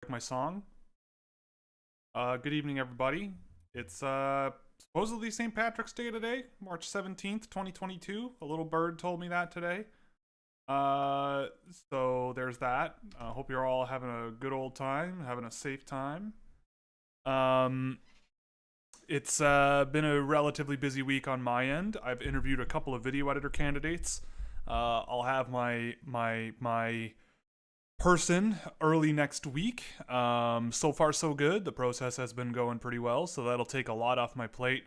My song. Good evening, everybody. It's supposedly St. Patrick's Day today, March 17th, 2022. A little bird told me that today. Uh, so there's that. Hope you're all having a good old time, having a safe time. Um, it's been a relatively busy week on my end. I've interviewed a couple of video editor candidates. I'll have my person early next week. So far, so good. The process has been going pretty well, so that'll take a lot off my plate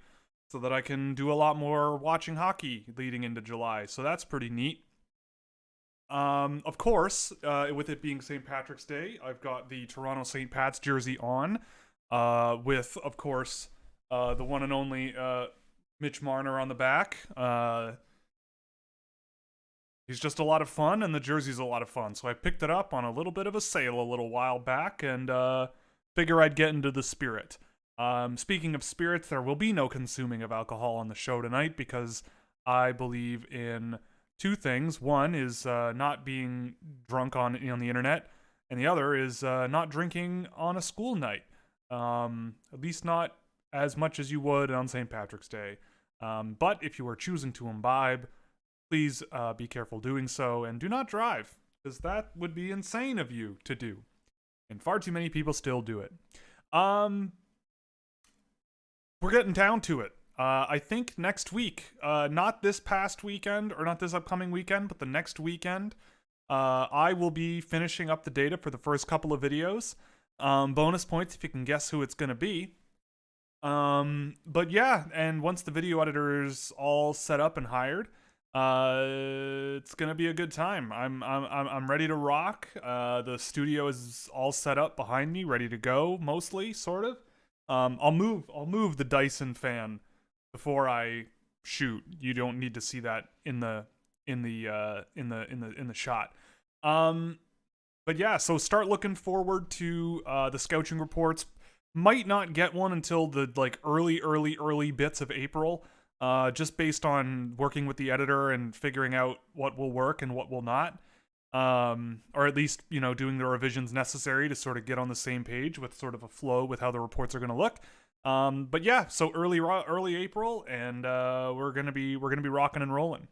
so that I can do a lot more watching hockey leading into July. So that's pretty neat. Of course, with it being St. Patrick's Day, I've got the Toronto St. Pat's jersey on, with, of course, the one and only Mitch Marner on the back. He's just a lot of fun, and the jersey's a lot of fun. So I picked it up on a little bit of a sale a little while back, and figure I'd get into the spirit. Speaking of spirits, there will be no consuming of alcohol on the show tonight because I believe in two things. One is not being drunk on the internet, and the other is not drinking on a school night. At least not as much as you would on St. Patrick's Day. But if you are choosing to imbibe, please be careful doing so, and do not drive, because that would be insane of you to do. And far too many people still do it. We're getting down to it. I think next week, not this past weekend, or not this upcoming weekend, but the next weekend, I will be finishing up the data for the first couple of videos. Bonus points if you can guess who it's going to be. But yeah, and once the video editor is all set up and hired, it's gonna be a good time. I'm ready to rock. The studio is all set up behind me, ready to go, mostly, sort of. I'll move the Dyson fan before I shoot. You don't need to see that in the shot. But yeah, so start looking forward to the Scouching reports. Might not get one until the early bits of April. Just based on working with the editor and figuring out what will work and what will not. Or at least, doing the revisions necessary to sort of get on the same page with sort of a flow with how the reports are going to look. But yeah, so early April, and we're gonna be rocking and rolling.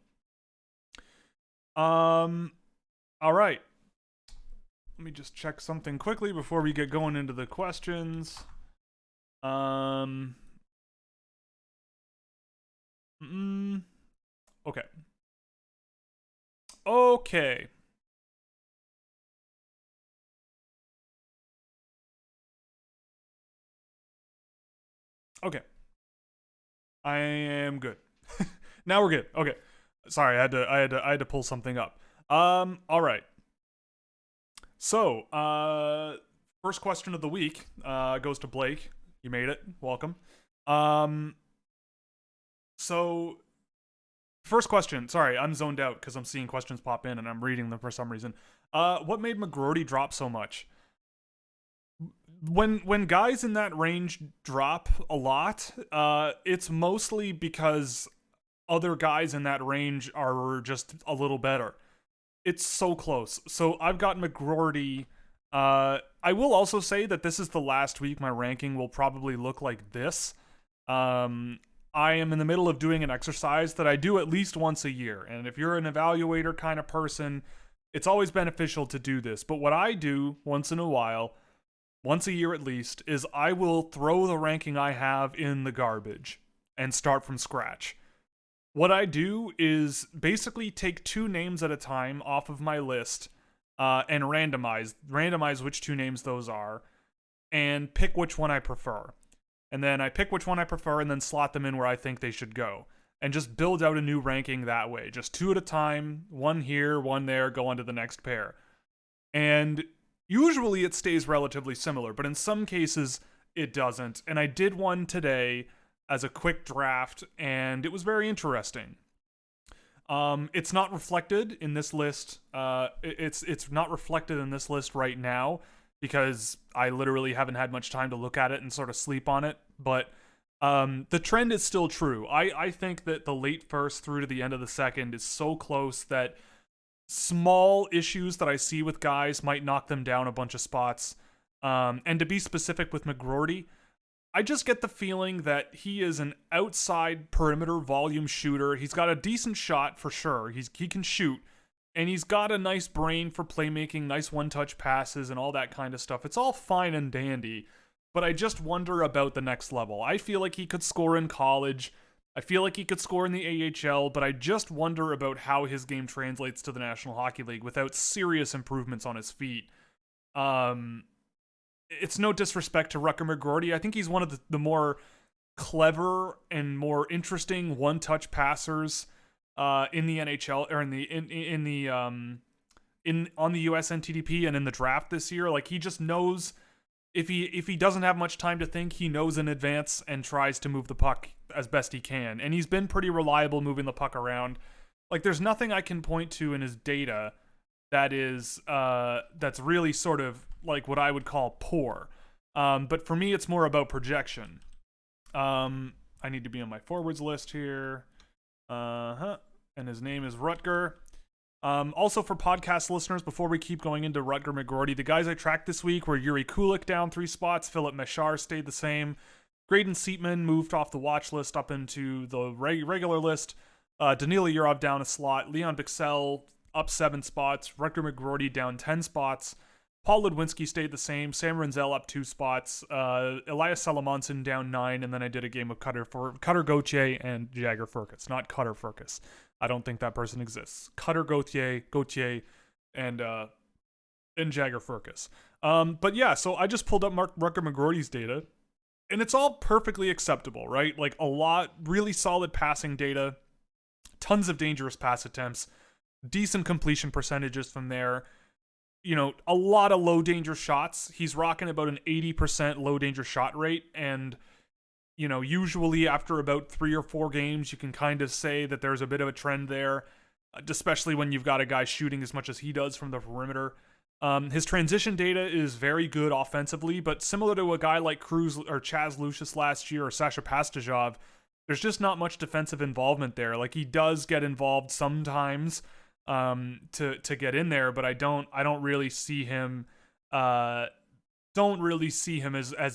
All right. Let me just check something quickly before we get going into the questions. Okay. Okay. Okay. I am good. Now we're good. Okay. Sorry, I had to pull something up. All right. So, first question of the week goes to Blake. You made it. Welcome. So, first question. Sorry, I'm zoned out because I'm seeing questions pop in and I'm reading them for some reason. What made McGroarty drop so much? When guys in that range drop a lot, it's mostly because other guys in that range are just a little better. It's so close. So I've got McGroarty. I will also say that this is the last week my ranking will probably look like this. I am in the middle of doing an exercise that I do at least once a year. And if you're an evaluator kind of person, it's always beneficial to do this. But what I do once in a while, once a year at least, is I will throw the ranking I have in the garbage and start from scratch. What I do is basically take two names at a time off of my list and randomize which two names those are and pick which one I prefer. And then I pick which one I prefer and then slot them in where I think they should go. And just build out a new ranking that way. Just two at a time, one here, one there, go on to the next pair. And usually it stays relatively similar, but in some cases it doesn't. And I did one today as a quick draft, and it was very interesting. It's not reflected in this list. It's not reflected in this list right now because I literally haven't had much time to look at it and sort of sleep on it. But the trend is still true. I think that the late first through to the end of the second is so close that small issues that I see with guys might knock them down a bunch of spots. And to be specific with McGroarty, I just get the feeling that he is an outside perimeter volume shooter. He's got a decent shot for sure. He can shoot, and he's got a nice brain for playmaking, nice one-touch passes, and all that kind of stuff. It's all fine and dandy, but I just wonder about the next level. I feel like he could score in college. I feel like he could score in the AHL, but I just wonder about how his game translates to the National Hockey League without serious improvements on his feet. It's no disrespect to Rutger McGroarty. I think he's one of the more clever and more interesting one-touch passers in the NHL or on the US NTDP and in the draft this year. Like, he just knows if he doesn't have much time to think, he knows in advance and tries to move the puck as best he can. And he's been pretty reliable moving the puck around. Like, there's nothing I can point to in his data that is that's really sort of like what I would call poor. But for me, it's more about projection. I need to be on my forwards list here. And his name is Rutger. Also, for podcast listeners, before we keep going into Rutger McGroarty, the guys I tracked this week were Yuri Kulik down 3 spots. Philip Meshar stayed the same. Graydon Seatman moved off the watch list up into the regular list. Danila Yurov down a slot. Leon Bixel up 7 spots. Rutger McGroarty down 10 spots. Paul Ludwinski stayed the same. Sam Rinzel up 2 spots. Elias Salomonson down 9. And then I did a game of Cutter Gauthier and Jagger Furcus. Not Cutter Furcus. I don't think that person exists. Cutter Gauthier, and Jagger Furcus. But yeah, so I just pulled up Rutger McGroarty's data. And it's all perfectly acceptable, right? Like, a lot, really solid passing data. Tons of dangerous pass attempts. Decent completion percentages from there. You know, a lot of low danger shots. He's rocking about an 80% low danger shot rate. And, you know, usually after about 3 or 4 games, you can kind of say that there's a bit of a trend there, especially when you've got a guy shooting as much as he does from the perimeter. His transition data is very good offensively, but similar to a guy like Cruz or Chaz Lucius last year or Sasha Pastajov, there's just not much defensive involvement there. Like, he does get involved sometimes to get in there, but I don't really see him as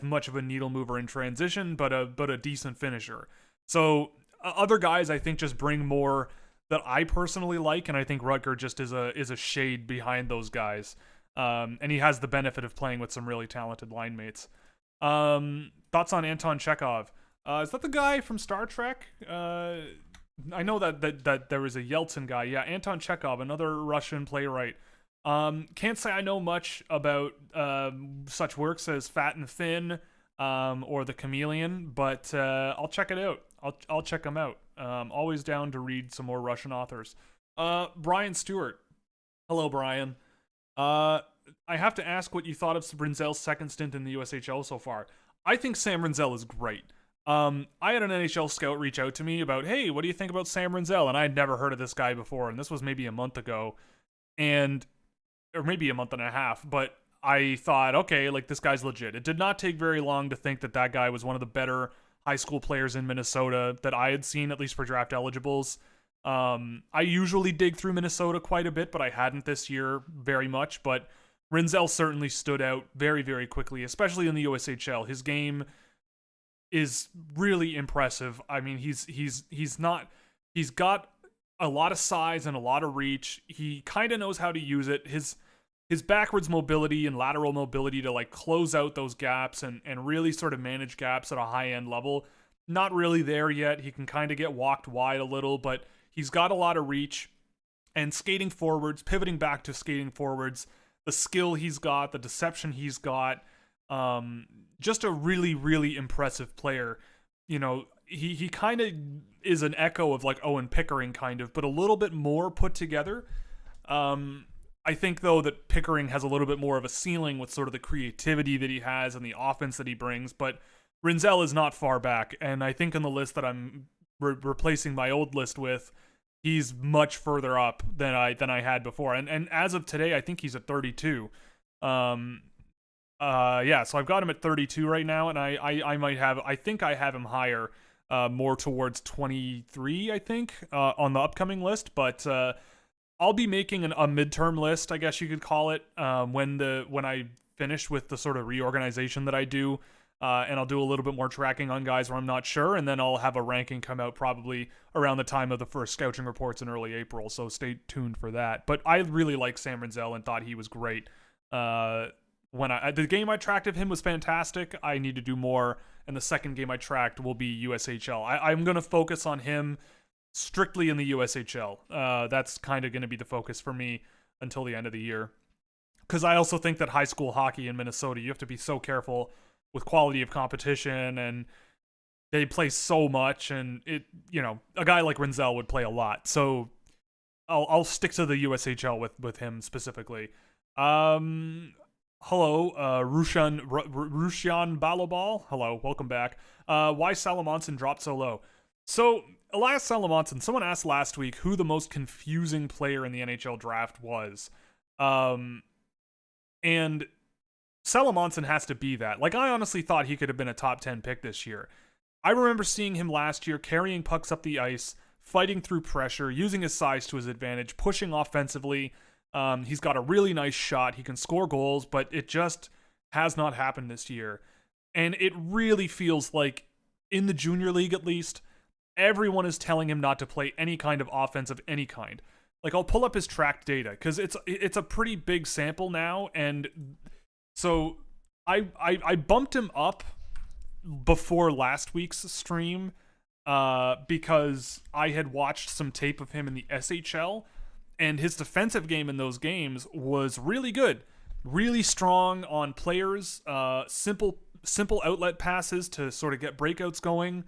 much of a needle mover in transition, but a decent finisher. So other guys I think just bring more that I personally like, and I think Rutger just is a shade behind those guys. And he has the benefit of playing with some really talented line mates. Thoughts on Anton Chekhov? Is that the guy from Star Trek? I know that there was a Yeltsin guy. Yeah, Anton Chekhov, another Russian playwright. Can't say I know much about such works as Fat and Thin or The Chameleon, but I'll check it out. I'll check them out. Always down to read some more Russian authors. Brian Stewart. Hello, Brian. I have to ask what you thought of Rinzel's second stint in the USHL so far. I think Sam Rinzel is great. I had an NHL scout reach out to me about, hey, what do you think about Sam Rinzel? And I had never heard of this guy before, and this was maybe a month ago, or maybe a month and a half, but I thought, okay, like, this guy's legit. It did not take very long to think that guy was one of the better high school players in Minnesota that I had seen, at least for draft eligibles. I usually dig through Minnesota quite a bit, but I hadn't this year very much. But Rinzel certainly stood out very, very quickly, especially in the USHL. His game is really impressive. I mean, he's got a lot of size and a lot of reach. He kind of knows how to use it. His backwards mobility and lateral mobility to, like, close out those gaps and really sort of manage gaps at a high end level, not really there yet. He can kind of get walked wide a little, but he's got a lot of reach, and skating forwards, pivoting back to skating forwards, the skill he's got, the deception he's got, just a really, really impressive player. You know, he kind of is an echo of, like, Owen Pickering kind of, but a little bit more put together. I think, though, that Pickering has a little bit more of a ceiling with sort of the creativity that he has and the offense that he brings, but Rinzel is not far back, and I think in the list that I'm replacing my old list with, he's much further up than I had before, and as of today, I think he's at 32. Yeah, so I've got him at 32 right now, and I think I have him higher, more towards 23, I think, on the upcoming list, but I'll be making a midterm list, I guess you could call it, when I finished with the sort of reorganization that I do. And I'll do a little bit more tracking on guys where I'm not sure, and then I'll have a ranking come out probably around the time of the first scouting reports in early April, so stay tuned for that. But I really like Sam Rinzel and thought he was great. The game I tracked of him was fantastic. I need to do more, and the second game I tracked will be USHL. I'm going to focus on him strictly in the USHL. That's kind of going to be the focus for me until the end of the year. Because I also think that high school hockey in Minnesota, you have to be so careful with quality of competition, and they play so much, and a guy like Rinzel would play a lot. So I'll stick to the USHL with him specifically. Hello, Rushan Balobal. Hello, welcome back. Why Salomonson dropped so low? So Elias Salomonson, someone asked last week who the most confusing player in the NHL draft was. And Salomonson has to be that. Like, I honestly thought he could have been a top 10 pick this year. I remember seeing him last year carrying pucks up the ice, fighting through pressure, using his size to his advantage, pushing offensively. He's got a really nice shot. He can score goals, but it just has not happened this year. And it really feels like, in the junior league at least, everyone is telling him not to play any kind of offense of any kind. Like, I'll pull up his tracked data, because it's a pretty big sample now, and so I bumped him up before last week's stream because I had watched some tape of him in the SHL, and his defensive game in those games was really good. Really strong on players, simple outlet passes to sort of get breakouts going.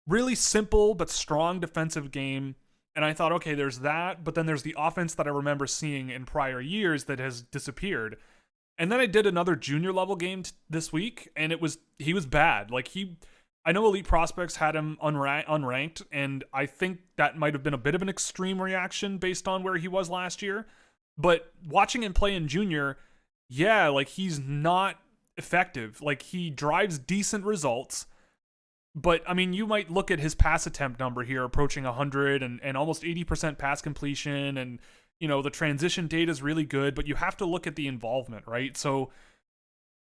Really simple but strong defensive game. And I thought, okay, there's that, but then there's the offense that I remember seeing in prior years that has disappeared. And then I did another junior level game this week, and he was bad. Like, I know Elite Prospects had him unranked, and I think that might have been a bit of an extreme reaction based on where he was last year. But watching him play in junior, yeah, like, he's not effective. Like, he drives decent results, but, I mean, you might look at his pass attempt number here approaching 100 and almost 80% pass completion, and the transition data is really good, but you have to look at the involvement, right? So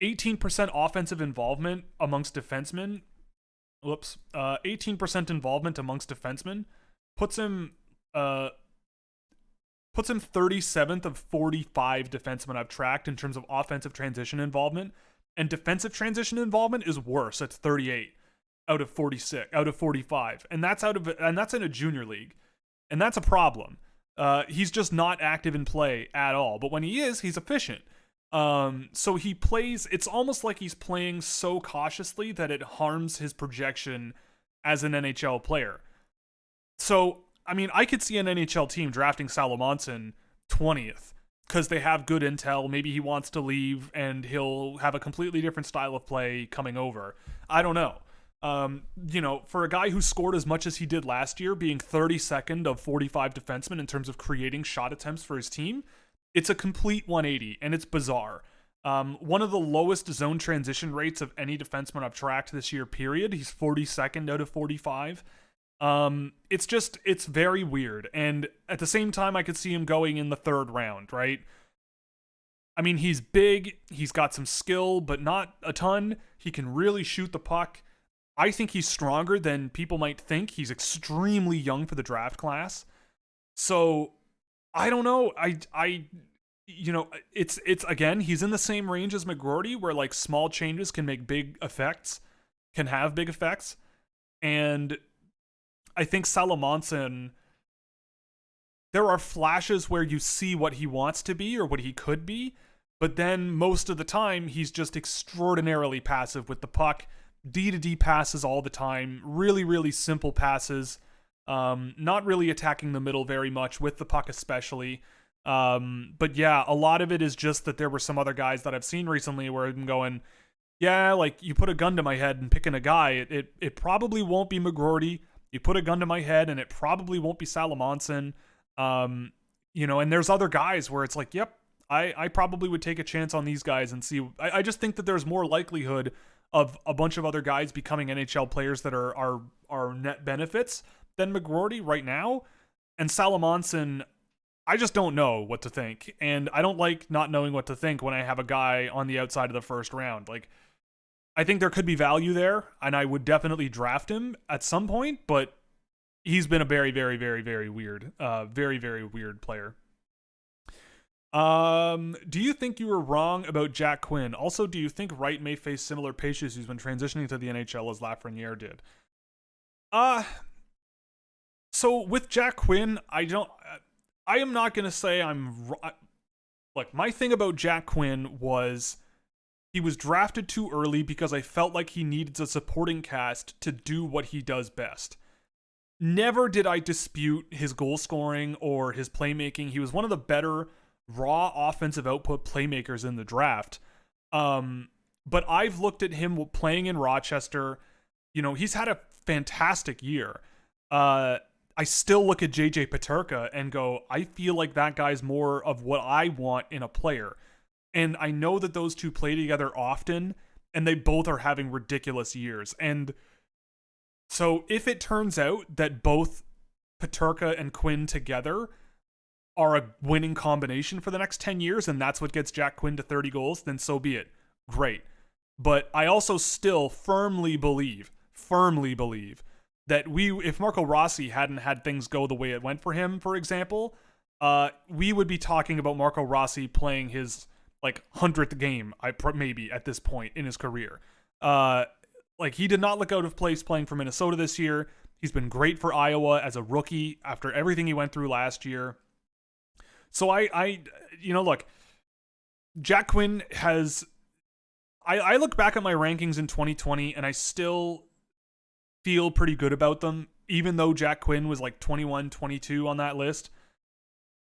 18% offensive involvement amongst defensemen. 18% involvement amongst defensemen puts him 37th of 45 defensemen I've tracked in terms of offensive transition involvement, and defensive transition involvement is worse. It's 38 out of 45, and that's in a junior league, and that's a problem. He's just not active in play at all. But when he is, he's efficient. So he plays, it's almost like he's playing so cautiously that it harms his projection as an NHL player. So, I mean, I could see an NHL team drafting Salomonson 20th because they have good intel. Maybe he wants to leave and he'll have a completely different style of play coming over. I don't know. For a guy who scored as much as he did last year, being 32nd of 45 defensemen in terms of creating shot attempts for his team, it's a complete 180, and it's bizarre. One of the lowest zone transition rates of any defenseman I've tracked this year, period. He's 42nd out of 45. It's very weird. And at the same time, I could see him going in the third round, right? I mean, he's big, he's got some skill, but not a ton. He can really shoot the puck. I think he's stronger than people might think. He's extremely young for the draft class. So, I don't know. It's again, he's in the same range as McGroarty, where like small changes can have big effects. And I think Salomonson, there are flashes where you see what he wants to be or what he could be, but then most of the time he's just extraordinarily passive with the puck. D-to-D passes all the time, really, really simple passes, not really attacking the middle very much, with the puck especially. But yeah, a lot of it is just that there were some other guys that I've seen recently where I'm going, yeah, like, you put a gun to my head and picking a guy, it probably won't be McGroarty. You put a gun to my head and it probably won't be Salomonson. And there's other guys where it's like, yep, I probably would take a chance on these guys and see. I just think that there's more likelihood of a bunch of other guys becoming NHL players that are net benefits than McGroarty right now. And Salomonson, I just don't know what to think, and I don't like not knowing what to think when I have a guy on the outside of the first round. Like, I think there could be value there, and I would definitely draft him at some point, but he's been a very, very, very, very weird, very, very weird player. Do you think you were wrong about Jack Quinn? Also, do you think Wright may face similar pace issues when transitioning to the NHL as Lafreniere did? So with Jack Quinn, I am not going to say look, my thing about Jack Quinn was he was drafted too early because I felt like he needed a supporting cast to do what he does best. Never did I dispute his goal scoring or his playmaking. He was one of the better raw offensive output playmakers in the draft. But I've looked at him playing in Rochester. You know, he's had a fantastic year. I still look at JJ Peterka and go, I feel like that guy's more of what I want in a player. And I know that those two play together often, and they both are having ridiculous years. And so if it turns out that both Peterka and Quinn together are a winning combination for the next 10 years, and that's what gets Jack Quinn to 30 goals, then so be it. Great. But I also still firmly believe that if Marco Rossi hadn't had things go the way it went for him, for example, we would be talking about Marco Rossi playing his like 100th game, maybe at this point in his career. Like, he did not look out of place playing for Minnesota this year. He's been great for Iowa as a rookie after everything he went through last year. So I look, Jack Quinn has, I look back at my rankings in 2020 and I still feel pretty good about them, even though Jack Quinn was like 21, 22 on that list.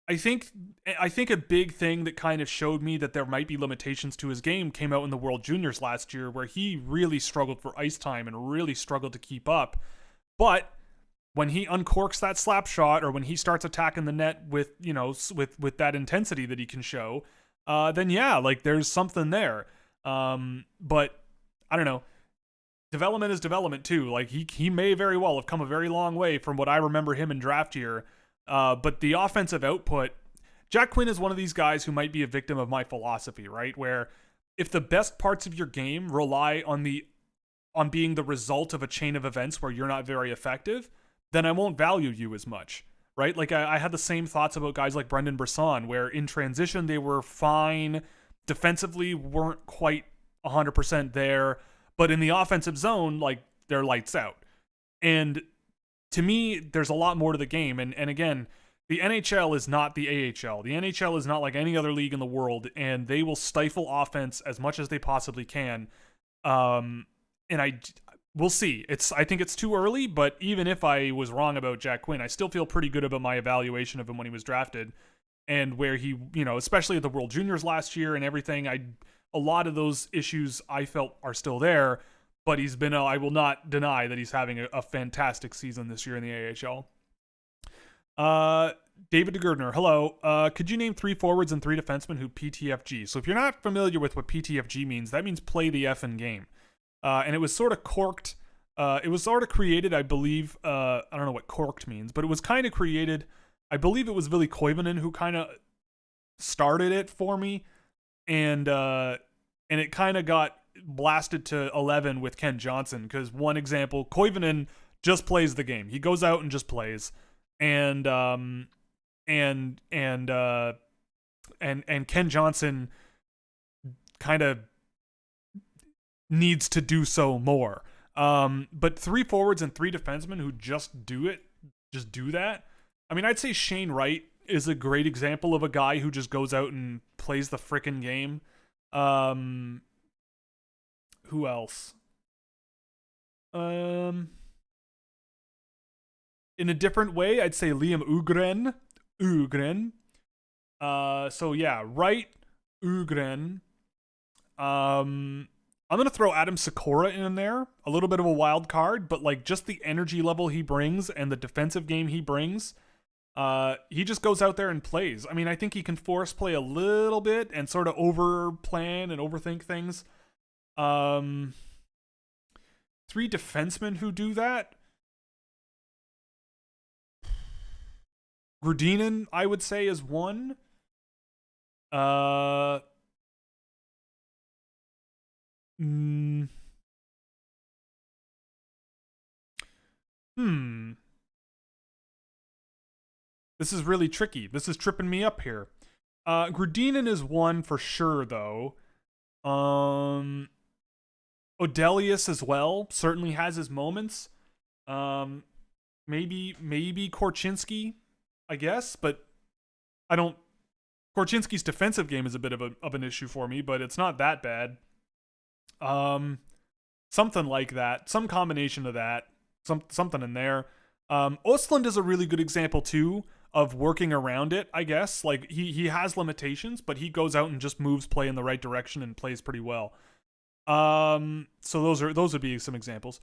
I think a big thing that kind of showed me that there might be limitations to his game came out in the World Juniors last year, where he really struggled for ice time and really struggled to keep up. But when he uncorks that slap shot, or when he starts attacking the net with that intensity that he can show, then yeah, like, there's something there. But I don't know. Development is development too. Like, he may very well have come a very long way from what I remember him in draft year. But the offensive output, Jack Quinn is one of these guys who might be a victim of my philosophy, right? Where if the best parts of your game rely on being the result of a chain of events where you're not very effective, then I won't value you as much, right? Like, I had the same thoughts about guys like Brendan Brisson, where in transition they were fine, defensively weren't quite 100% there, but in the offensive zone, like, they're lights out. And to me, there's a lot more to the game. And again, the NHL is not the AHL. The NHL is not like any other league in the world, and they will stifle offense as much as they possibly can. And we'll see. I think it's too early, but even if I was wrong about Jack Quinn, I still feel pretty good about my evaluation of him when he was drafted, and where he, especially at the World Juniors last year and everything, a lot of those issues I felt are still there, but I will not deny that he's having a fantastic season this year in the AHL. David DeGerdner, hello. Could you name 3 forwards and 3 defensemen who PTFG? So if you're not familiar with what PTFG means, that means play the effing game. And it was sort of corked. It was sort of created, I believe. I don't know what corked means, but it was kind of created. I believe it was Ville Koivunen who kind of started it for me, and it kind of got blasted to 11 with Ken Johnson, because one example, Koivunen just plays the game. He goes out and just plays, and Ken Johnson kind of needs to do so more. But 3 forwards and 3 defensemen who just do that. I mean, I'd say Shane Wright is a great example of a guy who just goes out and plays the frickin' game. Who else? In a different way, I'd say Liam Ugren. So yeah, Wright, Ugren. I'm gonna throw Adam Sikora in there, a little bit of a wild card, but like, just the energy level he brings and the defensive game he brings, he just goes out there and plays. I mean, I think he can force play a little bit and sort of over plan and overthink things. 3 defensemen who do that. Grudinin, I would say, is one. Mm, hmm. This is really tricky. This is tripping me up here. Grudinin is one for sure, though. Odelius as well certainly has his moments. Maybe Korchinski, I guess, but I don't. Korchinski's defensive game is a bit of an issue for me, but it's not that bad. Something like that, some combination of that, something in there. Östlund is a really good example too of working around it, I guess. Like he has limitations, but he goes out and just moves play in the right direction and plays pretty well. So those would be some examples.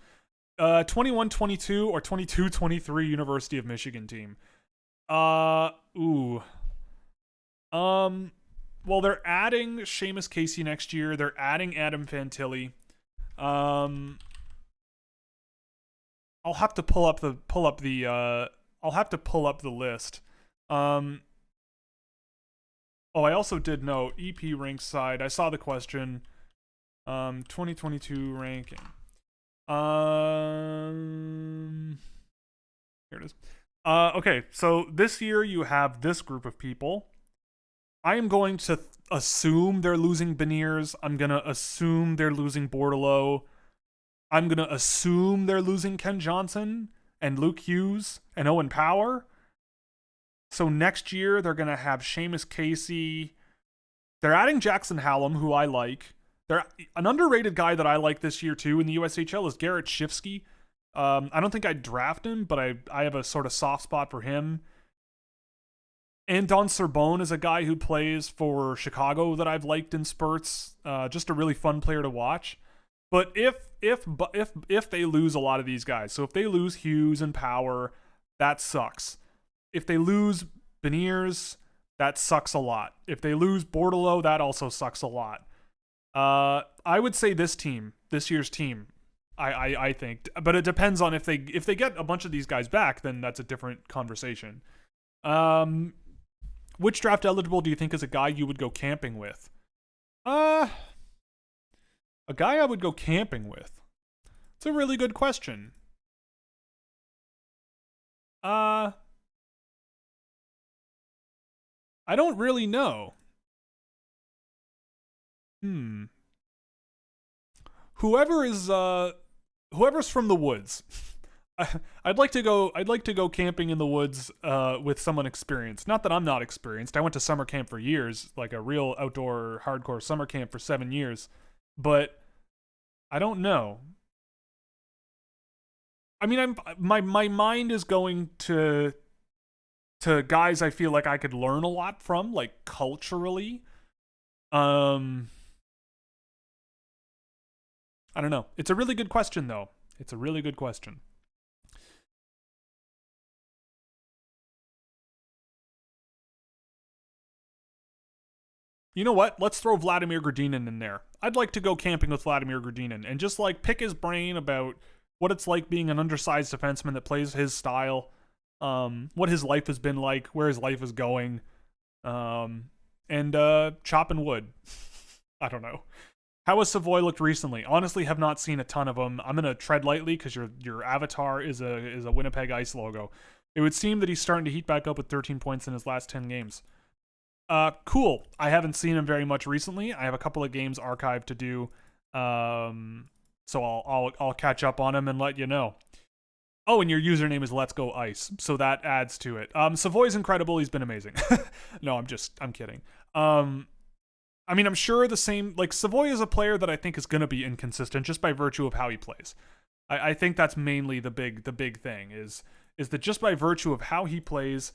21-22 or 22-23 University of Michigan team. Well, they're adding Seamus Casey next year. They're adding Adam Fantilli. I'll have to pull up the list. I also did note EP rank side. I saw the question. 2022 ranking. Here it is. Okay, so this year you have this group of people. I am going to assume they're losing Beniers. I'm going to assume they're losing Bordeleau. I'm going to assume they're losing Ken Johnson and Luke Hughes and Owen Power. So next year they're going to have Seamus Casey. They're adding Jackson Hallam, who I like. An underrated guy that I like this year too in the USHL is Garrett Shifsky. I don't think I'd draft him, but I have a sort of soft spot for him. Anton Sorbonne is a guy who plays for Chicago that I've liked in spurts. Just a really fun player to watch. But if they lose a lot of these guys, so if they lose Hughes and Power, that sucks. If they lose Beniers, that sucks a lot. If they lose Bordeleau, that also sucks a lot. I would say this year's team, I think, but it depends on if they get a bunch of these guys back, then that's a different conversation. Which draft eligible do you think is a guy you would go camping with? A guy I would go camping with. It's a really good question. I don't really know. Whoever's from the woods. I'd like to go camping in the woods with someone experienced. Not that I'm not experienced. I went to summer camp for years, like a real outdoor hardcore summer camp for 7 years. But I don't know. I mean, my mind is going to guys I feel like I could learn a lot from, like culturally. I don't know. It's a really good question, though. It's a really good question. You know what? Let's throw Vladimir Grudinin in there. I'd like to go camping with Vladimir Grudinin and just like pick his brain about what it's like being an undersized defenseman that plays his style, what his life has been like, where his life is going, and chopping wood. I don't know. How has Savoy looked recently? Honestly, have not seen a ton of them. I'm gonna tread lightly because your avatar is a Winnipeg Ice logo. It would seem that he's starting to heat back up with 13 points in his last 10 games. Cool. I haven't seen him very much recently. I have a couple of games archived to do, so I'll catch up on him and let you know. Oh, and your username is Let's Go Ice, so that adds to it. Savoy's incredible. He's been amazing. No, I'm kidding. I mean, I'm sure the same, like, Savoy is a player that I think is going to be inconsistent just by virtue of how he plays. I think that's mainly the big thing is that just by virtue of how he plays,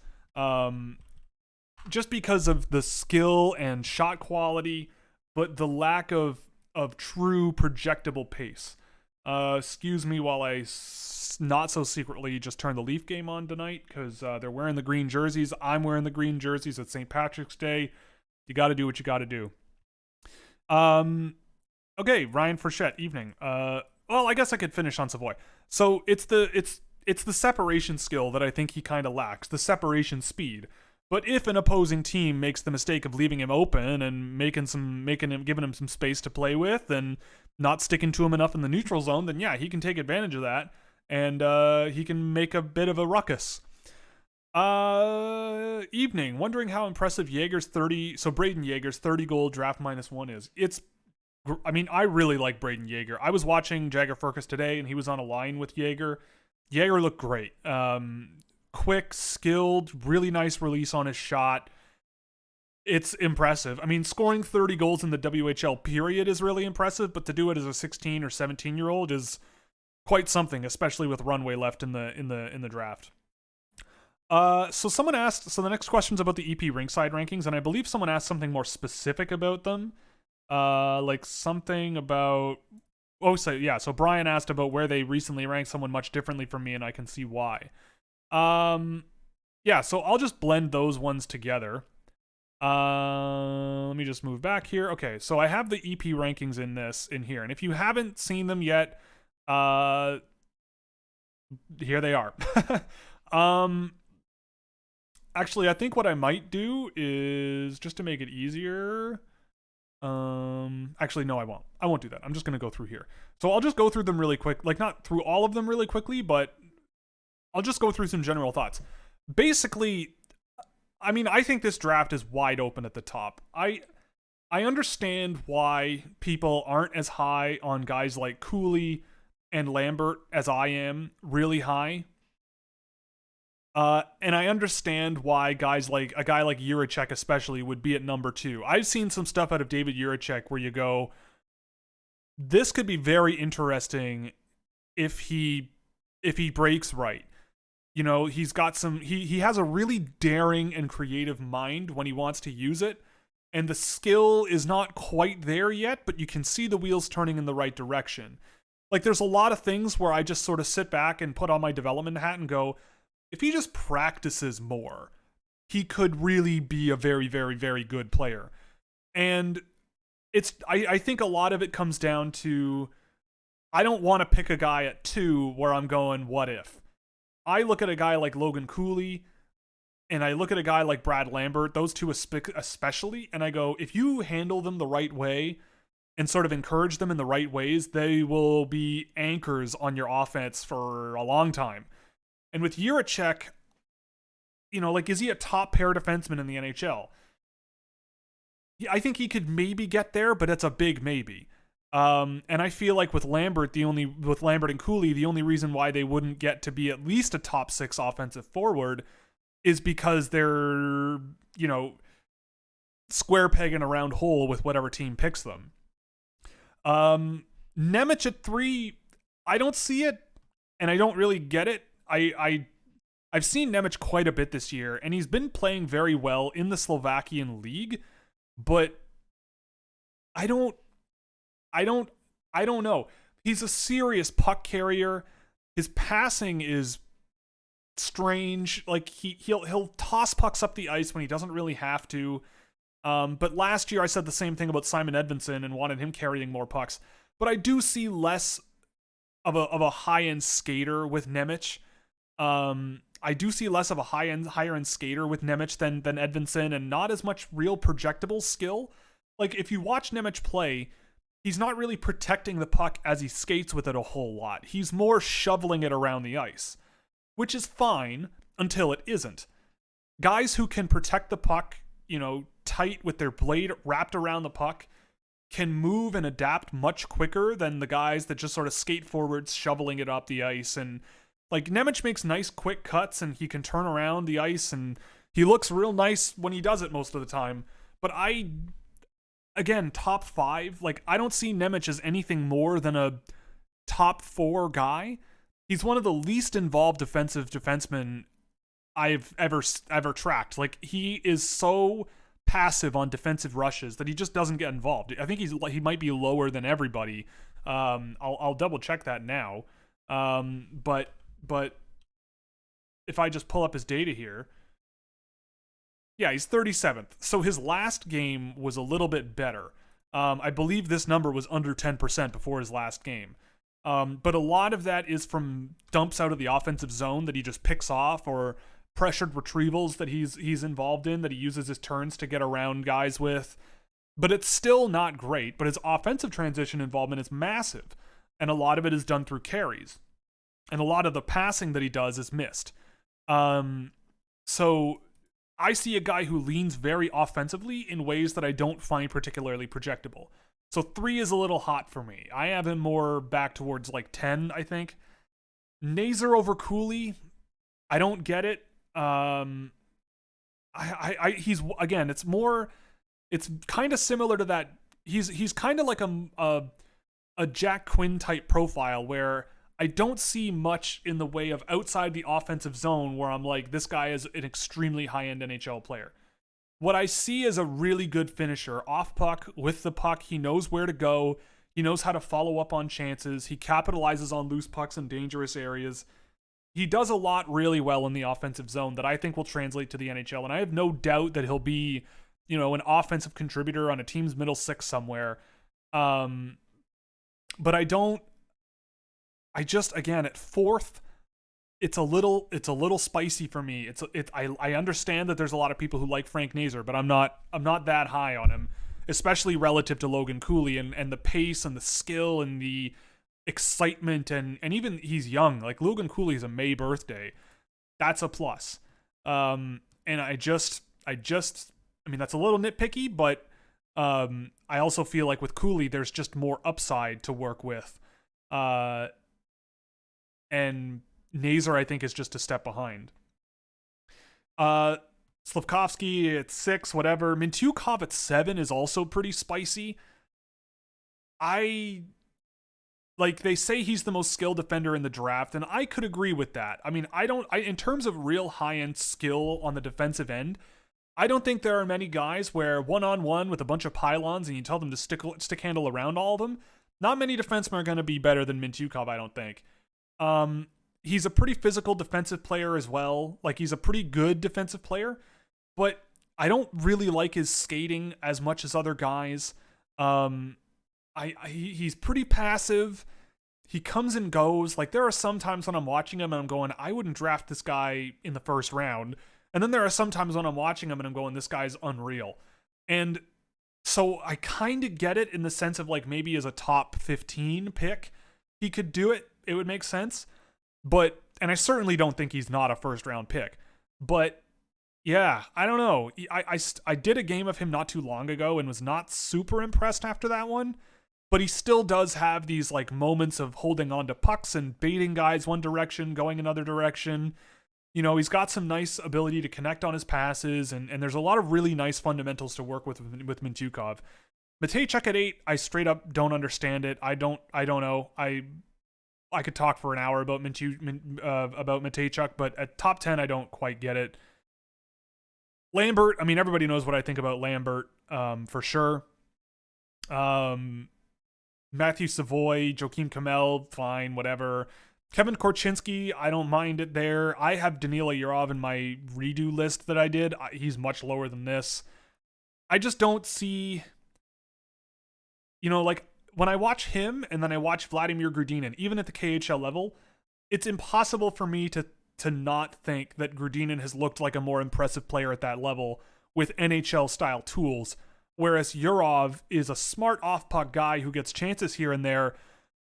just because of the skill and shot quality, but the lack of true projectable pace. Excuse me while I not so secretly just turned the Leaf game on tonight because they're wearing the green jerseys. I'm wearing the green jerseys. It's St. Patrick's Day. You got to do what you got to do. Okay, Ryan Frechette, evening. Well, I guess I could finish on Savoy. So it's it's the separation skill that I think he kind of lacks, the separation speed. But if an opposing team makes the mistake of leaving him open and giving him some space to play with and not sticking to him enough in the neutral zone, then yeah, he can take advantage of that, and he can make a bit of a ruckus. Evening, wondering how impressive Braden Yeager's 30 goal draft -1 is. I really like Braden Yeager. I was watching Jagger Furcus today, and he was on a line with Yeager. Yeager looked great. Quick, skilled, really nice release on his shot. It's impressive. I mean, scoring 30 goals in the WHL period is really impressive, but to do it as a 16 or 17-year-old is quite something, especially with runway left in the draft. So someone asked, so the next question's about the EP Rinkside rankings, and I believe someone asked something more specific about them. Like something about, so Brian asked about where they recently ranked someone much differently from me, and I can see why. So I'll just blend those ones together. Let me just move back here. Okay, so I have the EP rankings in here, and if you haven't seen them yet, here they are. Actually, I think what I might do is, just to make it easier, actually, no, I won't. I won't do that. I'm just going to go through here. So I'll just go through them really quick, like not through all of them really quickly, but I'll just go through some general thoughts. Basically, I mean, I think this draft is wide open at the top. I understand why people aren't as high on guys like Cooley and Lambert as I am, really high. And I understand why a guy like Jiricek especially would be at number 2. I've seen some stuff out of David Jiricek where you go, this could be very interesting if he breaks right. You know, he's got he has a really daring and creative mind when he wants to use it, and the skill is not quite there yet, but you can see the wheels turning in the right direction. Like, there's a lot of things where I just sort of sit back and put on my development hat and go, if he just practices more, he could really be a very, very, very good player. And I think a lot of it comes down to, I don't want to pick a guy at 2 where I'm going, what if? I look at a guy like Logan Cooley, and I look at a guy like Brad Lambert, those two especially, and I go, if you handle them the right way and sort of encourage them in the right ways, they will be anchors on your offense for a long time. And with Jiricek, you know, like, is he a top pair defenseman in the NHL? I think he could maybe get there, but it's a big maybe. And I feel like with Lambert and Cooley, the only reason why they wouldn't get to be at least a top 6 offensive forward is because they're, you know, square peg in a round hole with whatever team picks them. Nemec at 3, I don't see it, and I don't really get it. I've seen Nemec quite a bit this year, and he's been playing very well in the Slovakian league, but I don't know. He's a serious puck carrier. His passing is strange. Like, he'll toss pucks up the ice when he doesn't really have to. But last year I said the same thing about Simon Edvinsson and wanted him carrying more pucks. But I do see less of a high-end skater with Nemec. I do see less of a higher-end skater with Nemec than Edvinsson, and not as much real projectable skill. Like, if you watch Nemec play, he's not really protecting the puck as he skates with it a whole lot. He's more shoveling it around the ice, which is fine until it isn't. Guys who can protect the puck, you know, tight with their blade wrapped around the puck, can move and adapt much quicker than the guys that just sort of skate forwards, shoveling it up the ice. And like, Nemec makes nice quick cuts, and he can turn around the ice, and he looks real nice when he does it most of the time. But again, top 5, like, I don't see Nemec as anything more than a top 4 guy. He's one of the least involved defensive defensemen I've ever tracked. Like, he is so passive on defensive rushes that he just doesn't get involved. I think he might be lower than everybody. I'll double check that now. But if I just pull up his data here, yeah, he's 37th. So his last game was a little bit better. I believe this number was under 10% before his last game. But a lot of that is from dumps out of the offensive zone that he just picks off, or pressured retrievals that he's involved in that he uses his turns to get around guys with. But it's still not great. But his offensive transition involvement is massive, and a lot of it is done through carries, and a lot of the passing that he does is missed. So I see a guy who leans very offensively in ways that I don't find particularly projectable. So 3 is a little hot for me. I have him more back towards like 10, I think. Nazer over Cooley, I don't get it. He's, again, it's kind of similar to that. He's kind of like a Jack Quinn type profile where I don't see much in the way of outside the offensive zone where I'm like, this guy is an extremely high-end NHL player. What I see is a really good finisher. Off puck, with the puck, he knows where to go. He knows how to follow up on chances. He capitalizes on loose pucks in dangerous areas. He does a lot really well in the offensive zone that I think will translate to the NHL, and I have no doubt that he'll be, an offensive contributor on a team's middle six somewhere. But again, at 4th, it's a little spicy for me. I understand that there's a lot of people who like Frank Nazer, but I'm not that high on him, especially relative to Logan Cooley and the pace and the skill and the excitement and even he's young. Like Logan Cooley's a May birthday. That's a plus. And I mean, that's a little nitpicky, but I also feel like with Cooley, there's just more upside to work with. And Nazer, I think, is just a step behind. Slavkovsky at 6, whatever. Mintyukov at 7 is also pretty spicy. They say he's the most skilled defender in the draft, and I could agree with that. I mean, in terms of real high-end skill on the defensive end, I don't think there are many guys where one-on-one with a bunch of pylons and you tell them to stick handle around all of them, not many defensemen are going to be better than Mintyukov, I don't think. He's a pretty physical defensive player as well. Like, he's a pretty good defensive player, but I don't really like his skating as much as other guys. He's pretty passive. He comes and goes. Like, there are some times when I'm watching him and I'm going, I wouldn't draft this guy in the first round. And then there are some times when I'm watching him and I'm going, this guy's unreal. And so I kind of get it in the sense of like maybe as a top 15 pick, he could do it. It would make sense. And I certainly don't think he's not a first round pick. But yeah, I don't know. I did a game of him not too long ago and was not super impressed after that one. But he still does have these like moments of holding on to pucks and baiting guys one direction, going another direction. He's got some nice ability to connect on his passes, and there's a lot of really nice fundamentals to work with Mintyukov. Matejchuk at 8, I straight up don't understand it. I don't know. I could talk for an hour about Matejchuk, but at top 10, I don't quite get it. Lambert, I mean, everybody knows what I think about Lambert, for sure. Matthew Savoy, Joakim Kamel, fine, whatever. Kevin Korchinski, I don't mind it there. I have Danila Yurov in my redo list that I did. He's much lower than this. I just don't see, like when I watch him and then I watch Vladimir Grudinin, even at the KHL level, it's impossible for me to not think that Grudinin has looked like a more impressive player at that level with NHL style tools. Whereas Yurov is a smart off-puck guy who gets chances here and there,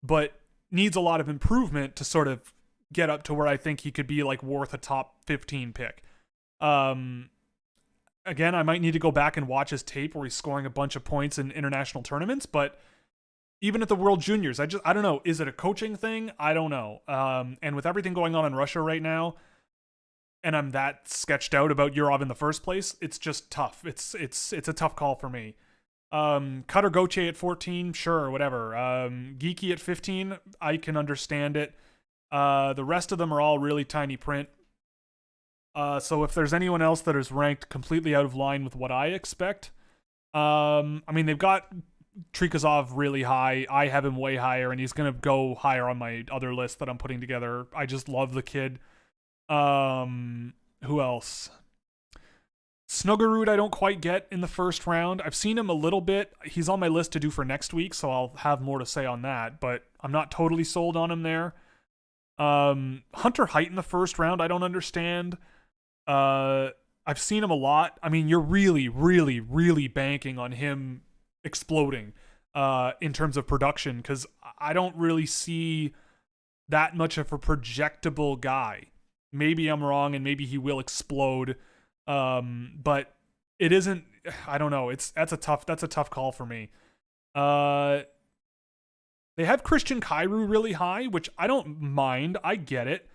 but needs a lot of improvement to sort of get up to where I think he could be like worth a top 15 pick. Again, I might need to go back and watch his tape where he's scoring a bunch of points in international tournaments, but even at the World Juniors, I don't know. Is it a coaching thing? I don't know. And with everything going on in Russia right now, and I'm that sketched out about Yurov in the first place, it's just tough. It's a tough call for me. Cutter Gauthier at 14, sure, whatever. Geeky at 15, I can understand it. The rest of them are all really tiny print. So if there's anyone else that is ranked completely out of line with what I expect, I mean, they've got Trikazov really high. I have him way higher, and he's going to go higher on my other list that I'm putting together. I just love the kid. Who else? Snuggerud I don't quite get in the first round. I've seen him a little bit. He's on my list to do for next week, so I'll have more to say on that. But I'm not totally sold on him there. Hunter Height in the first round, I don't understand. I've seen him a lot. I mean, you're really, really, really banking on him exploding in terms of production, because I don't really see that much of a projectable guy. Maybe I'm wrong, and maybe he will explode. But it isn't. I don't know. That's a tough call for me. They have Christian Kyrou really high, which I don't mind. I get it.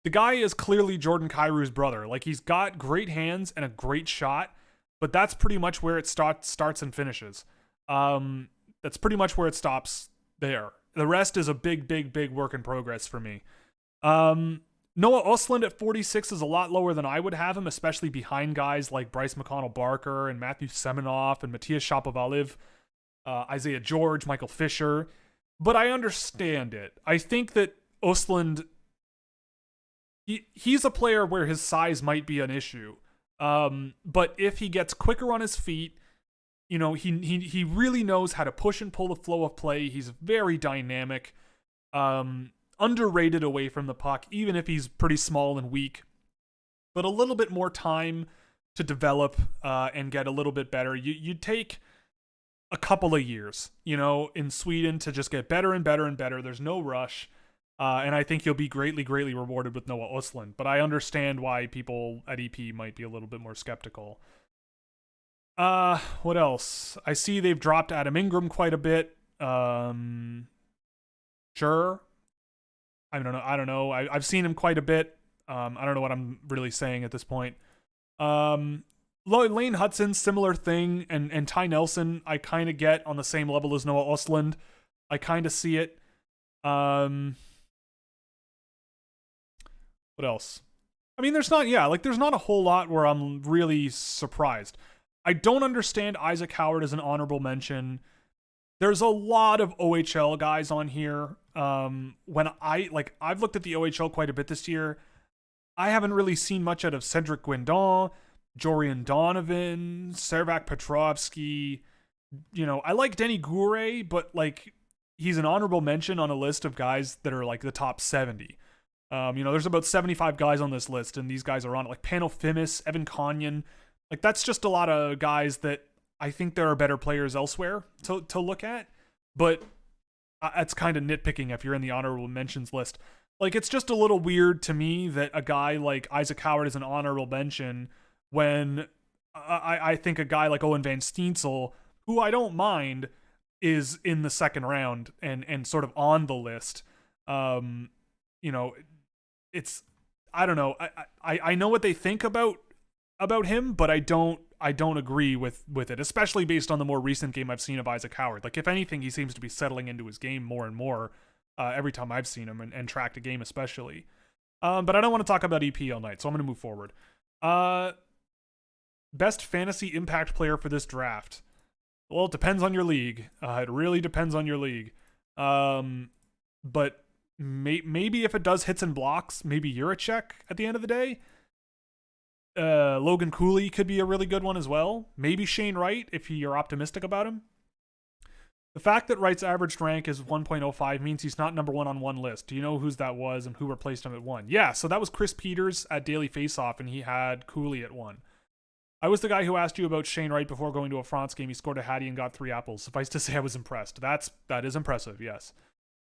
The guy is clearly Jordan Kyrou's brother. Like, he's got great hands and a great shot, but that's pretty much where it starts and finishes. That's pretty much where it stops there. The rest is a big, big, big work in progress for me. Noah Östlund at 46 is a lot lower than I would have him, especially behind guys like Bryce McConnell-Barker and Matthew Semenoff and Matthias Shapovalov, Isaiah George, Michael Fisher. But I understand it. I think that Östlund, he's a player where his size might be an issue. But if he gets quicker on his feet, you know, he really knows how to push and pull the flow of play. He's very dynamic, underrated away from the puck, even if he's pretty small and weak. But a little bit more time to develop and get a little bit better. You'd take a couple of years, you know, in Sweden to just get better and better and better. There's no rush. And I think you'll be greatly, greatly rewarded with Noah Östlund. But I understand why people at EP might be a little bit more skeptical. What else? I see they've dropped Adam Ingram quite a bit. Sure. I don't know. I've seen him quite a bit. I don't know what I'm really saying at this point. Lane Hudson, similar thing. And Ty Nelson, I kind of get on the same level as Noah Östlund. I kind of see it. What else? I mean, there's not a whole lot where I'm really surprised. I don't understand Isaac Howard as an honorable mention. There's a lot of OHL guys on here. I've looked at the OHL quite a bit this year. I haven't really seen much out of Cedric Guindon, Jorian Donovan, Servac Petrovsky. You know, I like Denny Goure, but like, he's an honorable mention on a list of guys that are like the top 70. There's about 75 guys on this list, and these guys are on it. Like Pano Fimis, Evan Konyan. Like, that's just a lot of guys that I think there are better players elsewhere to look at. But it's kind of nitpicking if you're in the honorable mentions list. Like, it's just a little weird to me that a guy like Isaac Howard is an honorable mention when I think a guy like Owen Van Steensel, who I don't mind, is in the second round and sort of on the list. It's, I don't know. I know what they think about him, but I don't agree with it, especially based on the more recent game I've seen of Isaac Howard. Like, if anything, he seems to be settling into his game more and more every time I've seen him and tracked a game especially. But I don't want to talk about EP all night, so I'm going to move forward. Best fantasy impact player for this draft. Well, it depends on your league. It really depends on your league. But maybe if it does hits and blocks, maybe Juracek at the end of the day. Logan Cooley could be a really good one as well. Maybe Shane Wright, if you're optimistic about him. The fact that Wright's average rank is 1.05 means he's not number one on one list. Do you know whose that was and who replaced him at 1? Yeah, so that was Chris Peters at Daily Faceoff, and he had Cooley at 1. I was the guy who asked you about Shane Wright before going to a France game. He scored a hattie and got 3 apples. Suffice to say, I was impressed. That is impressive, yes.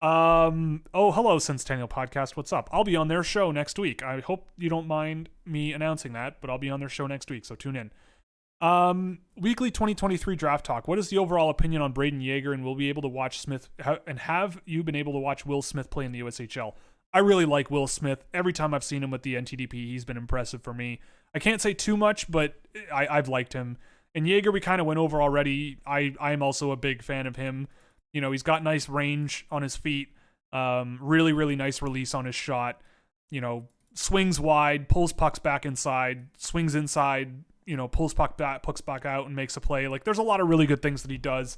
Hello, Centennial Podcast. What's up? I'll be on their show next week. I hope you don't mind me announcing that, but I'll be on their show next week, so tune in. Weekly 2023 draft talk. What is the overall opinion on Braden Yeager, and will be able to watch Smith? And have you been able to watch Will Smith play in the USHL? I really like Will Smith. Every time I've seen him with the NTDP, he's been impressive for me. I can't say too much, but I've liked him. And Yeager, we kind of went over already. I'm also a big fan of him. You know, he's got nice range on his feet. Really, really nice release on his shot. You know, swings wide, pulls pucks back inside, swings inside, pulls pucks back out and makes a play. Like, there's a lot of really good things that he does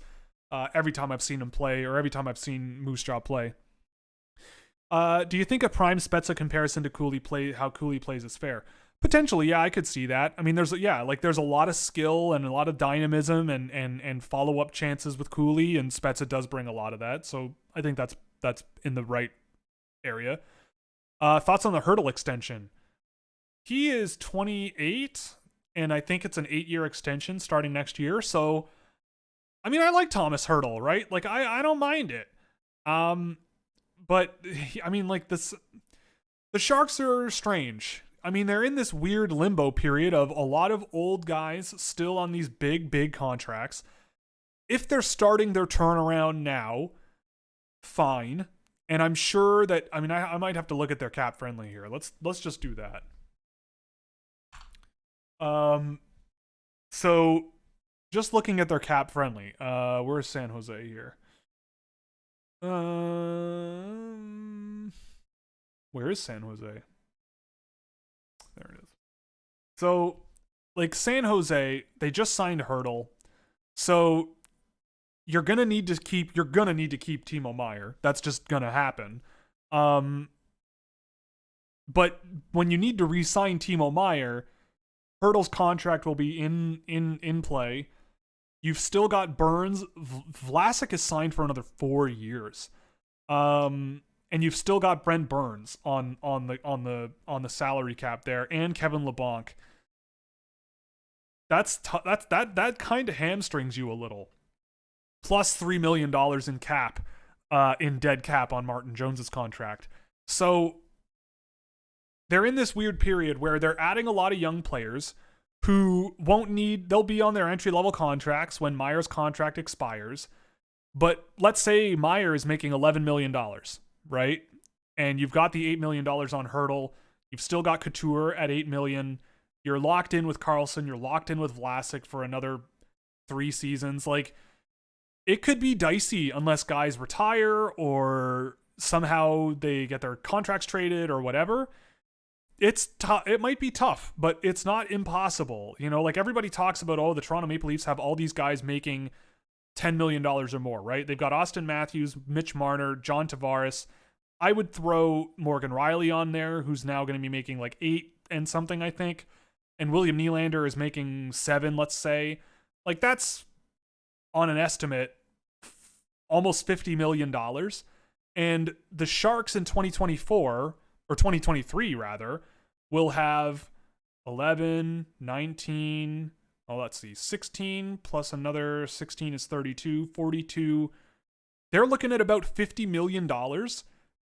every time I've seen him play, or every time I've seen Moose Jaw play. Do you think a prime Spezza comparison to how Cooley plays is fair? Potentially, yeah, I could see that. I mean, there's a lot of skill and a lot of dynamism and follow up chances with Cooley, and Spezza does bring a lot of that. So I think that's in the right area. Thoughts on the Hurdle extension? He is 28, and I think it's an 8-year extension starting next year. So, I mean, I like Thomas Hurdle, right? Like, I don't mind it. But I mean, like the Sharks are strange. I mean, they're in this weird limbo period of a lot of old guys still on these big contracts. If they're starting their turnaround now, fine. And I'm sure that, I mean, I might have to look at their cap friendly here. Let's just do that. So just looking at their cap friendly, where's San Jose here? Where is San Jose? There it is. So, like San Jose, they just signed Hurdle. So you're gonna need to keep Timo Meier. That's just gonna happen. But when you need to re-sign Timo Meier, Hurdle's contract will be in play. You've still got Burns. Vlasic is signed for another 4 years. And you've still got Brent Burns on the salary cap there, and Kevin LeBlanc. That kind of hamstrings you a little. Plus $3 million in cap, in dead cap on Martin Jones's contract. So they're in this weird period where they're adding a lot of young players who they'll be on their entry level contracts when Meier's contract expires. But let's say Meier is making $11 million. Right? And you've got the $8 million on Hurdle. You've still got Couture at $8 million. You're locked in with Karlsson. You're locked in with Vlasic for another 3 seasons. Like, it could be dicey unless guys retire or somehow they get their contracts traded or whatever. It's it might be tough, but it's not impossible. You know, like everybody talks about, the Toronto Maple Leafs have all these guys making $10 million or more, right? They've got Austin Matthews, Mitch Marner, John Tavares. I would throw Morgan Riley on there, who's now going to be making like 8 and something, I think. And William Nylander is making 7, let's say. Like, that's, on an estimate, almost $50 million. And the Sharks in 2024, or 2023 rather, will have 11, 19... let's see, 16 plus another 16 is 32, 42. They're looking at about $50 million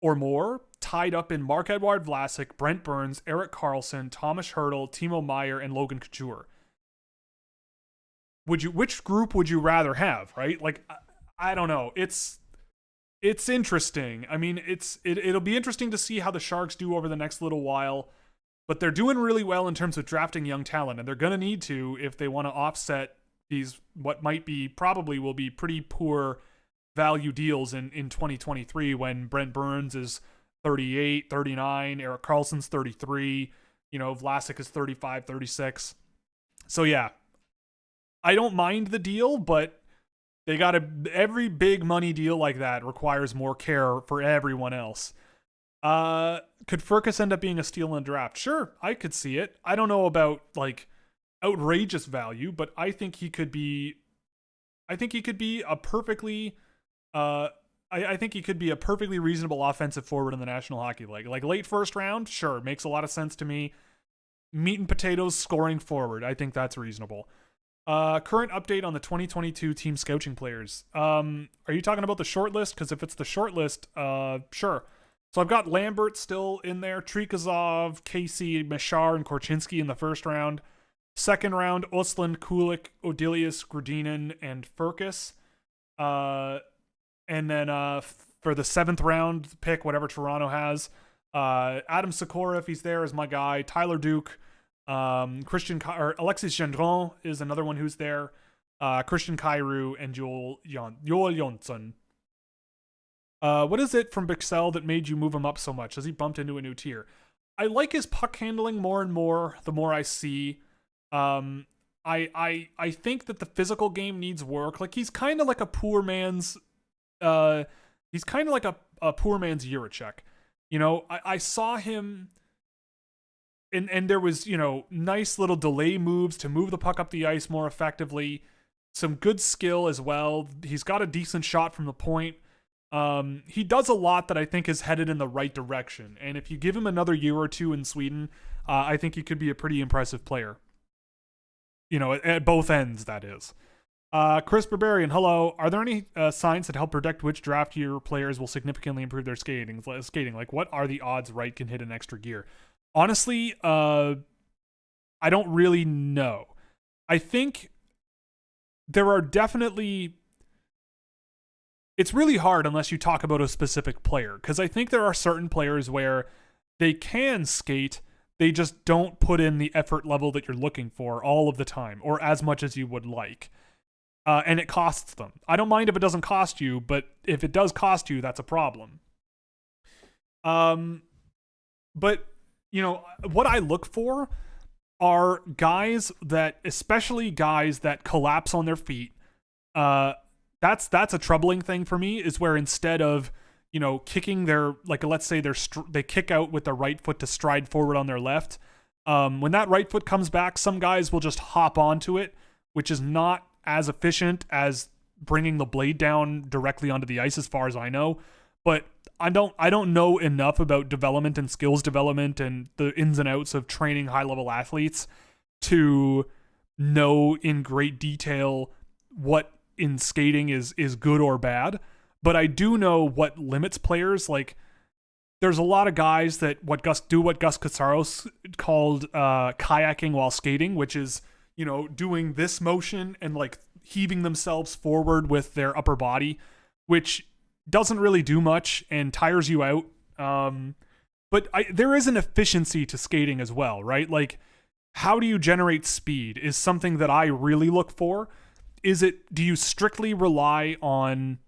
or more tied up in Marc-Edouard Vlasic, Brent Burns, Erik Karlsson, Thomas Hurdle, Timo Meier, and Logan Couture. Which group would you rather have, right? Like, I don't know. It's interesting. I mean, it'll be interesting to see how the Sharks do over the next little while. But they're doing really well in terms of drafting young talent, and they're going to need to if they want to offset these probably will be pretty poor value deals in 2023 when Brent Burns is 38, 39, Erik Karlsson's 33, Vlasic is 35, 36. So yeah, I don't mind the deal, but every big money deal like that requires more care for everyone else. Could Furcus end up being a steal in the draft? Sure, I could see it. I don't know about like outrageous value, but I think he could be a perfectly I think he could be a perfectly reasonable offensive forward in the National Hockey League. Like late first round, sure, makes a lot of sense to me. Meat and potatoes scoring forward, I think that's reasonable. Current update on the 2022 team scouting players. Are you talking about the short list? Because if it's the short list, sure. So I've got Lambert still in there, Trikazov, Casey, Mashar, and Korchinski in the first round. Second round, Östlund, Kulik, Odelius, Gradinin, and Furcus. And then for the 7th round pick, whatever Toronto has, Adam Sikora, if he's there, is my guy. Tyler Duke, Alexis Gendron is another one who's there. Christian Kyrou and Joel Jonsson. What is it from Bixel that made you move him up so much? Has he bumped into a new tier? I like his puck handling more and more the more I see. I think that the physical game needs work. Like he's kind of like a poor man's Jiricek. I saw him and there was, nice little delay moves to move the puck up the ice more effectively. Some good skill as well. He's got a decent shot from the point. He does a lot that I think is headed in the right direction. And if you give him another year or two in Sweden, I think he could be a pretty impressive player. At both ends, that is. Chris Barbarian, hello. Are there any signs that help predict which draft year players will significantly improve their skating? Like, what are the odds Wright can hit an extra gear? Honestly, I don't really know. I think there are definitely... It's really hard unless you talk about a specific player, because I think there are certain players where they can skate, they just don't put in the effort level that you're looking for all of the time, or as much as you would like. And it costs them. I don't mind if it doesn't cost you, but if it does cost you, that's a problem. But, what I look for are guys that, especially guys that collapse on their feet. That's a troubling thing for me, is where instead of, kicking their, like, let's say they kick out with their right foot to stride forward on their left. When that right foot comes back, some guys will just hop onto it, which is not as efficient as bringing the blade down directly onto the ice, as far as I know. But I don't know enough about development and skills development and the ins and outs of training high-level athletes to know in great detail what in skating is good or bad. But I do know what limits players. Like, there's a lot of guys that what Gus Katsaros called kayaking while skating, which is, doing this motion and like heaving themselves forward with their upper body, which doesn't really do much and tires you out. But there is an efficiency to skating as well, right? Like, how do you generate speed is something that I really look for. Do you strictly rely on,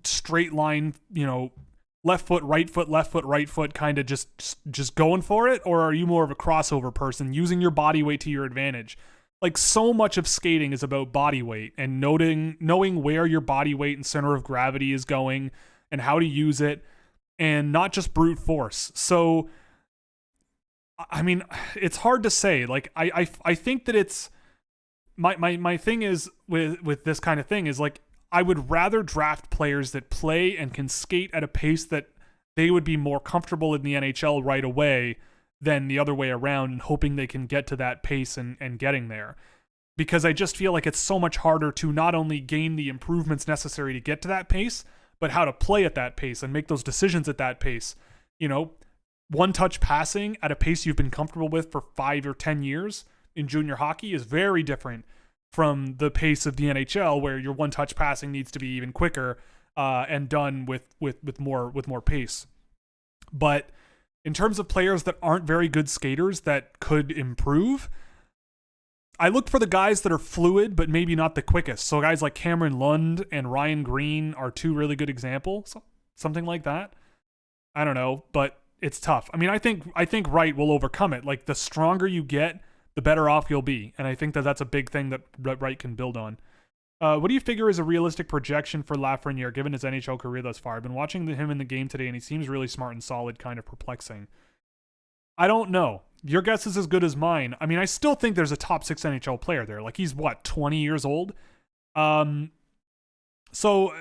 straight line, left foot, right foot, kind of just going for it? Or are you more of a crossover person, using your body weight to your advantage? Like, so much of skating is about body weight and knowing where your body weight and center of gravity is going and how to use it, and not just brute force. So, I mean, it's hard to say. Like, I think that it's, my thing is with this kind of thing is, like, I would rather draft players that play and can skate at a pace that they would be more comfortable in the NHL right away than the other way around, and hoping they can get to that pace and getting there. Because I just feel like it's so much harder to not only gain the improvements necessary to get to that pace, but how to play at that pace and make those decisions at that pace. One-touch passing at a pace you've been comfortable with for 5 or 10 years in junior hockey is very different from the pace of the NHL, where your one-touch passing needs to be even quicker and done with more pace. But in terms of players that aren't very good skaters that could improve, I look for the guys that are fluid but maybe not the quickest. So guys like Cameron Lund and Ryan Green are two really good examples. Something like that. I don't know, but it's tough. I mean, I think Wright will overcome it. Like, the stronger you get, the better off you'll be. And I think that's a big thing that Wright can build on. What do you figure is a realistic projection for Lafreniere given his NHL career thus far? I've been watching him in the game today, and he seems really smart and solid, kind of perplexing. I don't know. Your guess is as good as mine. I mean, I still think there's a top 6 NHL player there. Like, he's, 20 years old? So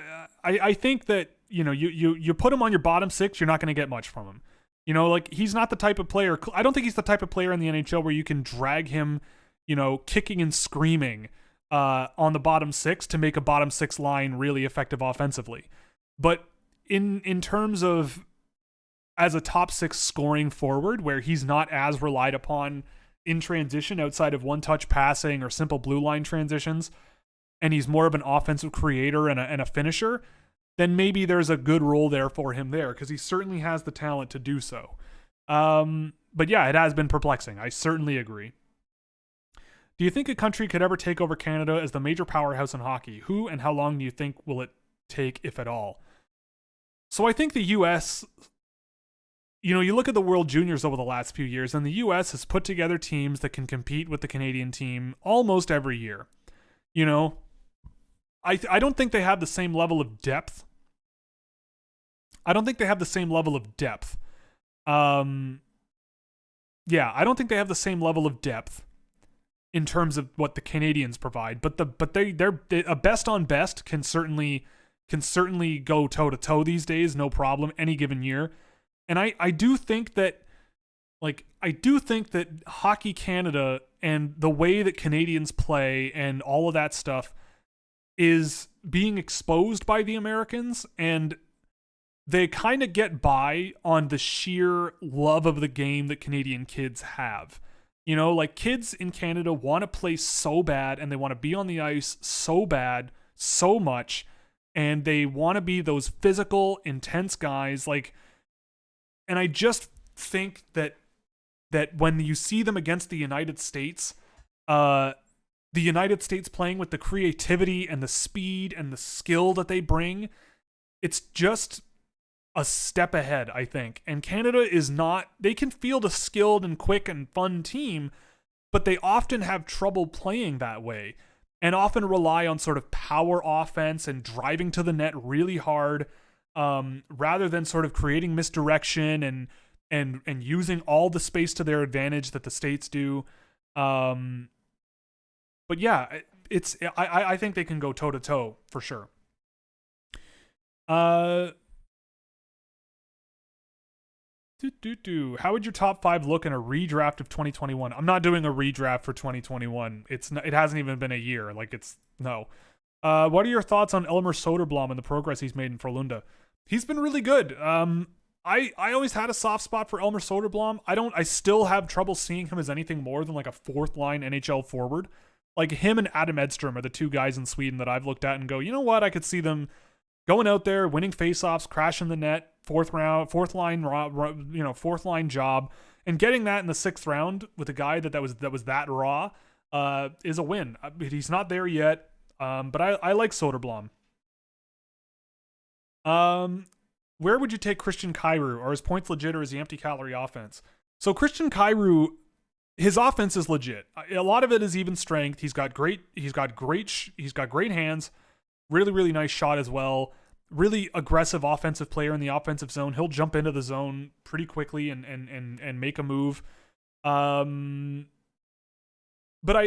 I think that, you put him on your bottom 6, you're not going to get much from him. Like, he's not the type of player. I don't think he's the type of player in the NHL where you can drag him, kicking and screaming on the bottom 6 to make a bottom 6 line really effective offensively. But in terms of as a top 6 scoring forward, where he's not as relied upon in transition outside of one-touch passing or simple blue line transitions, and he's more of an offensive creator and a finisher, then maybe there's a good role there for him there, because he certainly has the talent to do so. But yeah, it has been perplexing. I certainly agree. Do you think a country could ever take over Canada as the major powerhouse in hockey? Who and how long do you think will it take, if at all? So I think the U.S., you look at the World Juniors over the last few years, and the U.S. has put together teams that can compete with the Canadian team almost every year. I don't think they have the same level of depth. yeah, I don't think they have the same level of depth in terms of what the Canadians provide, but they're a best on best can certainly go toe to toe these days, no problem, any given year. And I do think that Hockey Canada and the way that Canadians play and all of that stuff is being exposed by the Americans, and they kind of get by on the sheer love of the game that Canadian kids have. You know, like kids in Canada want to play so bad and they want to be on the ice so bad, so much, and they want to be those physical, intense guys. Like, and I just think that when you see them against the United States, the United States playing with the creativity and the speed and the skill that they bring, it's just a step ahead, I think. And Canada is not, they can field a skilled and quick and fun team, but they often have trouble playing that way and often rely on sort of power offense and driving to the net really hard, rather than sort of creating misdirection and using all the space to their advantage that the States do. But yeah, I think they can go toe to toe for sure. How would your top 5 look in a redraft of 2021? I'm not doing a redraft for 2021. It hasn't even been a year. Like, it's no. What are your thoughts on Elmer Soderblom and the progress he's made in Frölunda? He's been really good. I always had a soft spot for Elmer Soderblom. I still have trouble seeing him as anything more than like a fourth line NHL forward. Like, him and Adam Edstrom are the two guys in Sweden that I've looked at and go, you know what? I could see them going out there, winning faceoffs, crashing the net, fourth line job, and getting that in the 6th round with a guy that was that raw is a win. He's not there yet, but I like Soderblom. Where would you take Christian Kyrou? Are his points legit, or is he empty calorie offense? So Christian Kyrou, his offense is legit. A lot of it is even strength. He's got great hands. Really, really nice shot as well. Really aggressive offensive player in the offensive zone. He'll jump into the zone pretty quickly and make a move. But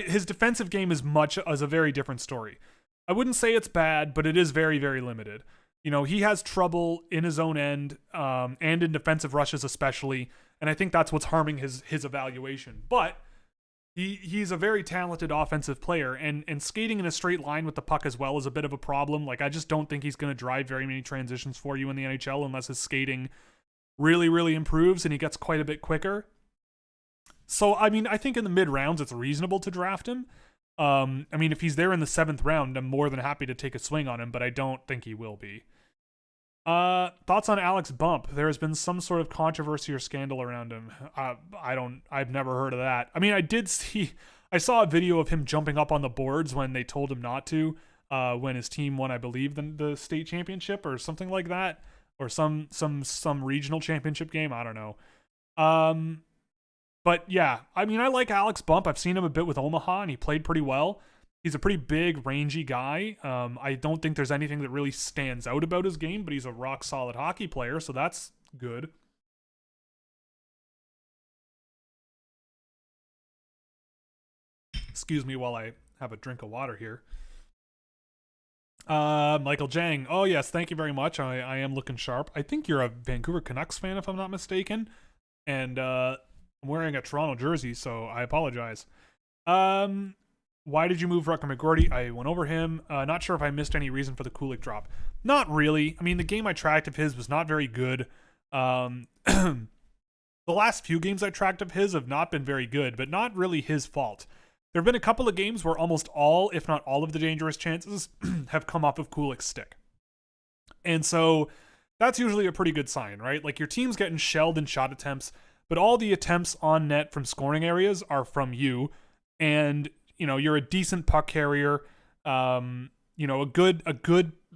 his defensive game is a very different story. I wouldn't say it's bad, but it is very, very limited. You know, he has trouble in his own end, and in defensive rushes especially, and I think that's what's harming his evaluation. But he's a very talented offensive player, and skating in a straight line with the puck as well is a bit of a problem. Like, I just don't think he's going to drive very many transitions for you in the NHL unless his skating really, really improves and he gets quite a bit quicker. So, I mean, I think in the mid rounds, it's reasonable to draft him. I mean, if he's there in the 7th round, I'm more than happy to take a swing on him, but I don't think he will be. Thoughts on Alex Bump? There has been some sort of controversy or scandal around him. I've never heard of that. I mean, I saw a video of him jumping up on the boards when they told him not to, when his team won, I believe, the state championship or something like that, or some regional championship game. I don't know. But yeah, I mean, I like Alex Bump. I've seen him a bit with Omaha, and he played pretty well. He's a pretty big, rangy guy. I don't think there's anything that really stands out about his game, but he's a rock-solid hockey player, so that's good. Excuse me while I have a drink of water here. Michael Jang. Oh, yes, thank you very much. I am looking sharp. I think you're a Vancouver Canucks fan, if I'm not mistaken. And I'm wearing a Toronto jersey, so I apologize. Why did you move Rutger McGordy? I went over him. Not sure if I missed any reason for the Kulik drop. Not really. I mean, the game I tracked of his was not very good. The last few games I tracked of his have not been very good, but not really his fault. There have been a couple of games where almost all, if not all of the dangerous chances have come off of Kulik's stick. And so that's usually a pretty good sign, right? Like, your team's getting shelled in shot attempts, but all the attempts on net from scoring areas are from you. And you know, you're a decent puck carrier, you know, a good,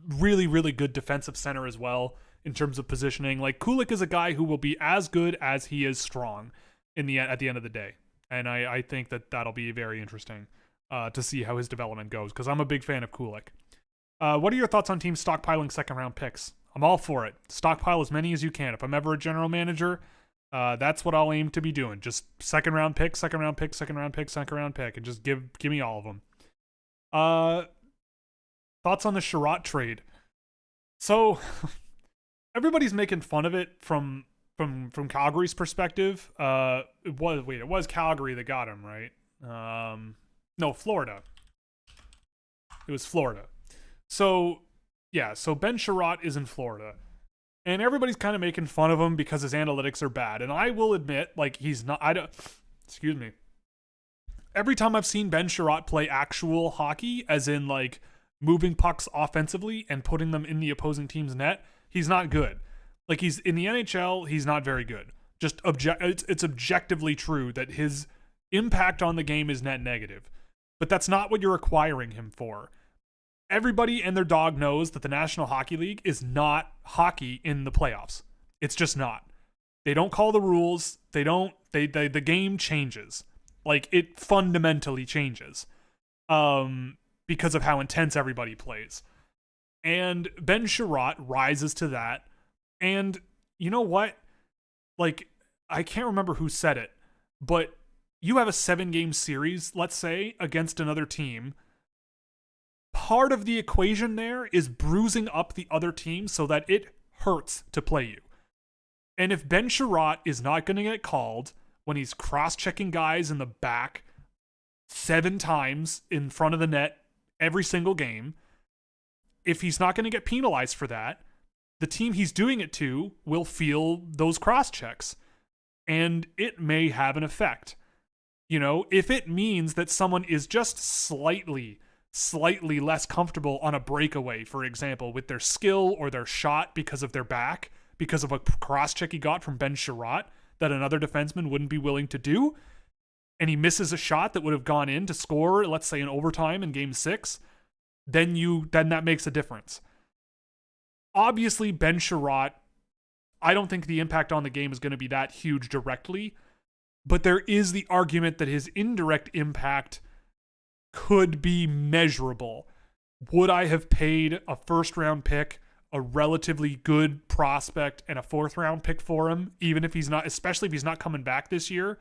really, really good defensive center as well in terms of positioning. Like, Kulik is a guy who will be as good as he is strong at the end of the day. And I think that'll be very interesting to see how his development goes, because I'm a big fan of Kulik. What are your thoughts on teams stockpiling second round picks? I'm all for it. Stockpile as many as you can. If I'm ever a general manager, That's what I'll aim to be doing. Just second round pick, second round pick, second round pick, second round pick, and just give me all of them. Thoughts on the Sherratt trade? So everybody's making fun of it from Calgary's perspective. It was Calgary that got him, right? No, Florida. It was Florida. So yeah, so Ben Sherratt is in Florida. And everybody's kind of making fun of him because his analytics are bad. And I will admit, like, he's not, excuse me. Every time I've seen Ben Sherratt play actual hockey, as in, like, moving pucks offensively and putting them in the opposing team's net, he's not good. Like, he's in the NHL, he's not very good. Just it's objectively true that his impact on the game is net negative. But that's not what you're acquiring him for. Everybody and their dog knows that the National Hockey League is not hockey in the playoffs. It's just not. They don't call the rules. The game changes. Like, it fundamentally changes. Because of how intense everybody plays. And Ben Sherratt rises to that. And you know what? Like, I can't remember who said it, but you have a 7-game series, let's say, against another team. Part of the equation there is bruising up the other team so that it hurts to play you. And if Ben Sherratt is not going to get called when he's cross-checking guys in the back 7 times in front of the net every single game, if he's not going to get penalized for that, the team he's doing it to will feel those cross-checks. And it may have an effect. You know, if it means that someone is just slightly less comfortable on a breakaway, for example, with their skill or their shot because of their back, because of a cross-check he got from Ben Sherratt that another defenseman wouldn't be willing to do, and he misses a shot that would have gone in to score, let's say, in overtime in Game 6, then that makes a difference. Obviously, Ben Sherratt, I don't think the impact on the game is going to be that huge directly, but there is the argument that his indirect impact could be measurable. Would I have paid a first-round pick, a relatively good prospect, and a fourth-round pick for him, even if he's not, especially if he's not coming back this year?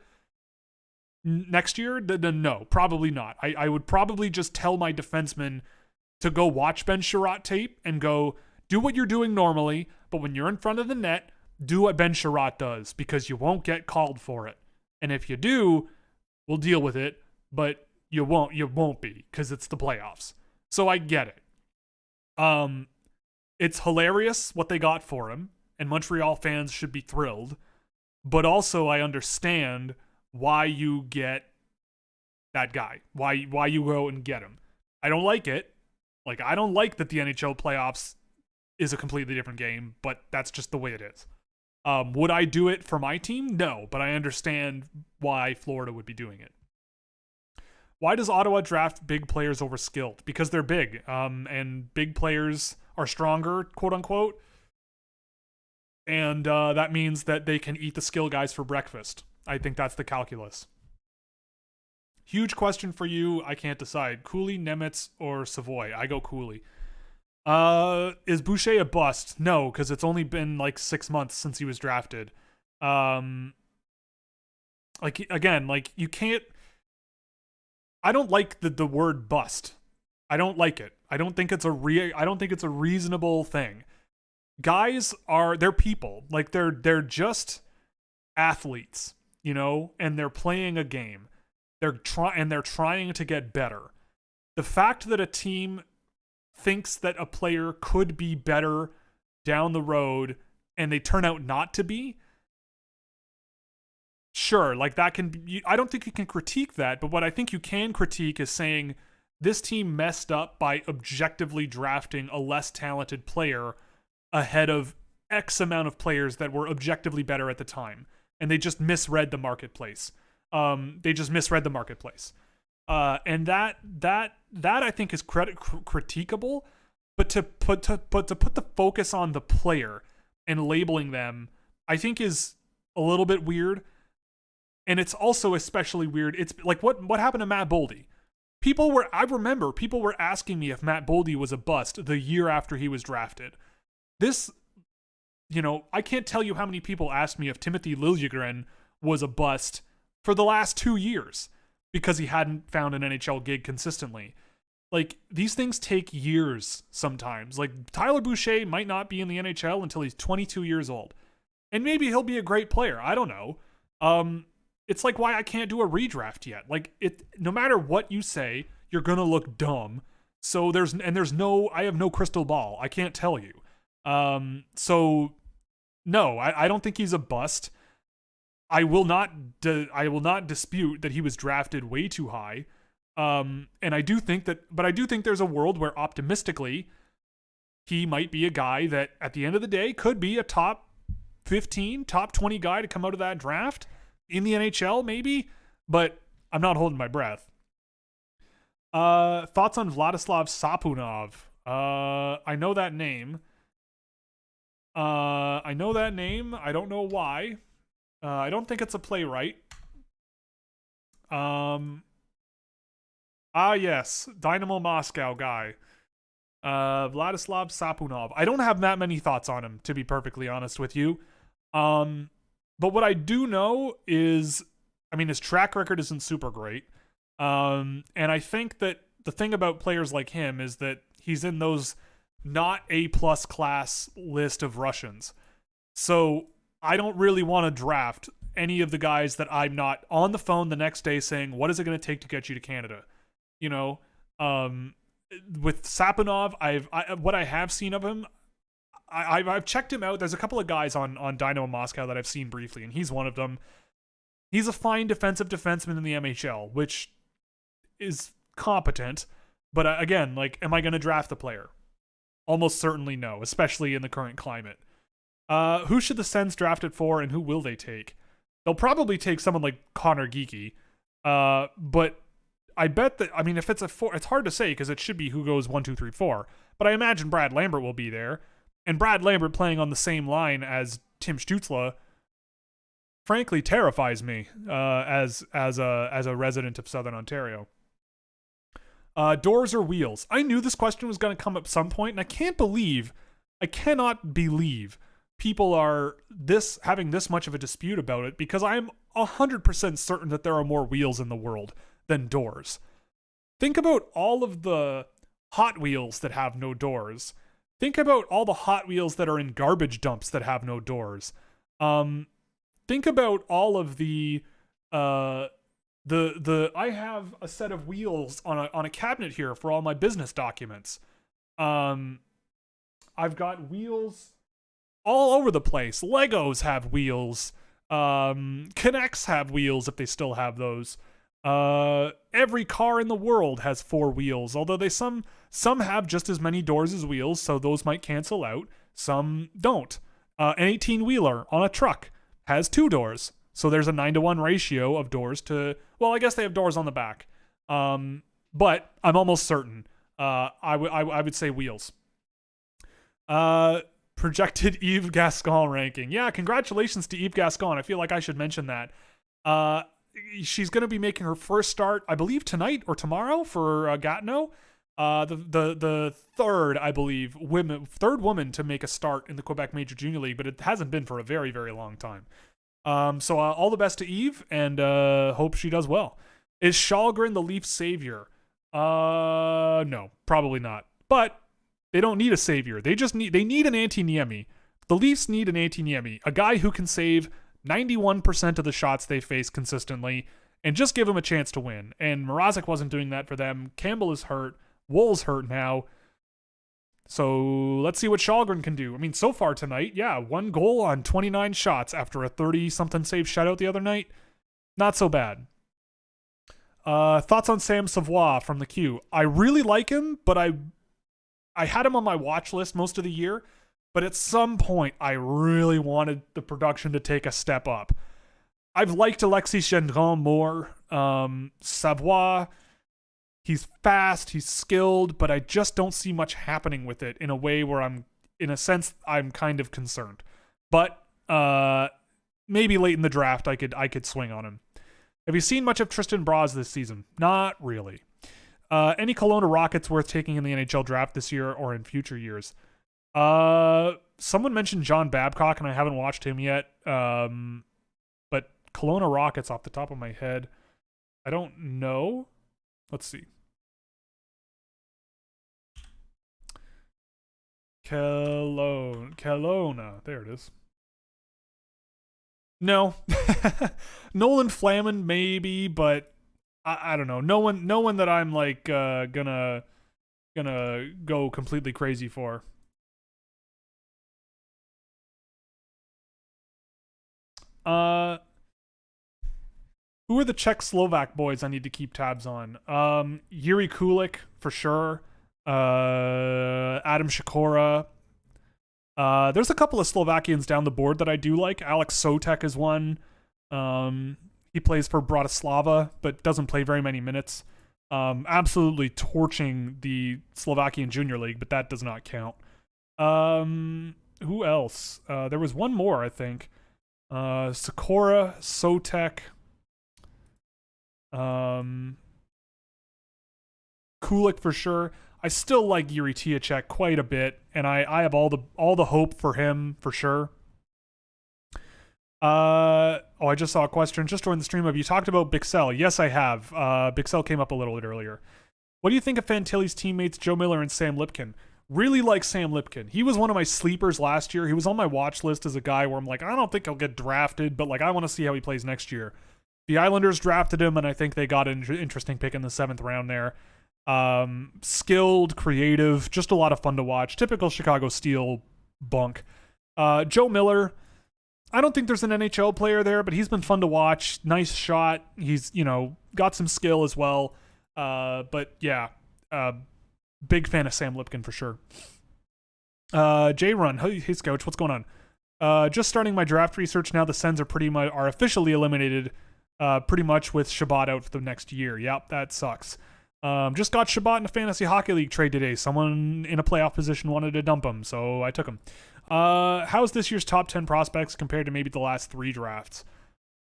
Next year? No, probably not. I would probably just tell my defenseman to go watch Ben Sherratt tape and go, do what you're doing normally, but when you're in front of the net, do what Ben Sherratt does, because you won't get called for it. And if you do, we'll deal with it, but you won't be, because it's the playoffs. So I get it. It's hilarious what they got for him, and Montreal fans should be thrilled, but also I understand why you get that guy, why you go and get him. I don't like it. Like, I don't like that the NHL playoffs is a completely different game, but that's just the way it is. Would I do it for my team? No, but I understand why Florida would be doing it. Why does Ottawa draft big players over skilled? Because they're big, and big players are stronger, quote unquote. And that means that they can eat the skill guys for breakfast. I think that's the calculus. Huge question for you. I can't decide. Cooley, Nemitz, or Savoy? I go Cooley. Is Boucher a bust? No, because it's only been like 6 months since he was drafted. You can't. I don't like the word bust. I don't like it. I don't think it's a reasonable thing. Guys they're people. Like, they're just athletes, you know, and they're playing a game. They're trying to get better. The fact that a team thinks that a player could be better down the road and they turn out not to be, sure, like, that can be, I don't think you can critique that, but what I think you can critique is saying this team messed up by objectively drafting a less talented player ahead of X amount of players that were objectively better at the time, and they just misread the marketplace. And that I think is critiquable, but to put the focus on the player and labeling them, I think is a little bit weird. And it's also especially weird. It's like what happened to Matt Boldy? I remember people were asking me if Matt Boldy was a bust the year after he was drafted. This I can't tell you how many people asked me if Timothy Liljegren was a bust for the last 2 years because he hadn't found an NHL gig consistently. Like, these things take years sometimes. Like, Tyler Boucher might not be in the NHL until he's 22 years old. And maybe he'll be a great player. I don't know. It's like why I can't do a redraft yet. Like, no matter what you say, you're going to look dumb. So I have no crystal ball. I can't tell you. So no, I don't think he's a bust. I will not dispute that he was drafted way too high. And I do think there's a world where optimistically he might be a guy that at the end of the day could be a top 15, top 20 guy to come out of that draft in the NHL maybe, but I'm not holding my breath. Thoughts on Vladislav Sapunov? I know that name. I don't know why. I don't think it's a playwright. Yes, Dynamo Moscow guy. Vladislav Sapunov. I don't have that many thoughts on him, to be perfectly honest with you. But what I do know is, his track record isn't super great. And I think that the thing about players like him is that he's in those not A-plus class list of Russians. So I don't really want to draft any of the guys that I'm not on the phone the next day saying, what is it going to take to get you to Canada? With Sapunov, what I have seen of him, I've checked him out. There's a couple of guys on Dynamo Moscow that I've seen briefly, and he's one of them. He's a fine defensive defenseman in the MHL, which is competent. But again, am I going to draft the player? Almost certainly no, especially in the current climate. Who should the Sens draft it for, and who will they take? They'll probably take someone like Connor Geekie. But I bet that, if it's a 4, it's hard to say because it should be who goes 1, 2, 3, 4. But I imagine Brad Lambert will be there. And Brad Lambert playing on the same line as Tim Stützle, frankly, terrifies me as a resident of Southern Ontario. Doors or wheels? I knew this question was going to come up some point, and I cannot believe people are having this much of a dispute about it, because I am 100% certain that there are more wheels in the world than doors. Think about all of the Hot Wheels that have no doors. Think about all the Hot Wheels that are in garbage dumps that have no doors. Think about all of the I have a set of wheels on a cabinet here for all my business documents. I've got wheels all over the place. Legos have wheels. Connects have wheels if they still have those. Every car in the world has 4 wheels, although some have just as many doors as wheels, so those might cancel out. Some don't. An 18-wheeler on a truck has 2 doors, so there's a 9-to-1 ratio of doors to, well, I guess they have doors on the back. But I'm almost certain. I would say wheels. Projected Yves Gascon ranking. Yeah, congratulations to Yves Gascon. I feel like I should mention that. She's going to be making her first start, I believe, tonight or tomorrow for Gatineau. The third, I believe, third woman to make a start in the Quebec Major Junior League, but it hasn't been for a very, very long time. So all the best to Yves, and hope she does well. Is Shalgren the Leafs savior? No, probably not. But they don't need a savior. They need an Antti Niemi. The Leafs need an Antti Niemi, a guy who can save 91% of the shots they face consistently, and just give him a chance to win. And Mrazek wasn't doing that for them. Campbell is hurt. Wool's hurt now. So let's see what Shalgren can do. So far tonight, 1 goal on 29 shots after a 30-something save shutout the other night. Not so bad. Thoughts on Sam Savoy from the Q? I really like him, but I had him on my watch list most of the year. But at some point, I really wanted the production to take a step up. I've liked Alexis Gendron more. Savoy, he's fast, he's skilled, but I just don't see much happening with it in a way where I'm kind of concerned. But maybe late in the draft, I could swing on him. Have you seen much of Tristan Bras this season? Not really. Any Kelowna Rockets worth taking in the NHL draft this year or in future years? Someone mentioned John Babcock, and I haven't watched him yet. But Kelowna Rockets off the top of my head, I don't know. Let's see. Kelowna. There it is. No. Nolan Flamin maybe, but I don't know. No one that I'm like gonna go completely crazy for. Who are the Czech-Slovak boys I need to keep tabs on? Yuri Kulik for sure. Adam Shikora. There's a couple of Slovakians down the board that I do like. Alex Sotek is one. He plays for Bratislava, but doesn't play very many minutes. Absolutely torching the Slovakian Junior League, but that does not count. Who else? There was one more, I think. Sakura, Sotek, Kulik for sure. I still like Yuri Tiacek quite a bit, and I have all the hope for him for sure. I just saw a question just during the stream. Have you talked about Bixel? Yes, I have. Bixel came up a little bit earlier. What do you think of Fantilli's teammates Joe Miller and Sam Lipkin? Really like Sam Lipkin. He was one of my sleepers last year. He was on my watch list as a guy where I'm like, I don't think he'll get drafted, but like I want to see how he plays next year. The Islanders drafted him, and I think they got an interesting pick in the 7th round there. Skilled, creative, just a lot of fun to watch. Typical Chicago Steel bunk. Joe Miller, I don't think there's an NHL player there, but he's been fun to watch. Nice shot. He's, got some skill as well. But yeah, big fan of Sam Lipkin for sure. J Run, hey Scouch, what's going on? Just starting my draft research now. The Sens are officially eliminated, pretty much with Shabbat out for the next year. Yep, that sucks. Just got Shabbat in a fantasy hockey league trade today. Someone in a playoff position wanted to dump him, so I took him. How's this year's top 10 prospects compared to maybe the last 3 drafts?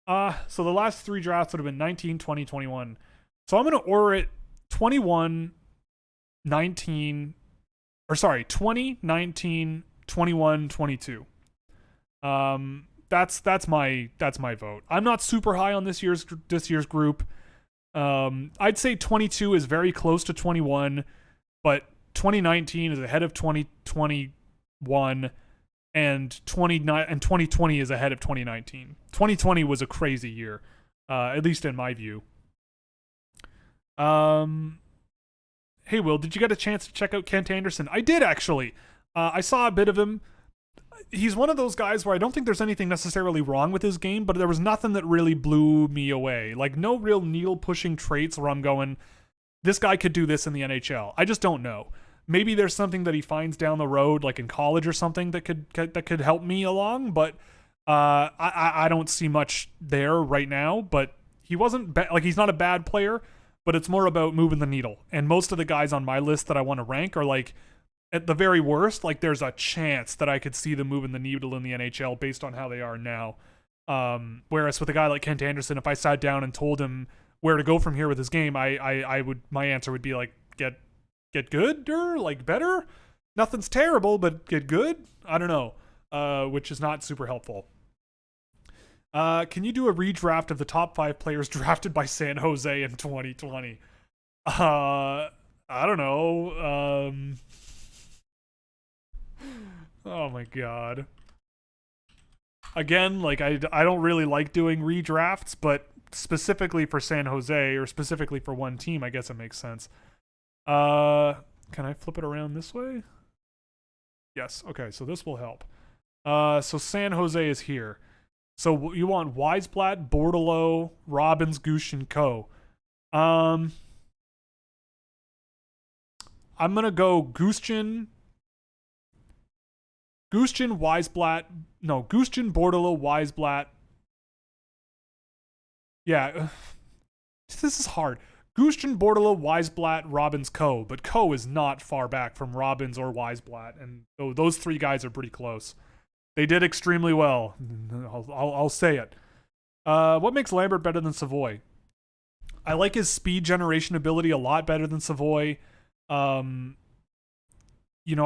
So the last 3 drafts would have been 19, 20, 21. So I'm going to order it 21, 19, or sorry, 20, 19, 21, 22. That's my vote. I'm not super high on this year's group. I'd say 22 is very close to 21, but 2019 is ahead of 2021, and 2020 is ahead of 2019. 2020 was a crazy year, at least in my view. Hey Will, did you get a chance to check out Kent Anderson? I did actually. I saw a bit of him. He's one of those guys where I don't think there's anything necessarily wrong with his game, but there was nothing that really blew me away. Like, no real needle-pushing traits where I'm going, this guy could do this in the NHL. I just don't know. Maybe there's something that he finds down the road, like in college or something, that could help me along, but I don't see much there right now. But he wasn't he's not a bad player, but it's more about moving the needle. And most of the guys on my list that I want to rank are like, at the very worst, like there's a chance that I could see them moving the needle in the NHL based on how they are now. Whereas with a guy like Kent Anderson, if I sat down and told him where to go from here with his game, my answer would be like, get good or like better. Nothing's terrible, but get good. I don't know, which is not super helpful. Can you do a redraft of the top 5 players drafted by San Jose in 2020? I don't know. Oh my god. Again, like I don't really like doing redrafts, but specifically for San Jose or specifically for one team, I guess it makes sense. Can I flip it around this way? Yes. Okay, so this will help. So San Jose is here. So you want Weisblatt, Bordeleau, Robbins, Gooch, and Co. I'm gonna go Gushchin, Weisblatt. No, Gushchin, Bordeleau, Weisblatt. Yeah, this is hard. Gushchin, Bordeleau, Weisblatt, Robbins, Co. But Co is not far back from Robbins or Weisblatt, and those 3 guys are pretty close. They did extremely well. I'll say it. What makes Lambert better than Savoy? I like his speed generation ability a lot better than Savoy. I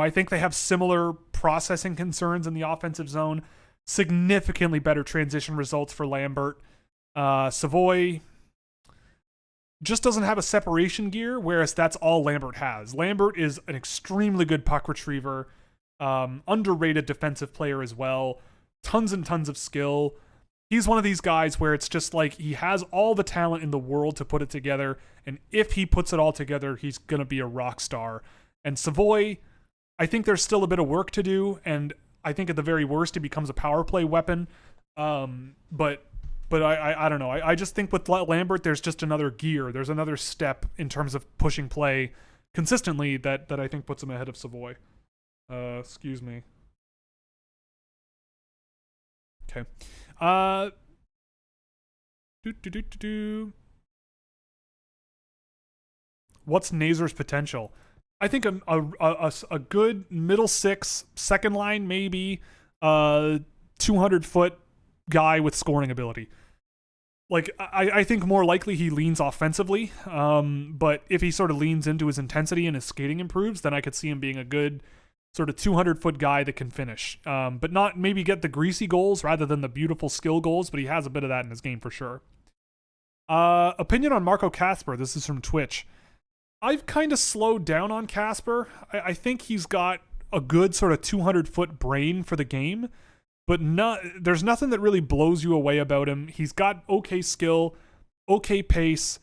think they have similar processing concerns in the offensive zone. Significantly better transition results for Lambert. Savoy just doesn't have a separation gear, whereas that's all Lambert has. Lambert is an extremely good puck retriever, underrated defensive player as well, tons and tons of skill. He's one of these guys where it's just like he has all the talent in the world to put it together, and if he puts it all together, he's going to be a rock star. And Savoy, I think there's still a bit of work to do, and I think at the very worst, he becomes a power play weapon. But I don't know. I just think with Lambert, there's just another gear. There's another step in terms of pushing play consistently that I think puts him ahead of Savoy. Excuse me. Okay. What's Nazer's potential? I think a good middle six, second line maybe, 200-foot guy with scoring ability. Like, I think more likely he leans offensively, but if he sort of leans into his intensity and his skating improves, then I could see him being a good sort of 200-foot guy that can finish, but not maybe get the greasy goals rather than the beautiful skill goals, but he has a bit of that in his game for sure. Opinion on Marco Kasper. This is from Twitch. I've kind of slowed down on Kasper. I think he's got a good sort of 200-foot brain for the game, but there's nothing that really blows you away about him. He's got okay skill, okay pace,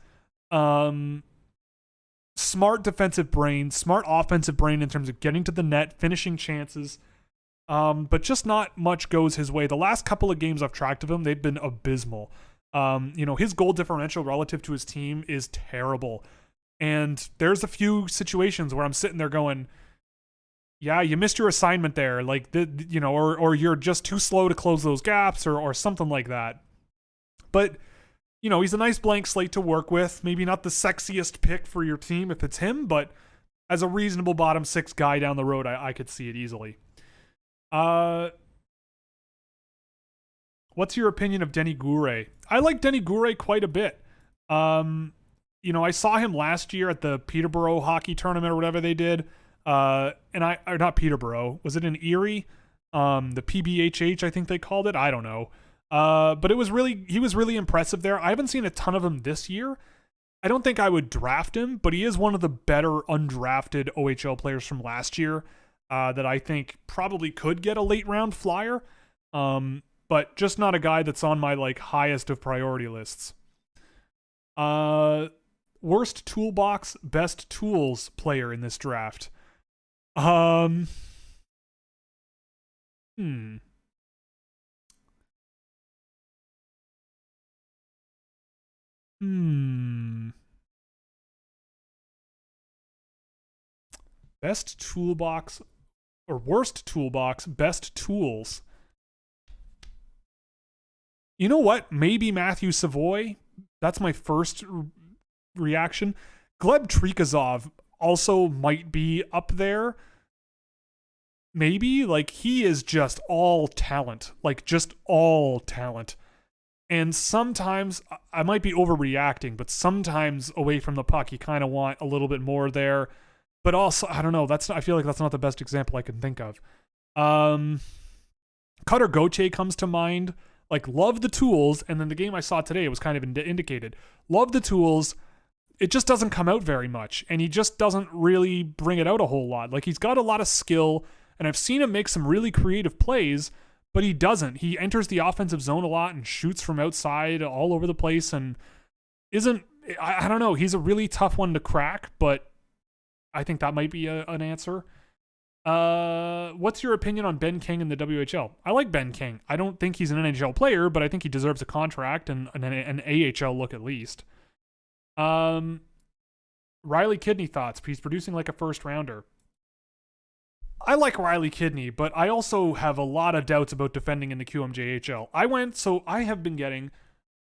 smart defensive brain, smart offensive brain in terms of getting to the net, finishing chances, but just not much goes his way. The last couple of games I've tracked of him, they've been abysmal. His goal differential relative to his team is terrible. And there's a few situations where I'm sitting there going, yeah, you missed your assignment there. Like, or you're just too slow to close those gaps or something like that. But, he's a nice blank slate to work with. Maybe not the sexiest pick for your team if it's him, but as a reasonable bottom six guy down the road, I could see it easily. What's your opinion of Denny Gouret? I like Denny Gouret quite a bit. I saw him last year at the Peterborough hockey tournament or whatever they did. Or not Peterborough. Was it in Erie? The PBHH, I think they called it. I don't know. But he was really impressive there. I haven't seen a ton of him this year. I don't think I would draft him, but he is one of the better undrafted OHL players from last year, that I think probably could get a late round flyer. But just not a guy that's on my highest of priority lists. Worst toolbox, best tools player in this draft. Best toolbox or worst toolbox, best tools. You know what? Maybe Matthew Savoy. That's my first reaction. Gleb Trikazov also might be up there. Maybe. He is just all talent. Just all talent. And sometimes, I might be overreacting, but sometimes away from the puck, you kind of want a little bit more there. But also, I don't know. I feel like that's not the best example I can think of. Cutter Gauthier comes to mind. Love the tools, and then the game I saw today, it was kind of indicated. Love the tools, it just doesn't come out very much, and he just doesn't really bring it out a whole lot. He's got a lot of skill, and I've seen him make some really creative plays, but he doesn't. He enters the offensive zone a lot and shoots from outside all over the place, and I don't know, he's a really tough one to crack, but I think that might be an answer. What's your opinion on Ben King in the WHL? I like Ben King. I don't think he's an NHL player, but I think he deserves a contract and an AHL look at least. Riley Kidney thoughts. He's producing like a first rounder. I like Riley Kidney, but I also have a lot of doubts about defending in the QMJHL. I have been getting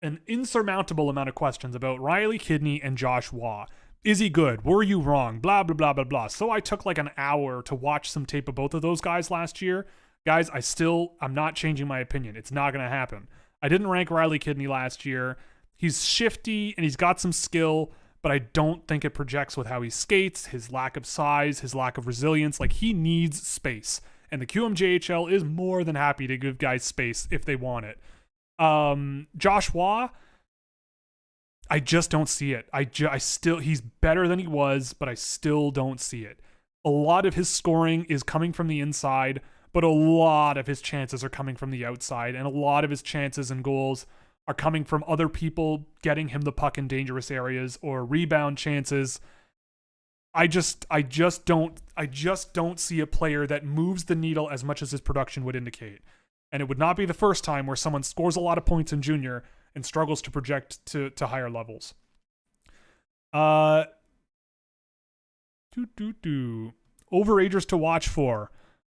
an insurmountable amount of questions about Riley Kidney and Josh Waugh. Is he good? Were you wrong? Blah, blah, blah, blah, blah. So I took an hour to watch some tape of both of those guys last year. Guys, I'm not changing my opinion. It's not going to happen. I didn't rank Riley Kidney last year. He's shifty and he's got some skill, but I don't think it projects with how he skates, his lack of size, his lack of resilience. He needs space. and the QMJHL is more than happy to give guys space if they want it. Josh Waugh, I just don't see it. He's better than he was, but I still don't see it. A lot of his scoring is coming from the inside, but a lot of his chances are coming from the outside, and a lot of his chances and goals are coming from other people getting him the puck in dangerous areas or rebound chances. I just don't see a player that moves the needle as much as his production would indicate. And it would not be the first time where someone scores a lot of points in junior and struggles to project to higher levels. Overagers to watch for.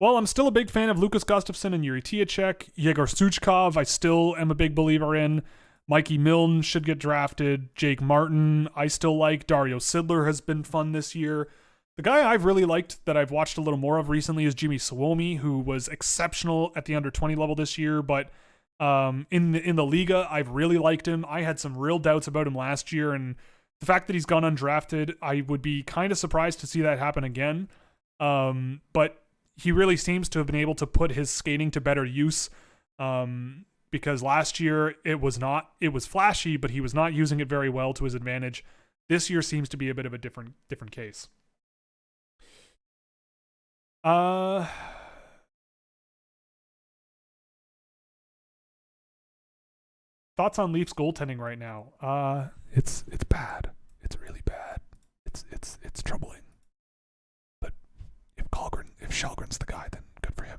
Well, I'm still a big fan of Lukas Gustafsson and Yuri Tiacek. Yeager Suchkov, I still am a big believer in. Mikey Milne should get drafted. Jake Martin, I still like. Dario Sidler has been fun this year. The guy I've really liked that I've watched a little more of recently is Jimmy Suomi, who was exceptional at the under 20 level this year, but in the Liga, I've really liked him. I had some real doubts about him last year, and the fact that he's gone undrafted, I would be kind of surprised to see that happen again. But he really seems to have been able to put his skating to better use, because last year it was flashy, but he was not using it very well to his advantage. This year seems to be a bit of a different case. Thoughts on Leafs goaltending right now? It's bad. It's really bad. It's troubling. But if Shelgren's the guy, then good for him.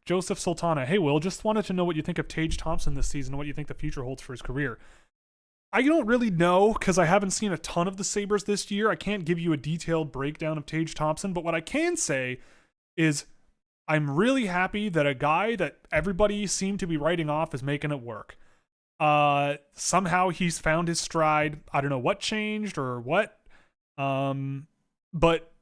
Joseph Sultana. Hey, Will, just wanted to know what you think of Tage Thompson this season and what you think the future holds for his career. I don't really know because I haven't seen a ton of the Sabres this year. I can't give you a detailed breakdown of Tage Thompson, but what I can say is I'm really happy that a guy that everybody seemed to be writing off is making it work. Somehow he's found his stride. I don't know what changed or what, but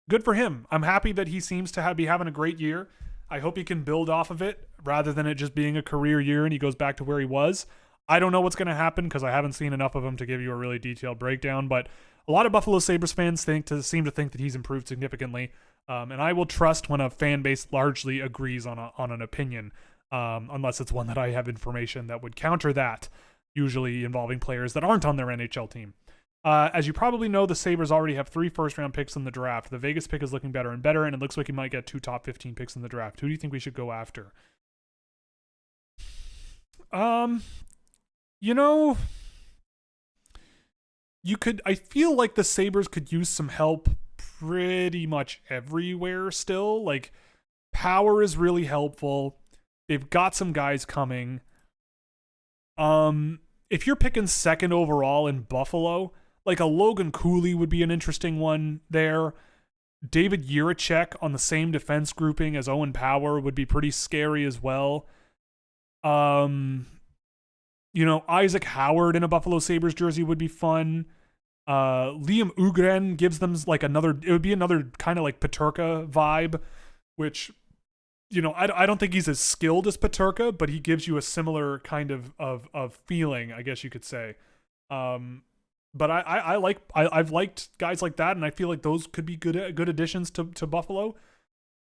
good for him. I'm happy that he seems to be having a great year. I hope he can build off of it rather than it just being a career year and he goes back to where he was. I don't know what's going to happen because I haven't seen enough of him to give you a really detailed breakdown, but a lot of Buffalo Sabres fans seem to think that he's improved significantly, and I will trust when a fan base largely agrees on an opinion, unless it's one that I have information that would counter that, usually involving players that aren't on their NHL team. As you probably know, the Sabres already have 3 first-round picks in the draft. The Vegas pick is looking better and better, and it looks like he might get 2 top 15 picks in the draft. Who do you think we should go after? I feel like the Sabres could use some help pretty much everywhere still. Like, power is really helpful. They've got some guys coming. If you're picking second overall in Buffalo, like a Logan Cooley would be an interesting one there. David Jiricek on the same defense grouping as Owen Power would be pretty scary as well. Isaac Howard in a Buffalo Sabres jersey would be fun. Liam Ugren gives them it would be another kind of like Peterka vibe, which, I don't think he's as skilled as Peterka, but he gives you a similar kind of feeling, I guess you could say. But I've liked guys like that, and I feel like those could be good additions to Buffalo.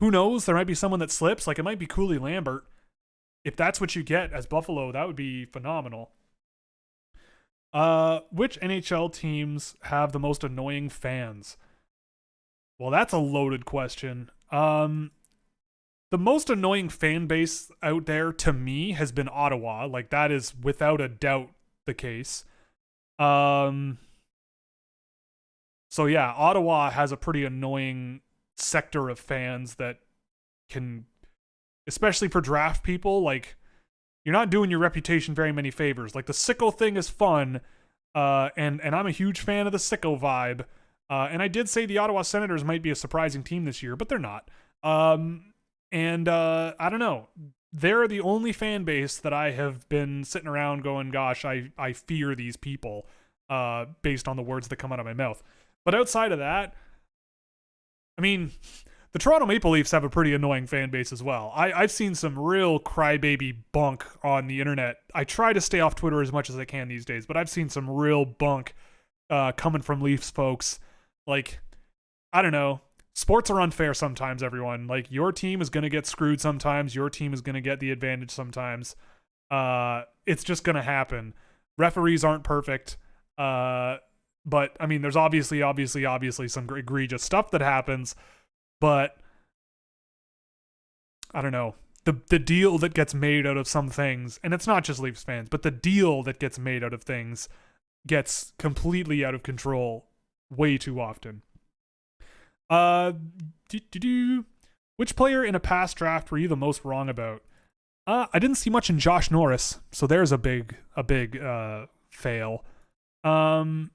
Who knows? There might be someone that slips. Like, it might be Cooley Lambert. If that's what you get as Buffalo, that would be phenomenal. Which NHL teams have the most annoying fans? Well, that's a loaded question. The most annoying fan base out there to me has been Ottawa. Like, that is without a doubt the case. So yeah, Ottawa has a pretty annoying sector of fans that can, especially for draft people, like, you're not doing your reputation very many favors. Like, the sicko thing is fun, and I'm a huge fan of the sicko vibe. And I did say the Ottawa Senators might be a surprising team this year, but they're not. I don't know. They're the only fan base that I have been sitting around going, gosh, I fear these people, based on the words that come out of my mouth. But outside of that, I mean, the Toronto Maple Leafs have a pretty annoying fan base as well. I've seen some real crybaby bunk on the internet. I try to stay off Twitter as much as I can these days, but I've seen some real bunk coming from Leafs folks. Like, I don't know. Sports are unfair sometimes, everyone. Like, your team is going to get screwed sometimes. Your team is going to get the advantage sometimes. It's just going to happen. Referees aren't perfect. But, I mean, there's obviously some egregious stuff that happens. But, I don't know. The deal that gets made out of some things, and it's not just Leafs fans, but the deal that gets made out of things gets completely out of control way too often. Which player in a past draft were you the most wrong about? I didn't see much in Josh Norris, so there's a big fail. Probably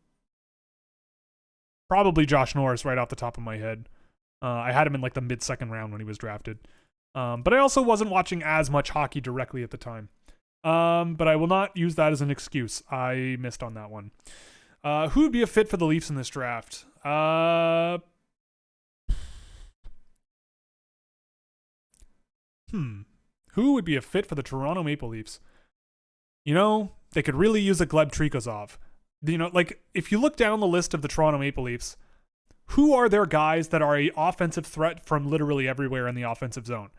Josh Norris right off the top of my head. I had him in like the mid-second round when he was drafted. But I also wasn't watching as much hockey directly at the time. But I will not use that as an excuse. I missed on that one. Who would be a fit for the Leafs in this draft? Who would be a fit for the Toronto Maple Leafs? You know, they could really use a Gleb Trikozov. You know, like, if you look down the list of the Toronto Maple Leafs, who are their guys that are an offensive threat from literally everywhere in the offensive zone?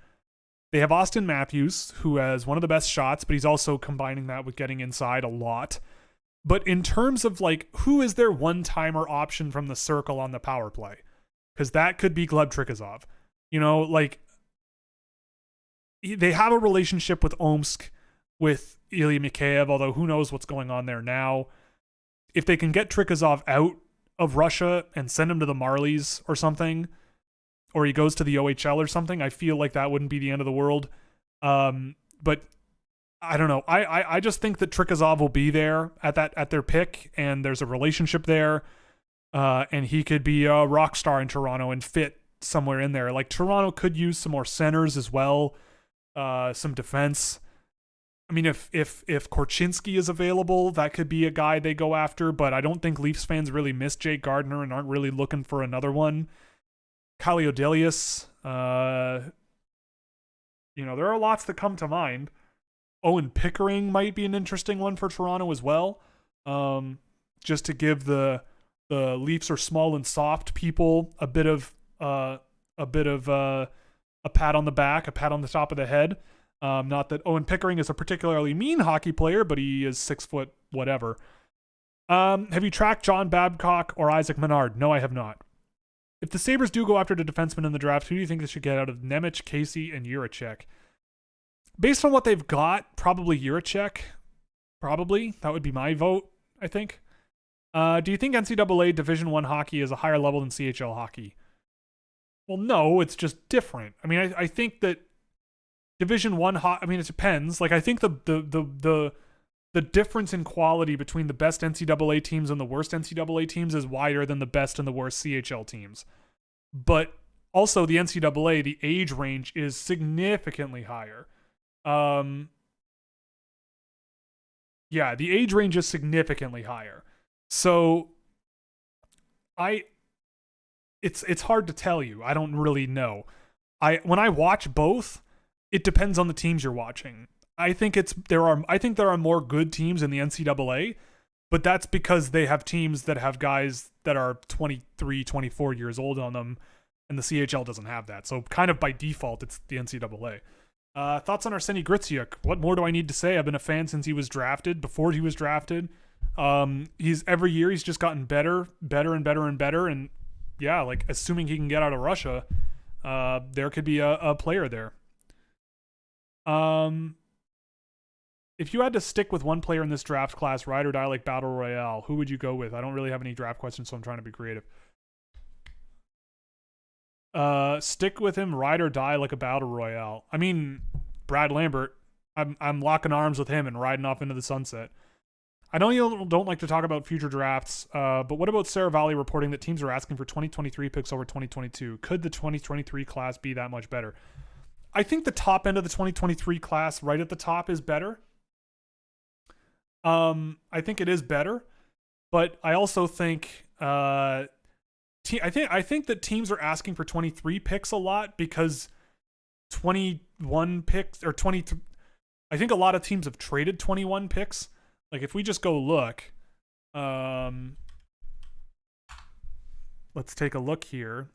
They have Austin Matthews, who has one of the best shots, but he's also combining that with getting inside a lot. But in terms of, like, who is their one-timer option from the circle on the power play? Because that could be Gleb Trikozov. You know, like, they have a relationship with Omsk, with Ilya Mikheyev, although who knows what's going on there now. If they can get Trikozov out of Russia and send him to the Marlies or something, or he goes to the OHL or something, I feel like that wouldn't be the end of the world. But I don't know. I just think that Trikozov will be there at their pick, and there's a relationship there, and he could be a rock star in Toronto and fit somewhere in there. Like, Toronto could use some more centers as well, some defense. I mean, if Korchinski is available, that could be a guy they go after, but I don't think Leafs fans really miss Jake Gardiner and aren't really looking for another one. Kyle Odelius, you know, there are lots that come to mind. Owen Pickering might be an interesting one for Toronto as well. Just to give the Leafs are small and soft people a bit of a pat on the back, a pat on the top of the head. Not that Owen Pickering is a particularly mean hockey player, but he is 6 foot whatever. Have you tracked John Babcock or Isaac Menard? No, I have not. If the Sabres do go after the defenseman in the draft, who do you think they should get out of Nemec, Casey, and Jiricek? Based on what they've got, probably Jiricek. Probably. That would be my vote, I think. Do you think NCAA Division I hockey is a higher level than CHL hockey? Well, no, it's just different. I mean, I think that Division I I mean, it depends. Like, I think the difference in quality between the best NCAA teams and the worst NCAA teams is wider than the best and the worst CHL teams. But also the NCAA, the age range is significantly higher. Yeah, the age range is significantly higher. So it's hard to tell you. I don't really know. When I watch both, it depends on the teams you're watching. I think there are more good teams in the NCAA, but that's because they have teams that have guys that are 23, 24 years old on them, and the CHL doesn't have that. So kind of by default, it's the NCAA. Thoughts on Arseny Griciuk? What more do I need to say? I've been a fan since he was drafted, before he was drafted. Every year he's just gotten better and better and better. And yeah, like, assuming he can get out of Russia, there could be a player there. If you had to stick with one player in this draft class, ride or die like Battle Royale, who would you go with? I don't really have any draft questions, so I'm trying to be creative. Stick with him, ride or die like a Battle Royale. I mean, Brad Lambert. I'm locking arms with him and riding off into the sunset. I know you don't like to talk about future drafts, but what about Sarah Valley reporting that teams are asking for 2023 picks over 2022? Could the 2023 class be that much better? I think the top end of the 2023 class, right at the top, is better. I think it is better, but I also think I think that teams are asking for 23 picks a lot because 21 picks or 20. I think a lot of teams have traded 21 picks. Like, if we just go look, let's take a look here.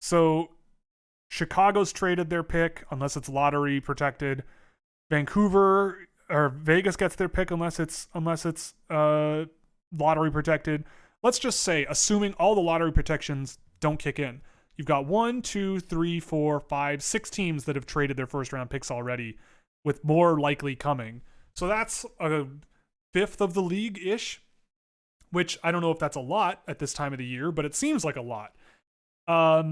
So Chicago's traded their pick unless it's lottery protected. Vancouver or Vegas gets their pick unless it's lottery protected. Let's just say, assuming all the lottery protections don't kick in, you've got 1, 2, 3, 4, 5, 6 teams that have traded their first round picks already, with more likely coming. So that's a fifth of the league ish, which I don't know if that's a lot at this time of the year, but it seems like a lot. But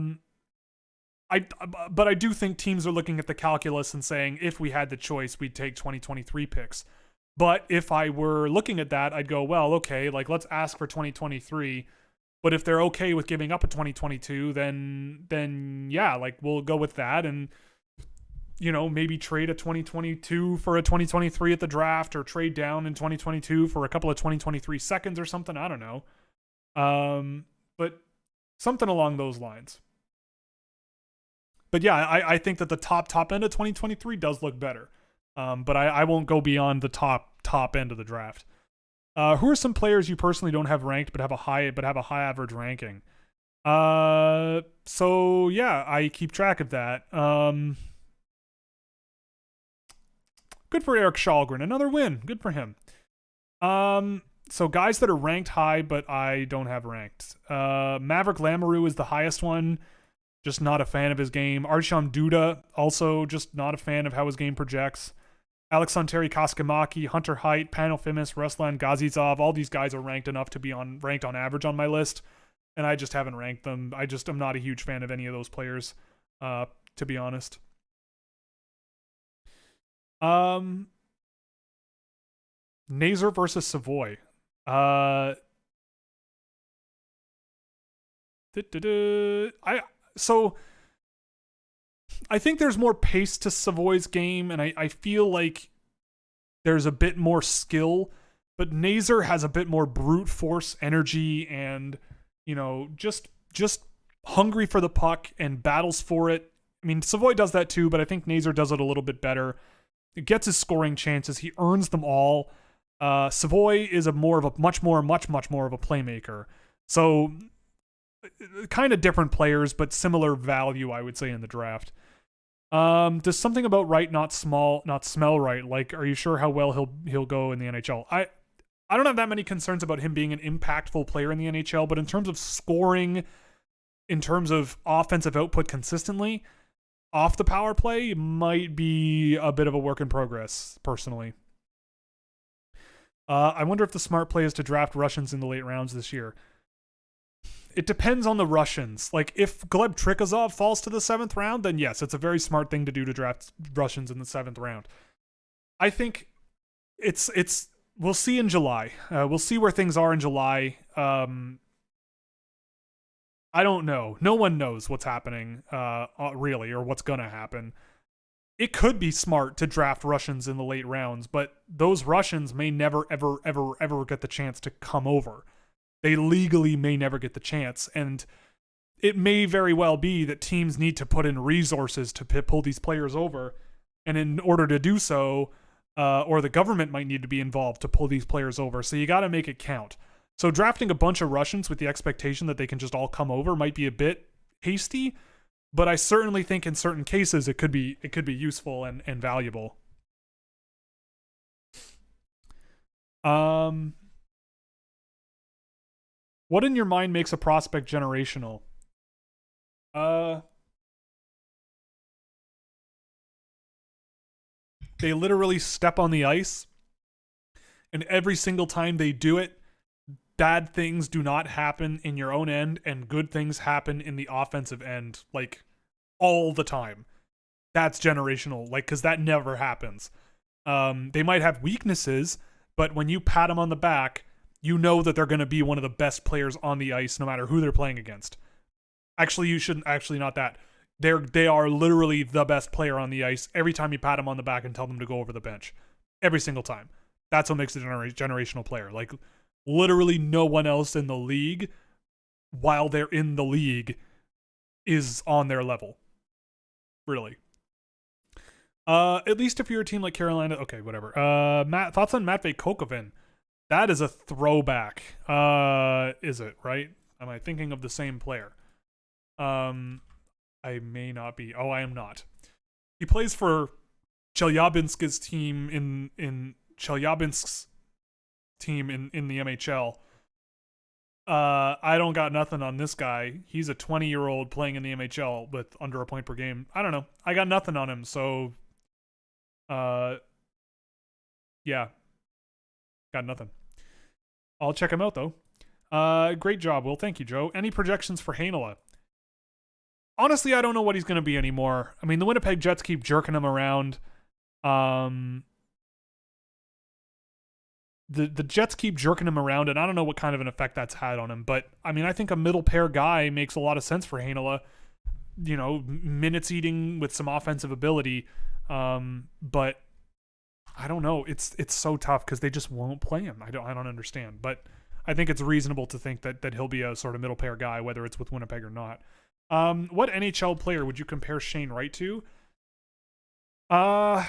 I do think teams are looking at the calculus and saying, if we had the choice, we'd take 2023 picks. But if I were looking at that, I'd go, well, okay, like let's ask for 2023. But if they're okay with giving up a 2022, then yeah, like we'll go with that, and maybe trade a 2022 for a 2023 at the draft, or trade down in 2022 for a couple of 2023 seconds or something. I don't know. But something along those lines. But yeah, I think that the top end of 2023 does look better. But I won't go beyond the top end of the draft. Who are some players you personally don't have ranked but have a high average ranking? So yeah, I keep track of that. Good for Eric Shalgren, another win. Good for him. So guys that are ranked high but I don't have ranked. Maverick Lamoureux is the highest one. Just not a fan of his game. Artyom Duda, also just not a fan of how his game projects. Alexandre Kaskamaki, Hunter Height, Pavel Fimis, Ruslan Gazizov, all these guys are ranked enough to be ranked on average on my list, and I just haven't ranked them. I'm not a huge fan of any of those players, to be honest. Nazer versus Savoy. I think there's more pace to Savoy's game, and I feel like there's a bit more skill, but Nazer has a bit more brute force energy and, just hungry for the puck and battles for it. I mean, Savoy does that too, but I think Nazer does it a little bit better. He gets his scoring chances. He earns them all. Savoy is much more of a playmaker. So kind of different players, but similar value, I would say, in the draft. Does something about right not smell right? Like, are you sure how well he'll go in the NHL? I don't have that many concerns about him being an impactful player in the NHL, but in terms of scoring, in terms of offensive output consistently, off the power play might be a bit of a work in progress, personally. I wonder if the smart play is to draft Russians in the late rounds this year. It depends on the Russians. Like, if Gleb Trikazov falls to the 7th round, then yes, it's a very smart thing to do to draft Russians in the 7th round. I think we'll see in July. We'll see where things are in July. I don't know. No one knows what's happening, really, or what's going to happen. It could be smart to draft Russians in the late rounds, but those Russians may never, ever, ever, ever get the chance to come over. They legally may never get the chance, and it may very well be that teams need to put in resources to pull these players over, and in order to do so, or the government might need to be involved to pull these players over, so you got to make it count. So drafting a bunch of Russians with the expectation that they can just all come over might be a bit hasty, but I certainly think in certain cases it could be useful and valuable. What in your mind makes a prospect generational? They literally step on the ice, and every single time they do it, bad things do not happen in your own end, and good things happen in the offensive end, like, all the time. That's generational, like, because that never happens. They might have weaknesses, but when you pat them on the back, you know that they're going to be one of the best players on the ice no matter who they're playing against. Actually, you shouldn't. Actually, not that. They are literally the best player on the ice every time you pat them on the back and tell them to go over the bench. Every single time. That's what makes a generational player. Like, literally no one else in the league, while they're in the league, is on their level. Really. At least if you're a team like Carolina, okay, whatever. Matt, thoughts on Matvei Kokovin? That is a throwback. Is it right? Am I thinking of the same player? I may not be. Oh, I am not. He plays for Chelyabinsk's team in Chelyabinsk's team in the NHL. I don't got nothing on this guy. He's a 20-year-old playing in the NHL with under a point per game. I don't know. I got nothing on him, so yeah. Got nothing. I'll check him out though. Great job, Will. Thank you, Joe. Any projections for Heinola? Honestly, I don't know what he's going to be anymore. I mean, the Winnipeg Jets keep jerking him around. The Jets keep jerking him around, and I don't know what kind of an effect that's had on him. But, I mean, I think a middle pair guy makes a lot of sense for Heinola. You know, minutes eating with some offensive ability. But I don't know. It's so tough because they just won't play him. I don't understand. But I think it's reasonable to think that he'll be a sort of middle pair guy, whether it's with Winnipeg or not. What NHL player would you compare Shane Wright to? Part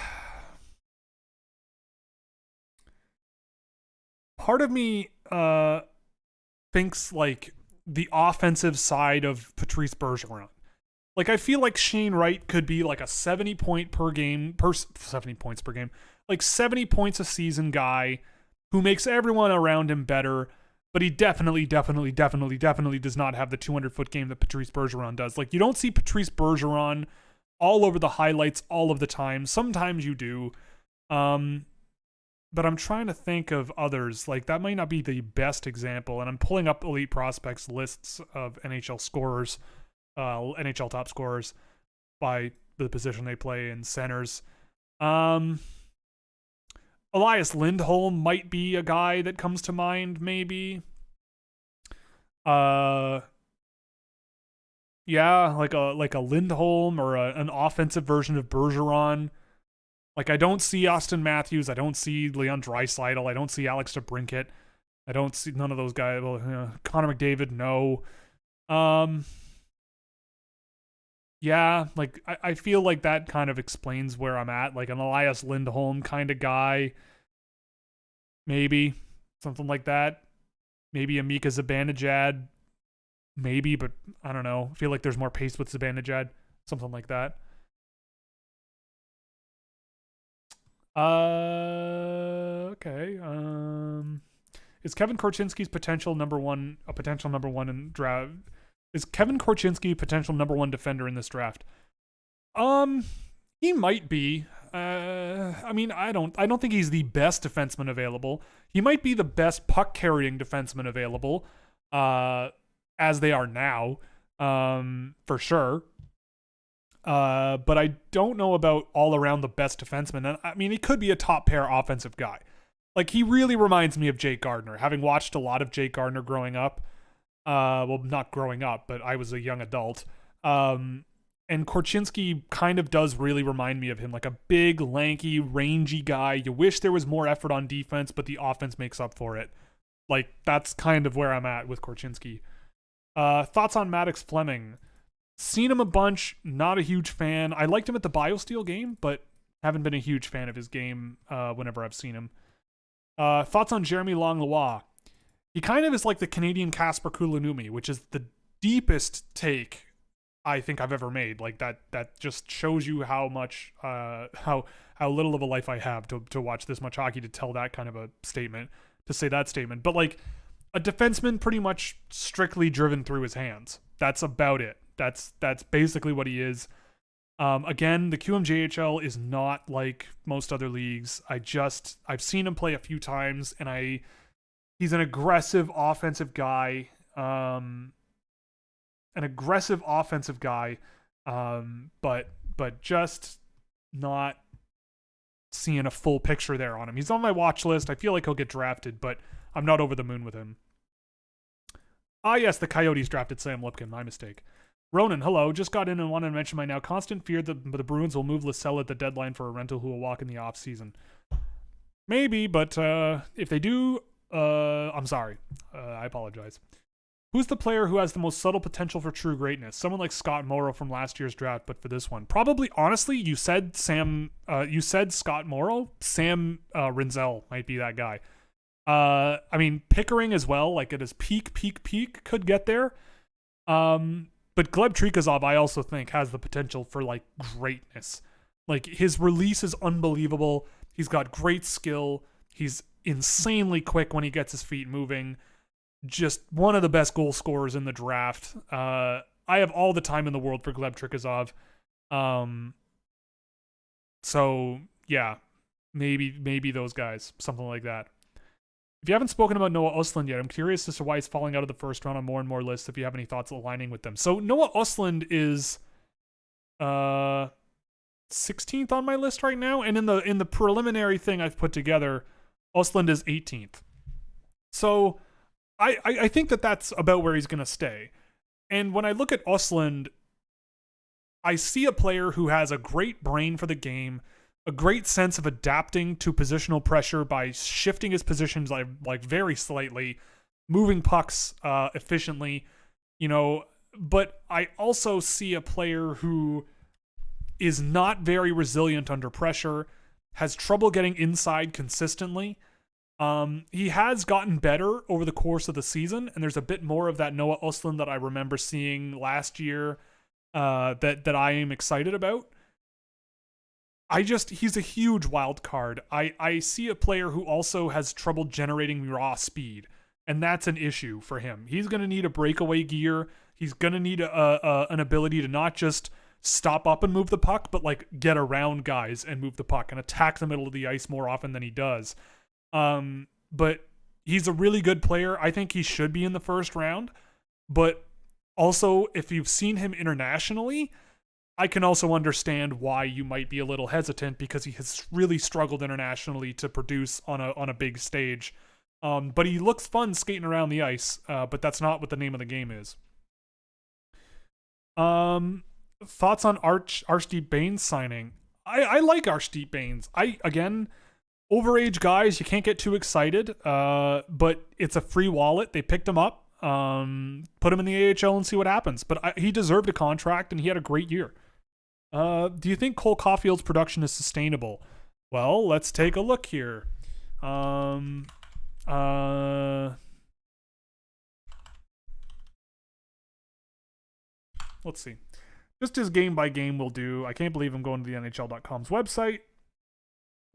of me thinks like the offensive side of Patrice Bergeron. Like, I feel like Shane Wright could be like a 70 points per game, like 70 points a season guy who makes everyone around him better. But he definitely does not have the 200-foot game that Patrice Bergeron does. Like, you don't see Patrice Bergeron all over the highlights all of the time. Sometimes you do. But I'm trying to think of others. Like, that might not be the best example. And I'm pulling up Elite Prospects lists of NHL scorers, NHL top scorers by the position they play in centers. Elias Lindholm might be a guy that comes to mind, maybe. Yeah, like a Lindholm or an offensive version of Bergeron. Like, I don't see Austin Matthews. I don't see Leon Draisaitl. I don't see Alex DeBrincat. I don't see none of those guys. Well, Connor McDavid, no. Yeah, like, I feel like that kind of explains where I'm at. Like, an Elias Lindholm kind of guy. Maybe. Something like that. Maybe a Mika Zibanejad. Maybe, but I don't know. I feel like there's more pace with Zibanejad. Something like that. Okay. Is Kevin Korchinski's potential number one in draft? Is Kevin Korchinski potential number one defender in this draft? He might be. I mean, I don't think he's the best defenseman available. He might be the best puck carrying defenseman available, as they are now, for sure. But I don't know about all around the best defenseman. And I mean, he could be a top pair offensive guy. Like, he really reminds me of Jake Gardiner. Having watched a lot of Jake Gardiner growing up, well, not growing up, but I was a young adult. And Korchinski kind of does really remind me of him, like a big, lanky, rangy guy. You wish there was more effort on defense, but the offense makes up for it. Like, that's kind of where I'm at with Korchinski. Thoughts on Maddox Fleming? Seen him a bunch, not a huge fan. I liked him at the BioSteel game, but haven't been a huge fan of his game whenever I've seen him. Thoughts on Jeremy Langlois? He kind of is like the Canadian Casper Kulanumi, which is the deepest take I think I've ever made. Like, that just shows you how much how little of a life I have to watch this much hockey to tell that kind of a statement, to say that statement. But like, a defenseman pretty much strictly driven through his hands. That's about it. That's basically what he is. Again, the QMJHL is not like most other leagues. I've seen him play a few times, and he's an aggressive offensive guy. But just not seeing a full picture there on him. He's on my watch list. I feel like he'll get drafted, but I'm not over the moon with him. Yes, the Coyotes drafted Sam Lipkin. My mistake. Ronan, hello. Just got in and wanted to mention my now constant fear that the Bruins will move Lysell at the deadline for a rental who will walk in the offseason. Maybe, but if they do, I'm sorry. I apologize. Who's the player who has the most subtle potential for true greatness? Someone like Scott Morrow from last year's draft, but for this one, probably. Honestly, you said Scott Morrow. Sam Rinzel might be that guy. I mean, Pickering as well. Like at his peak could get there. But Gleb Trikazov, I also think, has the potential for like greatness. Like his release is unbelievable. He's got great skill. He's insanely quick when he gets his feet moving. Just one of the best goal scorers in the draft. I have all the time in the world for Gleb Trikazov. So yeah, maybe those guys, something like that. If you haven't spoken about Noah Östlund yet, I'm curious as to why he's falling out of the first round on more and more lists. If you have any thoughts aligning with them, so Noah Östlund is 16th on my list right now, and in the preliminary thing I've put together, Östlund is 18th. So I think that's about where he's going to stay. And when I look at Östlund, I see a player who has a great brain for the game, a great sense of adapting to positional pressure by shifting his positions like very slightly, moving pucks efficiently, but I also see a player who is not very resilient under pressure, has trouble getting inside consistently. He has gotten better over the course of the season, and there's a bit more of that Noah Östlund that I remember seeing last year that I am excited about. He's a huge wild card. I see a player who also has trouble generating raw speed, and that's an issue for him. He's going to need a breakaway gear. He's going to need an ability to not just stop up and move the puck, but like get around guys and move the puck and attack the middle of the ice more often than he does. But he's a really good player. I think he should be in the first round. But also, if you've seen him internationally, I can also understand why you might be a little hesitant, because he has really struggled internationally to produce on a big stage. But he looks fun skating around the ice, but that's not what the name of the game is. Thoughts on Arshdeep Bains signing? I like Arshdeep Bains. Again, overage guys, you can't get too excited, but it's a free wallet. They picked him up, put him in the AHL and see what happens. But he deserved a contract, and he had a great year. Do you think Cole Caulfield's production is sustainable? Well, let's take a look here. Let's see. Just his game by game will do. I can't believe I'm going to the NHL.com's website.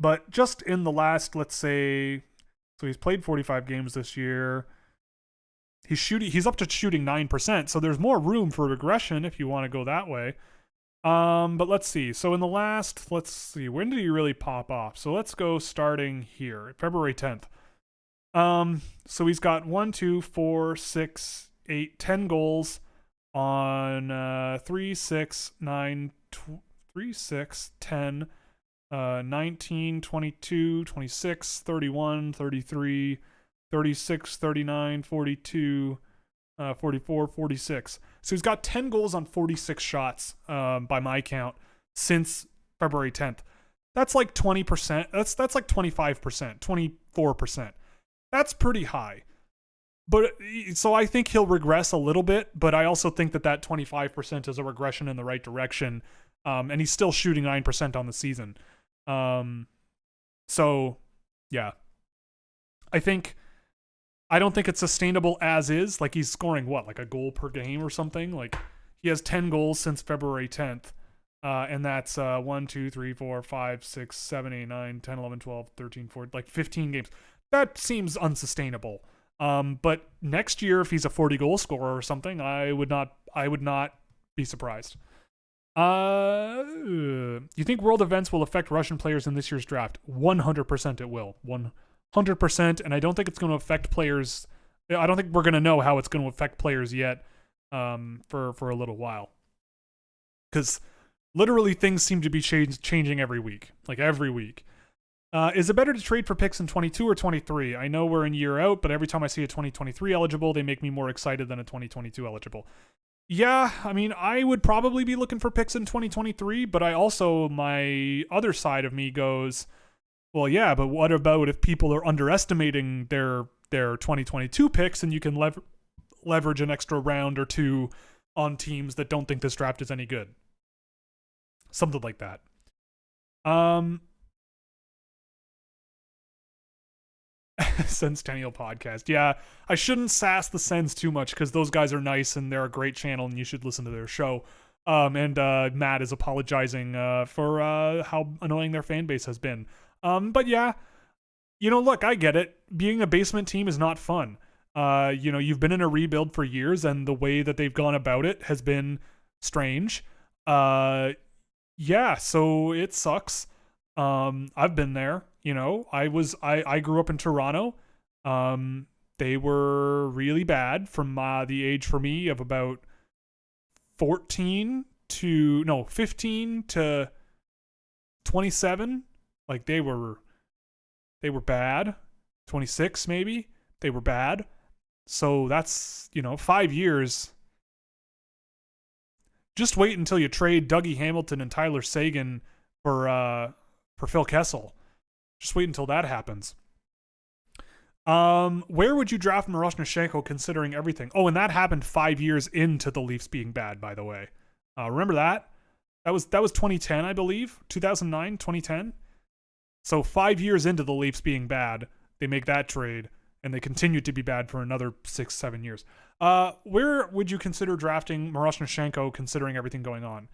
But just in the last, let's say, so he's played 45 games this year. He's up to shooting 9%, so there's more room for regression if you want to go that way. But let's see. So in the last, let's see, when did he really pop off? So let's go starting here, February 10th. So he's got 1, 2, 4, 6, 8, 10 goals on 3, 6, 9, 3, 6, 10, 19, 22, 26, 31, 33, 36, 39, 42, 44, 46. So he's got 10 goals on 46 shots by my count since February 10th. That's like 20%. That's like 25%, 24%. That's pretty high. But so I think he'll regress a little bit, but I also think that 25% is a regression in the right direction. And he's still shooting 9% on the season. So yeah, I don't think it's sustainable as is. Like he's scoring like a goal per game or something. Like he has 10 goals since February 10th. And that's 1, 2, 3, 4, 5, 6, 7, 8, 9, 10, 11, 12, 13, 14, like 15 games. That seems unsustainable. But next year, if he's a 40 goal scorer or something, I would not be surprised. You think world events will affect Russian players in this year's draft? 100% it will. 100%. And I don't think it's going to affect players. I don't think we're going to know how it's going to affect players yet for a little while. Because literally things seem to be changing every week. Like every week. Is it better to trade for picks in 22 or 23? I know we're in year out, but every time I see a 2023 eligible, they make me more excited than a 2022 eligible. Yeah, I mean, I would probably be looking for picks in 2023, but I also, my other side of me goes, well, yeah, but what about if people are underestimating their 2022 picks and you can leverage an extra round or two on teams that don't think this draft is any good. Something like that. Centennial Podcast. Yeah, I shouldn't sass the Sens too much because those guys are nice and they're a great channel and you should listen to their show. And Matt is apologizing for how annoying their fan base has been. But yeah, look, I get it. Being a basement team is not fun. You've been in a rebuild for years and the way that they've gone about it has been strange. Yeah, so it sucks. I've been there. I grew up in Toronto. They were really bad from the age for me of about 15 to 27. Like they were bad. 26 maybe. They were bad. So that's, 5 years. Just wait until you trade Dougie Hamilton and Tyler Seguin for Phil Kessel. Just wait until that happens. Where would you draft Miroshnichenko considering everything? Oh, and that happened 5 years into the Leafs being bad, by the way. Remember that? That was 2010, I believe. 2009, 2010. So 5 years into the Leafs being bad, they make that trade, and they continued to be bad for another 6-7 years. Where would you consider drafting Miroshnichenko considering everything going on?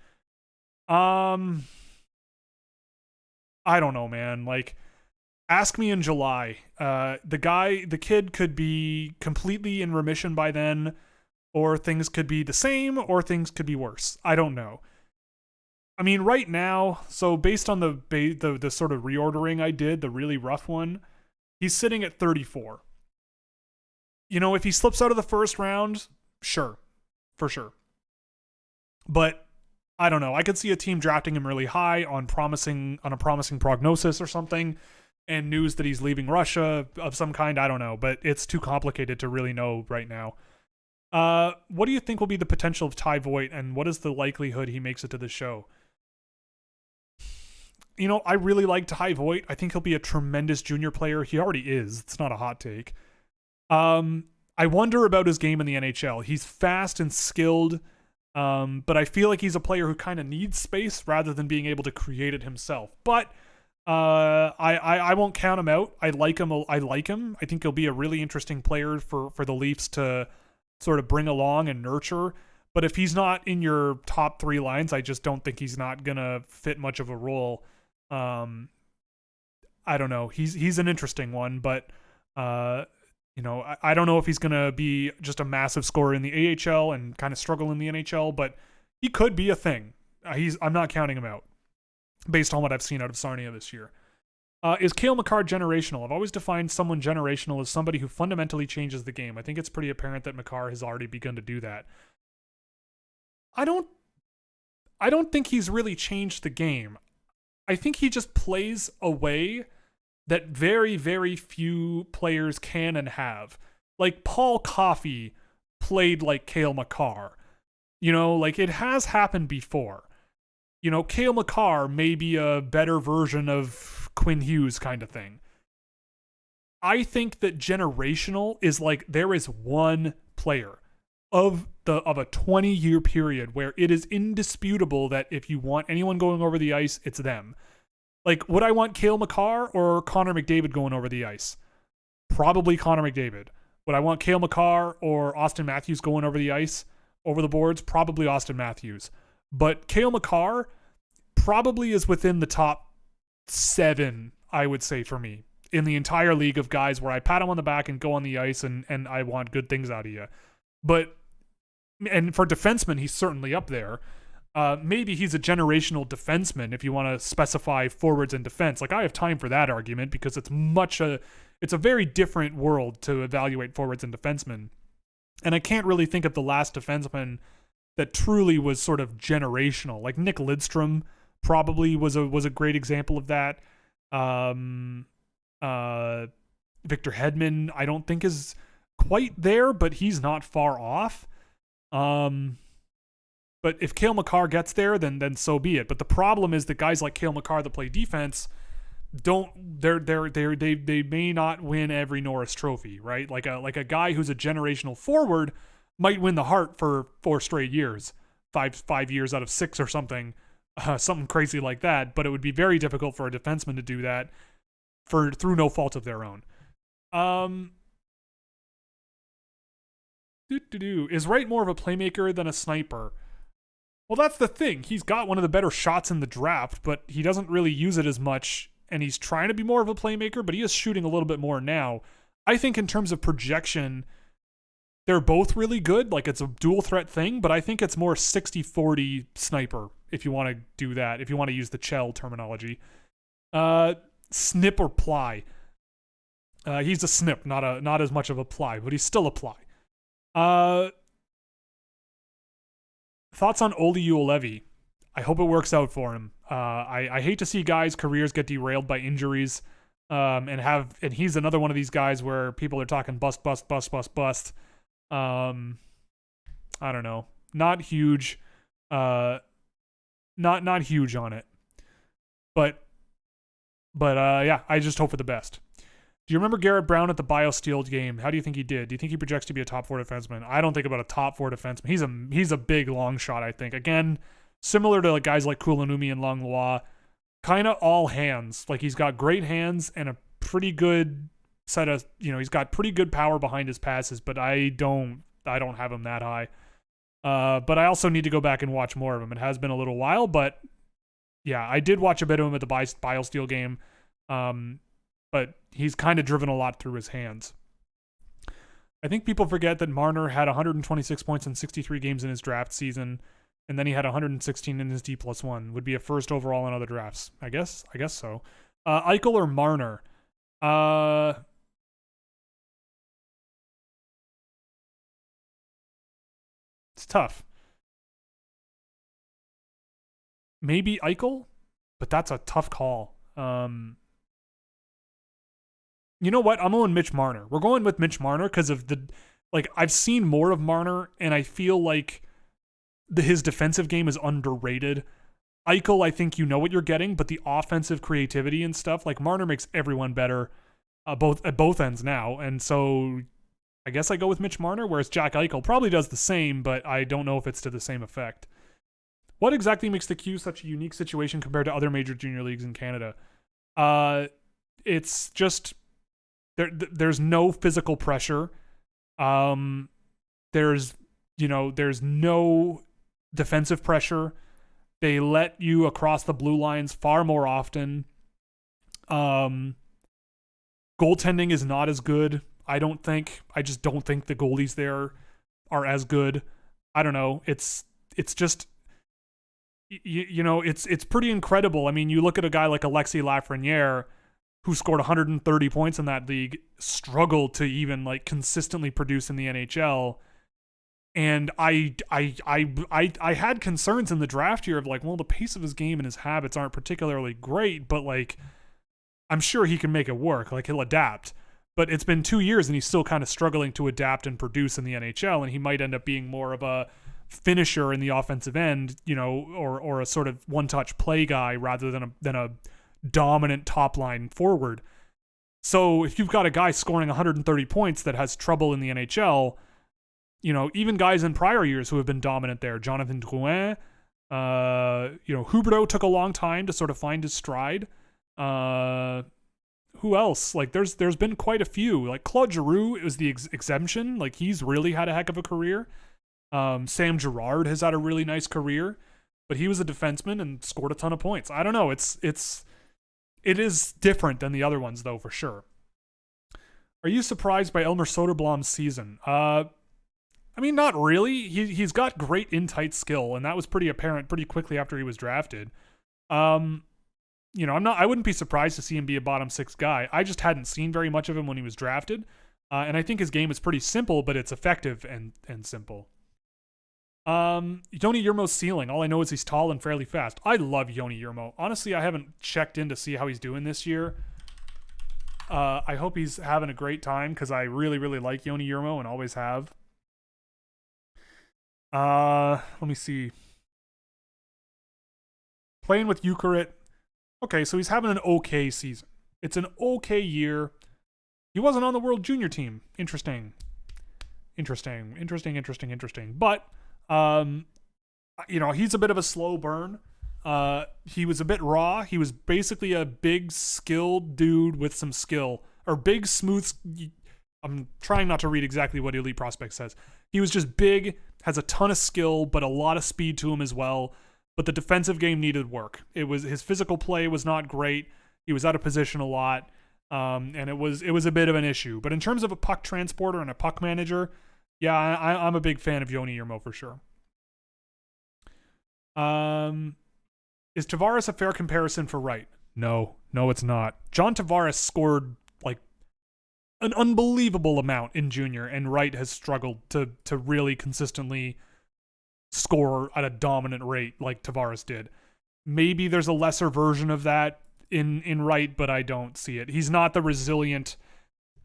I don't know, man. Like, ask me in July. The kid could be completely in remission by then, or things could be the same, or things could be worse. I don't know. I mean, right now, so based on the sort of reordering I did, the really rough one, he's sitting at 34. If he slips out of the first round, sure, for sure. But I don't know. I could see a team drafting him really high on a promising prognosis or something, and news that he's leaving Russia of some kind. I don't know, but it's too complicated to really know right now. What do you think will be the potential of Ty Voigt, and what is the likelihood he makes it to the show? I really like Ty Voigt. I think he'll be a tremendous junior player. He already is. It's not a hot take. I wonder about his game in the NHL. He's fast and skilled, but I feel like he's a player who kind of needs space rather than being able to create it himself. But I won't count him out. I like him. I think he'll be a really interesting player for the Leafs to sort of bring along and nurture. But if he's not in your top 3 lines, I just don't think he's not gonna fit much of a role. I don't know. He's an interesting one, but I don't know if he's gonna be just a massive scorer in the AHL and kind of struggle in the NHL, but he could be a thing. I'm not counting him out based on what I've seen out of Sarnia this year. Is Cale Makar generational? I've always defined someone generational as somebody who fundamentally changes the game. I think it's pretty apparent that Makar has already begun to do that. I don't think he's really changed the game. I think he just plays a way that very, very few players can and have. Like Paul Coffey played like Cale Makar. Like it has happened before. Cale Makar may be a better version of Quinn Hughes kind of thing. I think that generational is like there is one player of a 20-year period where it is indisputable that if you want anyone going over the ice, it's them. Like, would I want Cale Makar or Connor McDavid going over the ice? Probably Connor McDavid. Would I want Cale Makar or Austin Matthews going over the ice, over the boards? Probably Austin Matthews. But Cale Makar probably is within the top 7, I would say, for me, in the entire league of guys where I pat him on the back and go on the ice and I want good things out of you. And for defensemen, he's certainly up there. Maybe he's a generational defenseman if you want to specify forwards and defense. Like, I have time for that argument because it's a very different world to evaluate forwards and defensemen. And I can't really think of the last defenseman that truly was sort of generational. Like Nick Lidstrom probably was a great example of that. Victor Hedman, I don't think is quite there, but he's not far off. But if Cale Makar gets there, then so be it. But the problem is that guys like Cale Makar that play defense they may not win every Norris Trophy, right? Like a guy who's a generational forward might win the Hart for 4 straight years, five years out of 6 or something, something crazy like that. But it would be very difficult for a defenseman to do that through no fault of their own. Is Wright more of a playmaker than a sniper? Well, that's the thing. He's got one of the better shots in the draft, but he doesn't really use it as much, and he's trying to be more of a playmaker, but he is shooting a little bit more now. I think in terms of projection, they're both really good. Like, it's a dual threat thing, but I think it's more 60-40 sniper, if you want to do that, if you want to use the Chell terminology. Snip or ply. He's a snip, not as much of a ply, but he's still a ply. Thoughts on Olli Juolevi? I hope it works out for him. I hate to see guys' careers get derailed by injuries. And he's another one of these guys where people are talking bust. I don't know. Not huge. Not huge on it. But yeah, I just hope for the best. Do you remember Garrett Brown at the BioSteel game? How do you think he did? Do you think he projects to be a top 4 defenseman? I don't think about a top 4 defenseman. He's a big long shot, I think. Again, similar to guys like Kulanumi and Langlois, kind of all hands. Like, he's got great hands and a pretty good set of, he's got pretty good power behind his passes, but I don't have him that high. But I also need to go back and watch more of him. It has been a little while, but yeah, I did watch a bit of him at the BioSteel game. But he's kind of driven a lot through his hands. I think people forget that Marner had 126 points in 63 games in his draft season, and then he had 116 in his D+1. Would be a first overall in other drafts. I guess so. Eichel or Marner? It's tough. Maybe Eichel, but that's a tough call. You know what? I'm going Mitch Marner. We're going with Mitch Marner because of I've seen more of Marner, and I feel like his defensive game is underrated. Eichel, I think you know what you're getting, but the offensive creativity and stuff, Marner makes everyone better at both ends now. And so I guess I go with Mitch Marner, whereas Jack Eichel probably does the same, but I don't know if it's to the same effect. What exactly makes the Q such a unique situation compared to other major junior leagues in Canada? It's just... There's no physical pressure. There's no defensive pressure. They let you across the blue lines far more often. Goaltending is not as good, I don't think. I just don't think the goalies there are as good. I don't know. It's just, it's pretty incredible. I mean, you look at a guy like Alexis Lafreniere, who scored 130 points in that league, struggled to even consistently produce in the NHL. And I had concerns in the draft year of the pace of his game and his habits aren't particularly great, but I'm sure he can make it work. He'll adapt. But it's been 2 years and he's still kind of struggling to adapt and produce in the NHL, and he might end up being more of a finisher in the offensive end, or a sort of one-touch play guy rather than a dominant top line forward. So if you've got a guy scoring 130 points that has trouble in the NHL, even guys in prior years who have been dominant there, Jonathan Drouin, Huberdeau took a long time to sort of find his stride. Who else? There's been quite a few. Claude Giroux is the exemption. He's really had a heck of a career. Sam Girard has had a really nice career, but he was a defenseman and scored a ton of points. I don't know. It is different than the other ones, though, for sure. Are you surprised by Elmer Soderblom's season? I mean, not really. He's got great in-tight skill, and that was pretty apparent pretty quickly after he was drafted. I wouldn't be surprised to see him be a bottom 6 guy. I just hadn't seen very much of him when he was drafted, and I think his game is pretty simple, but it's effective and simple. Yoni Yurmo's ceiling. All I know is he's tall and fairly fast. I love Yoni Yurmo. Honestly, I haven't checked in to see how he's doing this year. I hope he's having a great time because I really, really like Yoni Yurmo and always have. Let me see. Playing with Ukrait. Okay, so he's having an okay season. It's an okay year. He wasn't on the World Junior team. Interesting. Interesting. But, he's a bit of a slow burn. He was a bit raw. He was basically a big, skilled dude with some skill. Or big, smooth... I'm trying not to read exactly what Elite Prospect says. He was just big, has a ton of skill, but a lot of speed to him as well. But the defensive game needed work. His physical play was not great. He was out of position a lot. And it was a bit of an issue. But in terms of a puck transporter and a puck manager, yeah, I'm a big fan of Joni Jurmo for sure. Is Tavares a fair comparison for Wright? No, it's not. John Tavares scored like an unbelievable amount in junior, and Wright has struggled to really consistently score at a dominant rate like Tavares did. Maybe there's a lesser version of that in Wright, but I don't see it. He's not the resilient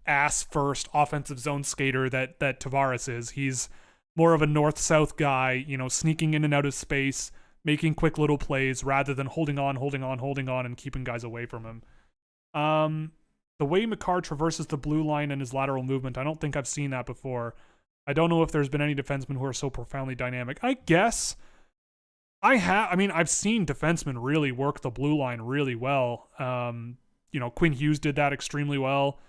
ass-first offensive zone skater that Tavares is. He's more of a north-south guy, sneaking in and out of space, making quick little plays rather than holding on, and keeping guys away from him. The way Makar traverses the blue line in his lateral movement, I don't think I've seen that before. I don't know if there's been any defensemen who are so profoundly dynamic. I guess I've seen defensemen really work the blue line really well. Quinn Hughes did that extremely well,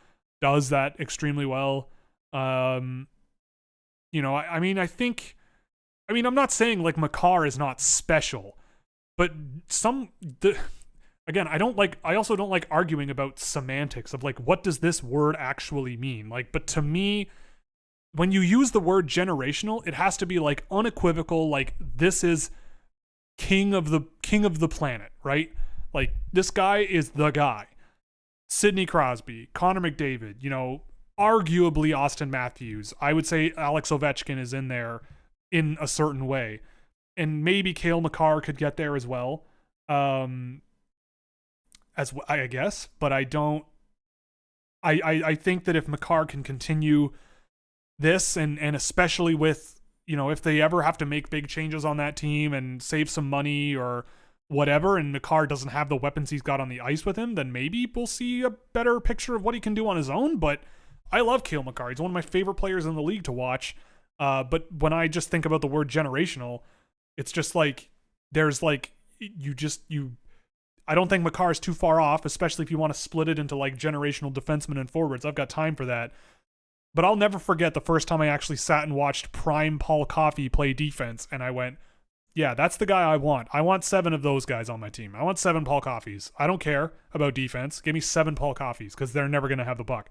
does that extremely well. I'm not saying like Makar is not special, but I also don't like arguing about semantics of like, what does this word actually mean? Like, but to me, when you use the word generational, it has to be like unequivocal. Like, this is king of the planet, right? Like, this guy is the guy. Sidney Crosby, Connor McDavid, arguably Austin Matthews. I would say Alex Ovechkin is in there in a certain way. And maybe Cale Makar could get there as well. I guess, but I don't. I think that if Makar can continue this, and especially with, if they ever have to make big changes on that team and save some money or whatever, and Makar doesn't have the weapons he's got on the ice with him, then maybe we'll see a better picture of what he can do on his own. But I love Cale Makar. He's one of my favorite players in the league to watch. But when I just think about the word generational, it's just like, there's like, I don't think Makar is too far off, especially if you want to split it into like generational defensemen and forwards. I've got time for that. But I'll never forget the first time I actually sat and watched prime Paul Coffey play defense, and I went, yeah, that's the guy I want. I want 7 of those guys on my team. I want 7 Paul Coffeys. I don't care about defense. Give me 7 Paul Coffeys, because they're never going to have the puck.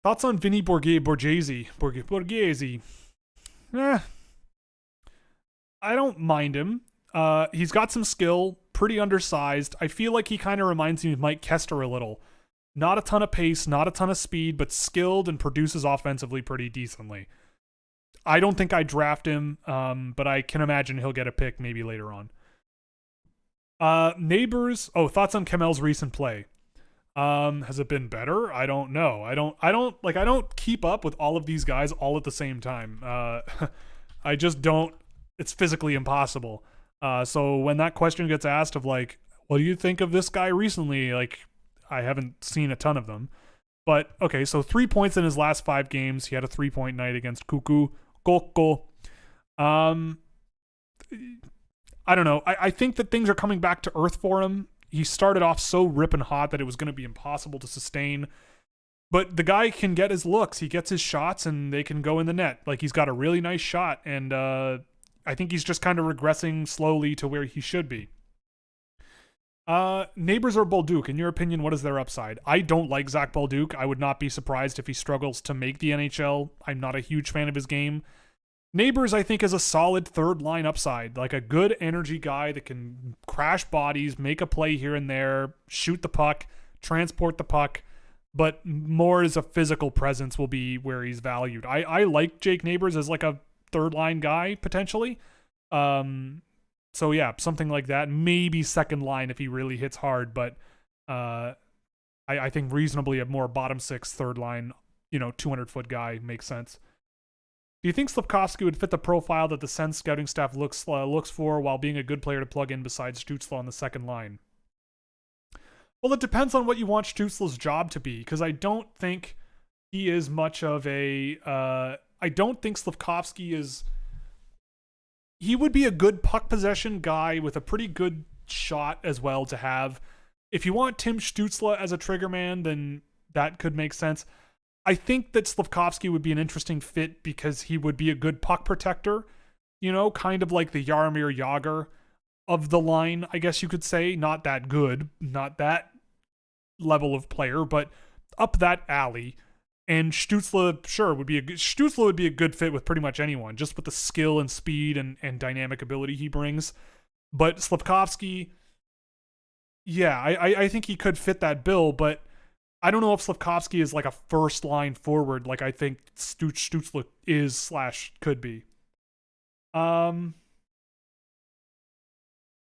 Thoughts on Vinny Borghese? I don't mind him. He's got some skill, pretty undersized. I feel like he kind of reminds me of Mike Kester a little. Not a ton of pace, not a ton of speed, but skilled and produces offensively pretty decently. I don't think I'd draft him, but I can imagine he'll get a pick maybe later on. Neighbors. Thoughts on Kamel's recent play. Has it been better? I don't know. I don't keep up with all of these guys all at the same time. I just don't. It's physically impossible. So when that question gets asked of like, what do you think of this guy recently? Like, I haven't seen a ton of them. But, okay, so 3 points in his last 5 games. He had a 3-point night against Koko. I don't know. I think that things are coming back to earth for him. He started off so ripping hot that it was going to be impossible to sustain. But the guy can get his looks. He gets his shots, and they can go in the net. Like, he's got a really nice shot, and I think he's just kind of regressing slowly to where he should be. Neighbors or Bolduc, in your opinion, what is their upside? I don't like Zach Bolduc. I would not be surprised if he struggles to make the NHL. I'm not a huge fan of his game. Neighbors, I think, is a solid third line upside, like a good energy guy that can crash bodies, make a play here and there, shoot the puck, transport the puck, but more as a physical presence will be where he's valued. I like Jake Neighbors as like a third line guy, potentially. So yeah, something like that. Maybe second line if he really hits hard, but I think reasonably a more bottom 6 third line, 200-foot guy makes sense. Do you think Slafkovsky would fit the profile that the Sens scouting staff looks for while being a good player to plug in besides Stützle on the second line? Well, it depends on what you want Stützle's job to be, because I don't think he is much of a I don't think Slafkovsky is... He would be a good puck possession guy with a pretty good shot as well to have. If you want Tim Stützle as a trigger man, then that could make sense. I think that Slafkovsky would be an interesting fit because he would be a good puck protector, kind of like the Jaromir Yeager of the line, I guess you could say. Not that good, not that level of player, but up that alley. And Stützle, sure, would be a good fit with pretty much anyone, just with the skill and speed and dynamic ability he brings. But Slafkovsky, yeah, I think he could fit that bill, but I don't know if Slafkovsky is like a first line forward like I think Stützle is / could be.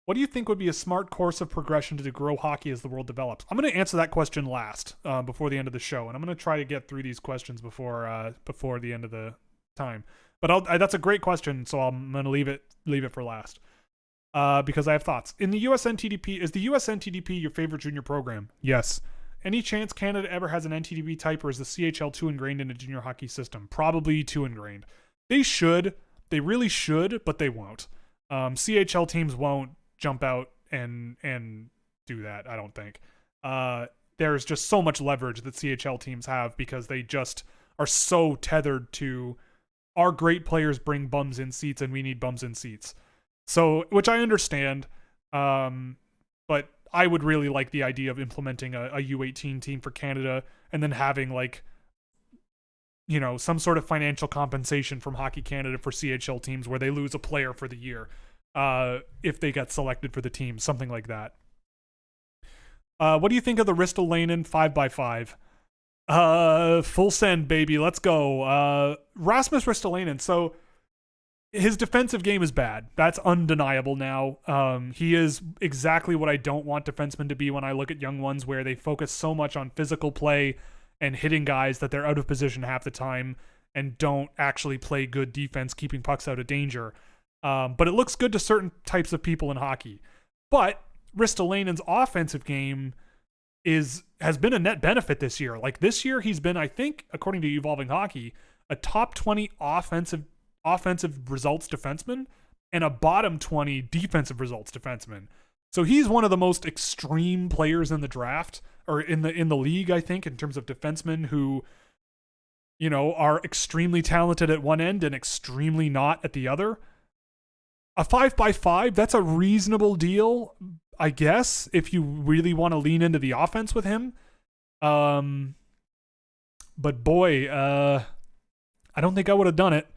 What do you think would be a smart course of progression to grow hockey as the world develops? I'm going to answer that question last, before the end of the show, and I'm going to try to get through these questions before the end of the time. But that's a great question, so I'm going to leave it for last, because I have thoughts. In the USNTDP, is the USNTDP your favorite junior program? Yes. Any chance Canada ever has an NTDP type, or is the CHL too ingrained in a junior hockey system? Probably too ingrained. They should. They really should, but they won't. CHL teams won't jump out and do that, I don't think. There's just so much leverage that CHL teams have because they just are so tethered to our great players bring bums in seats and we need bums in seats. So, which I understand, but I would really like the idea of implementing a U18 team for Canada and then having some sort of financial compensation from Hockey Canada for CHL teams where they lose a player for the year. If they get selected for the team, something like that. What do you think of the Ristolainen 5x5? Full send, baby. Let's go. Rasmus Ristolainen. So his defensive game is bad. That's undeniable now. He is exactly what I don't want defensemen to be when I look at young ones, where they focus so much on physical play and hitting guys that they're out of position half the time and don't actually play good defense, keeping pucks out of danger. But it looks good to certain types of people in hockey. But Ristolainen's offensive game has been a net benefit this year. Like this year, he's been, I think, according to Evolving Hockey, a top 20 offensive results defenseman and a bottom 20 defensive results defenseman. So he's one of the most extreme players in the draft, or in the league, I think, in terms of defensemen who, are extremely talented at one end and extremely not at the other. A 5x5, that's a reasonable deal, I guess, if you really want to lean into the offense with him. But boy, I don't think I would have done it.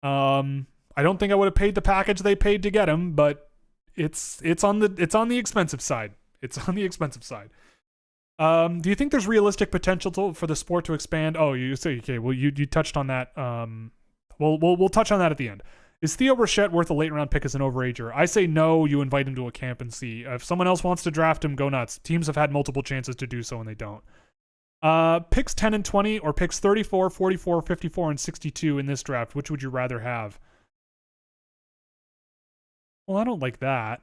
I don't think I would have paid the package they paid to get him, but it's on the expensive side. It's on the expensive side. Do you think there's realistic potential for the sport to expand? Oh, you say okay. Well, you touched on that. We'll touch on that at the end. Is Theo Rochette worth a late round pick as an overager? I say no. You invite him to a camp and see. If someone else wants to draft him, go nuts. Teams have had multiple chances to do so and they don't. Picks 10 and 20 or picks 34, 44, 54, and 62 in this draft. Which would you rather have? Well, I don't like that.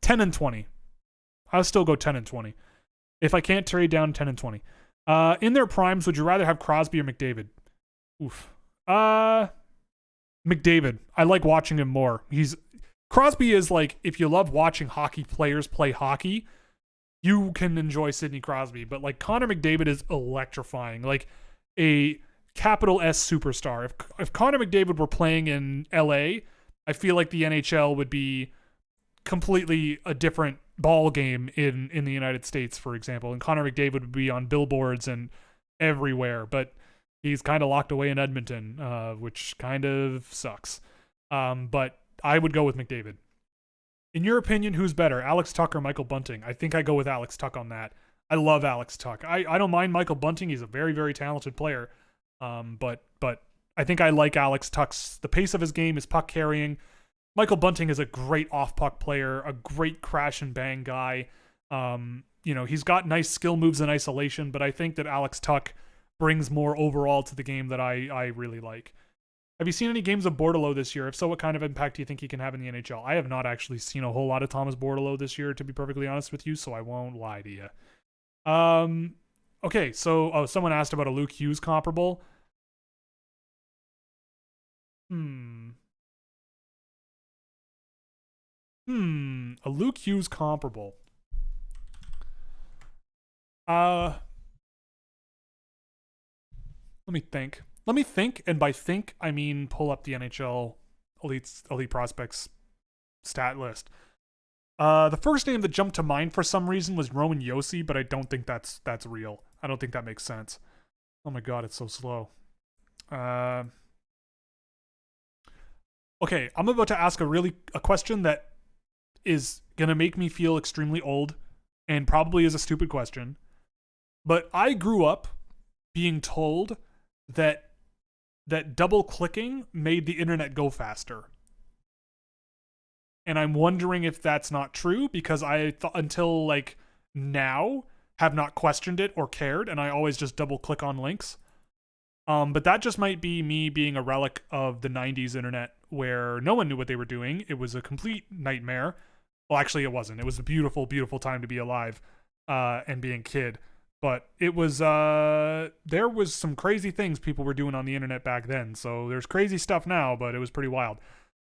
10 and 20. I'll still go 10 and 20. If I can't trade down, 10 and 20. In their primes, would you rather have Crosby or McDavid? Oof. McDavid. I like watching him more. Crosby is like, if you love watching hockey players play hockey, you can enjoy Sidney Crosby. But like Connor McDavid is electrifying. Like a capital S superstar. If Connor McDavid were playing in LA, I feel like the NHL would be completely a different ball game in the United States, for example. And Connor McDavid would be on billboards and everywhere. But he's kind of locked away in Edmonton, which kind of sucks. But I would go with McDavid. In your opinion, who's better, Alex Tuch or Michael Bunting? I think I go with Alex Tuch on that. I love Alex Tuch. I don't mind Michael Bunting. He's a very, very talented player. But I think I like Alex Tuch's, the pace of his game, his puck carrying. Michael Bunting is a great off-puck player, a great crash and bang guy. He's got nice skill moves in isolation, but I think that Alex Tuch brings more overall to the game that I really like. Have you seen any games of Bordelot this year? If so, what kind of impact do you think he can have in the NHL? I have not actually seen a whole lot of Thomas Bordelot this year, to be perfectly honest with you, so I won't lie to you. Okay, so someone asked about a Luke Hughes comparable. A Luke Hughes comparable. Let me think. And by think, I mean pull up the NHL elite prospects stat list. The first name that jumped to mind for some reason was Roman Josi, but I don't think that's real. I don't think that makes sense. Oh my god, it's so slow. Okay, I'm about to ask a question that is gonna make me feel extremely old, and probably is a stupid question. But I grew up being told that double clicking made the internet go faster. And I'm wondering if that's not true, because I thought until like now have not questioned it or cared, and I always just double click on links. But that just might be me being a relic of the 90s internet where no one knew what they were doing. It was a complete nightmare. Well, actually, it wasn't. It was a beautiful, beautiful time to be alive and being a kid. But it was, there was some crazy things people were doing on the internet back then. So there's crazy stuff now, but it was pretty wild.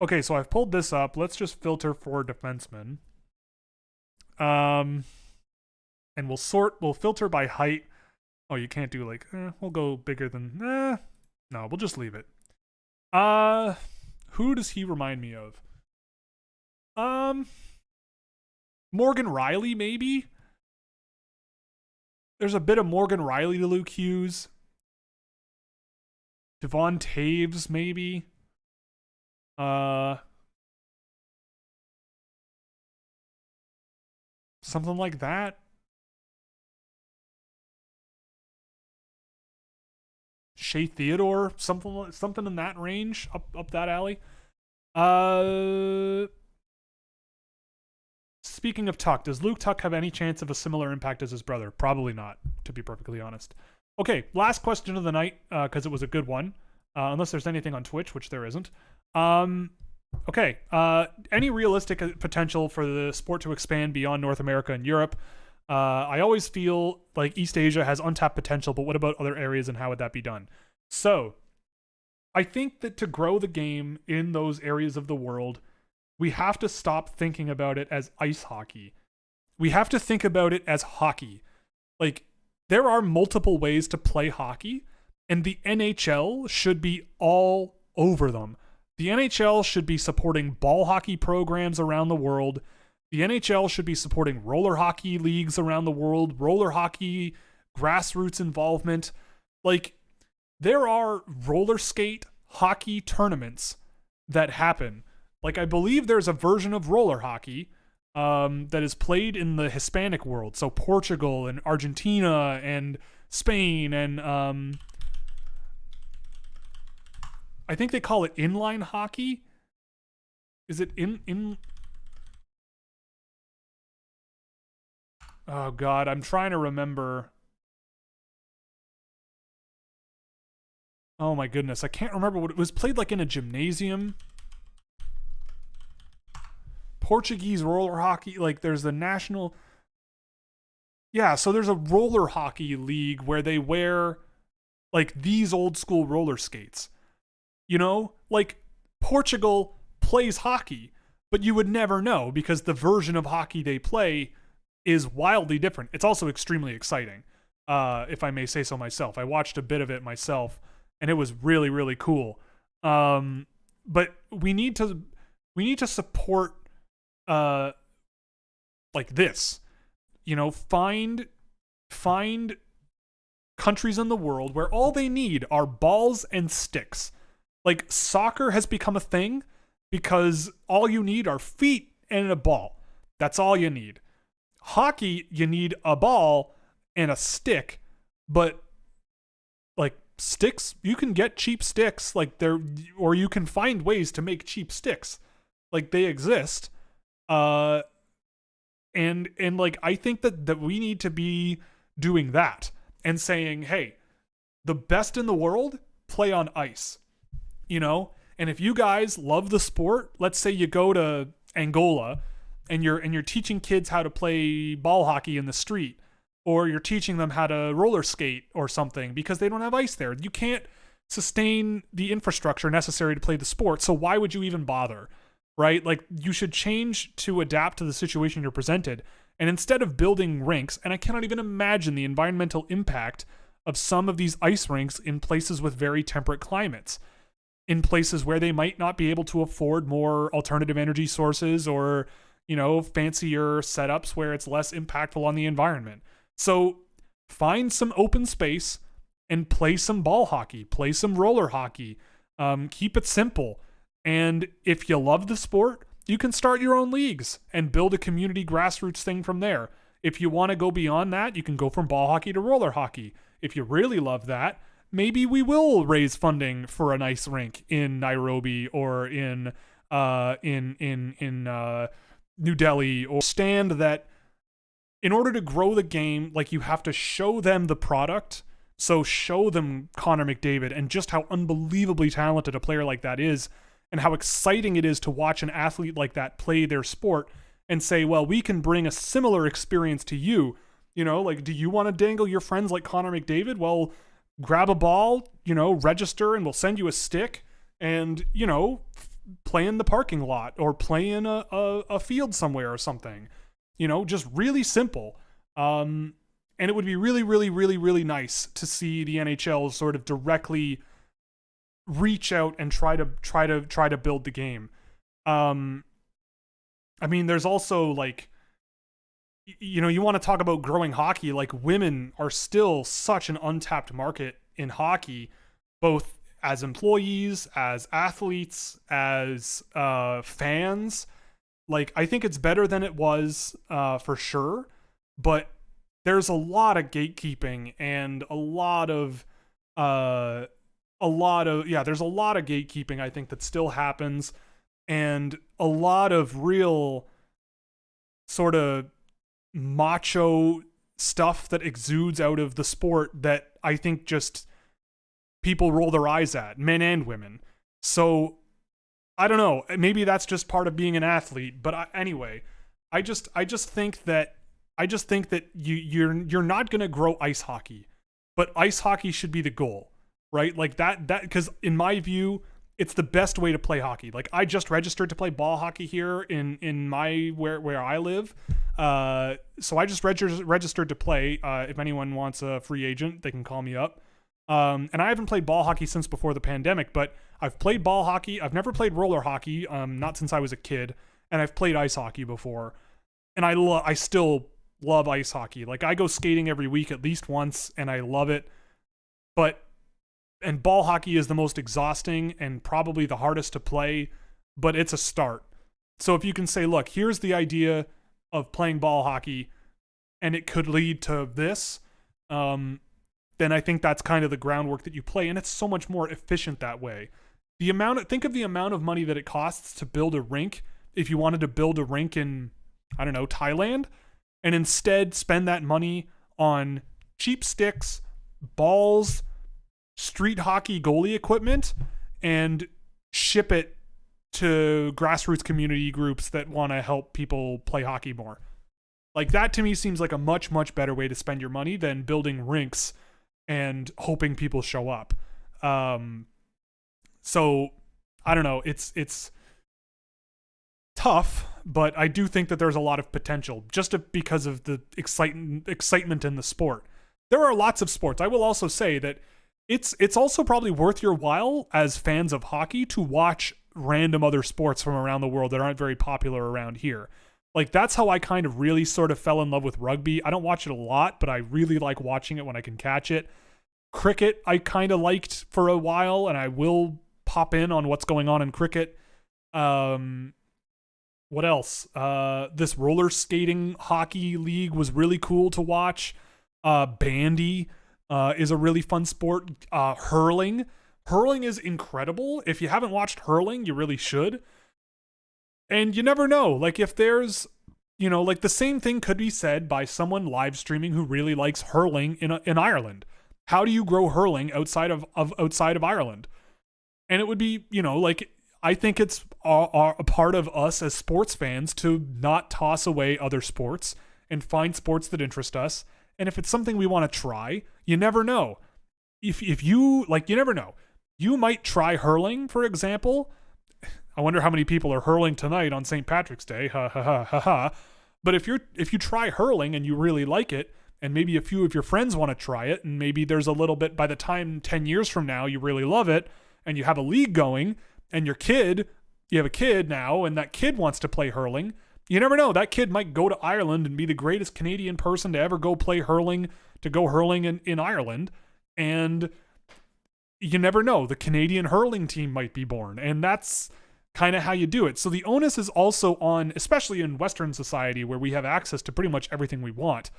Okay, so I've pulled this up. Let's just filter for defensemen. And we'll filter by height. Oh, you can't do like, we'll go bigger than, no, we'll just leave it. Who does he remind me of? Morgan Riley, maybe? There's a bit of Morgan Riley to Luke Hughes. Devon Taves, maybe? Something like that. Shea Theodore, something in that range, up that alley. Speaking of Tuck, does Luke Tuck have any chance of a similar impact as his brother? Probably not, to be perfectly honest. Okay, last question of the night, because it was a good one. Unless there's anything on Twitch, which there isn't. Okay, any realistic potential for the sport to expand beyond North America and Europe? I always feel like East Asia has untapped potential, but what about other areas and how would that be done? So, I think that to grow the game in those areas of the world, we have to stop thinking about it as ice hockey. We have to think about it as hockey. Like, there are multiple ways to play hockey, and the NHL should be all over them. The NHL should be supporting ball hockey programs around the world. The NHL should be supporting roller hockey leagues around the world, roller hockey, grassroots involvement. Like, there are roller skate hockey tournaments that happen. Like, I believe there's a version of roller hockey that is played in the Hispanic world. So Portugal and Argentina and Spain and I think they call it inline hockey. Is it in Oh god, I'm trying to remember. Oh my goodness, I can't remember what it was played like in a gymnasium. Portuguese roller hockey, like there's the national. Yeah, so there's a roller hockey league where they wear like these old school roller skates. You know, like Portugal plays hockey, but you would never know because the version of hockey they play is wildly different. It's also extremely exciting, if I may say so myself. I watched a bit of it myself, and it was really, really cool. But we need to support like this. You know, find countries in the world where all they need are balls and sticks. Like, soccer has become a thing because all you need are feet and a ball. That's all you need. Hockey, you need a ball and a stick, but like sticks, you can get cheap sticks, like or you can find ways to make cheap sticks. Like, they exist. And like, I think that we need to be doing that and saying, hey, the best in the world play on ice, you know? And if you guys love the sport, let's say you go to Angola and you're teaching kids how to play ball hockey in the street, or you're teaching them how to roller skate or something because they don't have ice there. You can't sustain the infrastructure necessary to play the sport, so why would you even bother, right? Like, you should change to adapt to the situation you're presented. And instead of building rinks, and I cannot even imagine the environmental impact of some of these ice rinks in places with very temperate climates, in places where they might not be able to afford more alternative energy sources or, fancier setups where it's less impactful on the environment. So find some open space and play some ball hockey, play some roller hockey, keep it simple. And if you love the sport, you can start your own leagues and build a community grassroots thing from there. If you want to go beyond that, you can go from ball hockey to roller hockey. If you really love that, maybe we will raise funding for an ice rink in Nairobi or in New Delhi, or stand that in order to grow the game, like, you have to show them the product. So show them Connor McDavid and just how unbelievably talented a player like that is, and how exciting it is to watch an athlete like that play their sport, and say, well, we can bring a similar experience to you. Like, do you want to dangle your friends like Connor McDavid? Well, grab a ball, register, and we'll send you a stick, and, play in the parking lot or play in a field somewhere or something. Just really simple. And it would be really, really, really, really nice to see the NHL sort of directly reach out and try to build the game. There's also, like, you want to talk about growing hockey. Like, women are still such an untapped market in hockey, both as employees, as athletes, as fans. Like, I think it's better than it was for sure, but there's a lot of gatekeeping and there's a lot of gatekeeping, I think, that still happens, and a lot of real sort of macho stuff that exudes out of the sport that I think just people roll their eyes at, men and women. So I don't know, maybe that's just part of being an athlete, but anyway, I just think that you're not going to grow ice hockey, but ice hockey should be the goal, right? Like that because in my view, it's the best way to play hockey. Like, I just registered to play ball hockey here in my where I live. So I just registered to play. If anyone wants a free agent, they can call me up. And I haven't played ball hockey since before the pandemic, but I've played ball hockey. I've never played roller hockey, not since I was a kid, and I've played ice hockey before. And I still love ice hockey. Like, I go skating every week at least once, and I love it. And ball hockey is the most exhausting and probably the hardest to play, but it's a start. So if you can say, look, here's the idea of playing ball hockey, and it could lead to this, then I think that's kind of the groundwork that you play, and it's so much more efficient that way. Think of the amount of money that it costs to build a rink if you wanted to build a rink in, I don't know, Thailand, and instead spend that money on cheap sticks, balls, street hockey goalie equipment, and ship it to grassroots community groups that want to help people play hockey more. Like, that to me seems like a much, much better way to spend your money than building rinks and hoping people show up. So I don't know. It's tough, but I do think that there's a lot of potential just because of the excitement in the sport. There are lots of sports. I will also say that it's also probably worth your while as fans of hockey to watch random other sports from around the world that aren't very popular around here. Like, that's how I kind of really sort of fell in love with rugby. I don't watch it a lot, but I really like watching it when I can catch it. Cricket, I kind of liked for a while, and I will pop in on what's going on in cricket. What else? This roller skating hockey league was really cool to watch. Bandy is a really fun sport. Hurling is incredible. If you haven't watched hurling, you really should. And you never know, like, if there's, like, the same thing could be said by someone live streaming who really likes hurling in Ireland. How do you grow hurling outside of Ireland? And it would be, like, I think it's a part of us as sports fans to not toss away other sports and find sports that interest us And if it's something we want to try, you never know. If you, like, you never know. You might try hurling, for example. I wonder how many people are hurling tonight on St. Patrick's Day. Ha ha ha ha ha. But if you try hurling and you really like it, and maybe a few of your friends want to try it, and maybe there's a little bit, by the time 10 years from now you really love it, and you have a league going, and you have a kid now, and that kid wants to play hurling, you never know. That kid might go to Ireland and be the greatest Canadian person to ever go play hurling, to go hurling in Ireland, and you never know. The Canadian hurling team might be born, and that's kind of how you do it. So the onus is also on, especially in Western society where we have access to pretty much everything we want,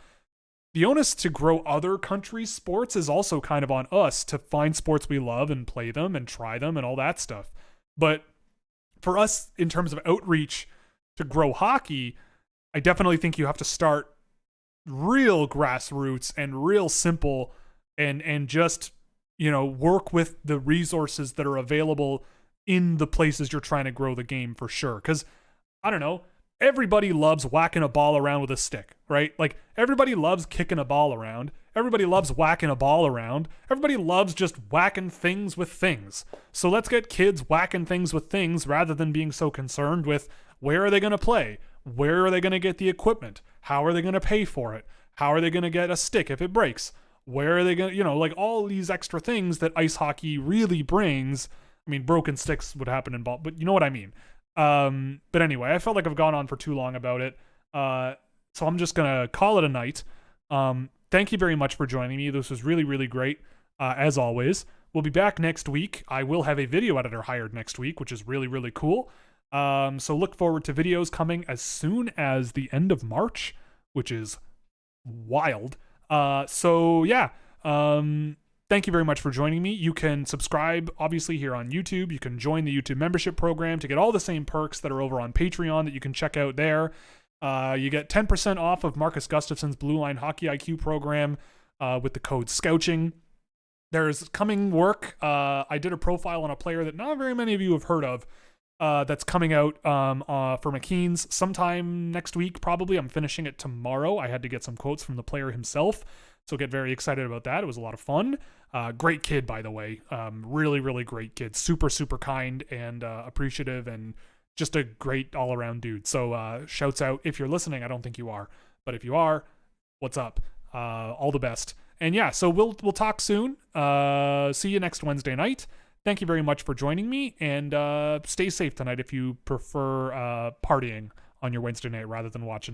the onus to grow other countries' sports is also kind of on us to find sports we love and play them and try them and all that stuff. But for us, in terms of outreach to grow hockey, I definitely think you have to start real grassroots and real simple and just, work with the resources that are available in the places you're trying to grow the game, for sure. Because, I don't know, everybody loves whacking a ball around with a stick, right? Like, everybody loves kicking a ball around. Everybody loves whacking a ball around. Everybody loves just whacking things with things. So let's get kids whacking things with things rather than being so concerned with where are they going to play? Where are they going to get the equipment? How are they going to pay for it? How are they going to get a stick if it breaks? Where are they going to, like all these extra things that ice hockey really brings. I mean, broken sticks would happen in ball, but you know what I mean. But anyway, I felt like I've gone on for too long about it. So I'm just going to call it a night. Thank you very much for joining me. This was really, really great. As always, we'll be back next week. I will have a video editor hired next week, which is really, really cool. So look forward to videos coming as soon as the end of March, which is wild. So yeah, thank you very much for joining me. You can subscribe, obviously, here on YouTube. You can join the YouTube membership program to get all the same perks that are over on Patreon that you can check out there. You get 10% off of Marcus Gustafson's Blue Line Hockey IQ program with the code Scouching. There's coming work. I did a profile on a player that not very many of you have heard of that's coming out for McKean's sometime next week, probably. I'm finishing it tomorrow. I had to get some quotes from the player himself, so get very excited about that. It was a lot of fun. Great kid, by the way. Really, really great kid. Super, super kind and appreciative and just a great all-around dude. So shouts out if you're listening. I don't think you are, but if you are, what's up? All the best. And yeah, so we'll talk soon. See you next Wednesday night. Thank you very much for joining me, and stay safe tonight if you prefer partying on your Wednesday night rather than watching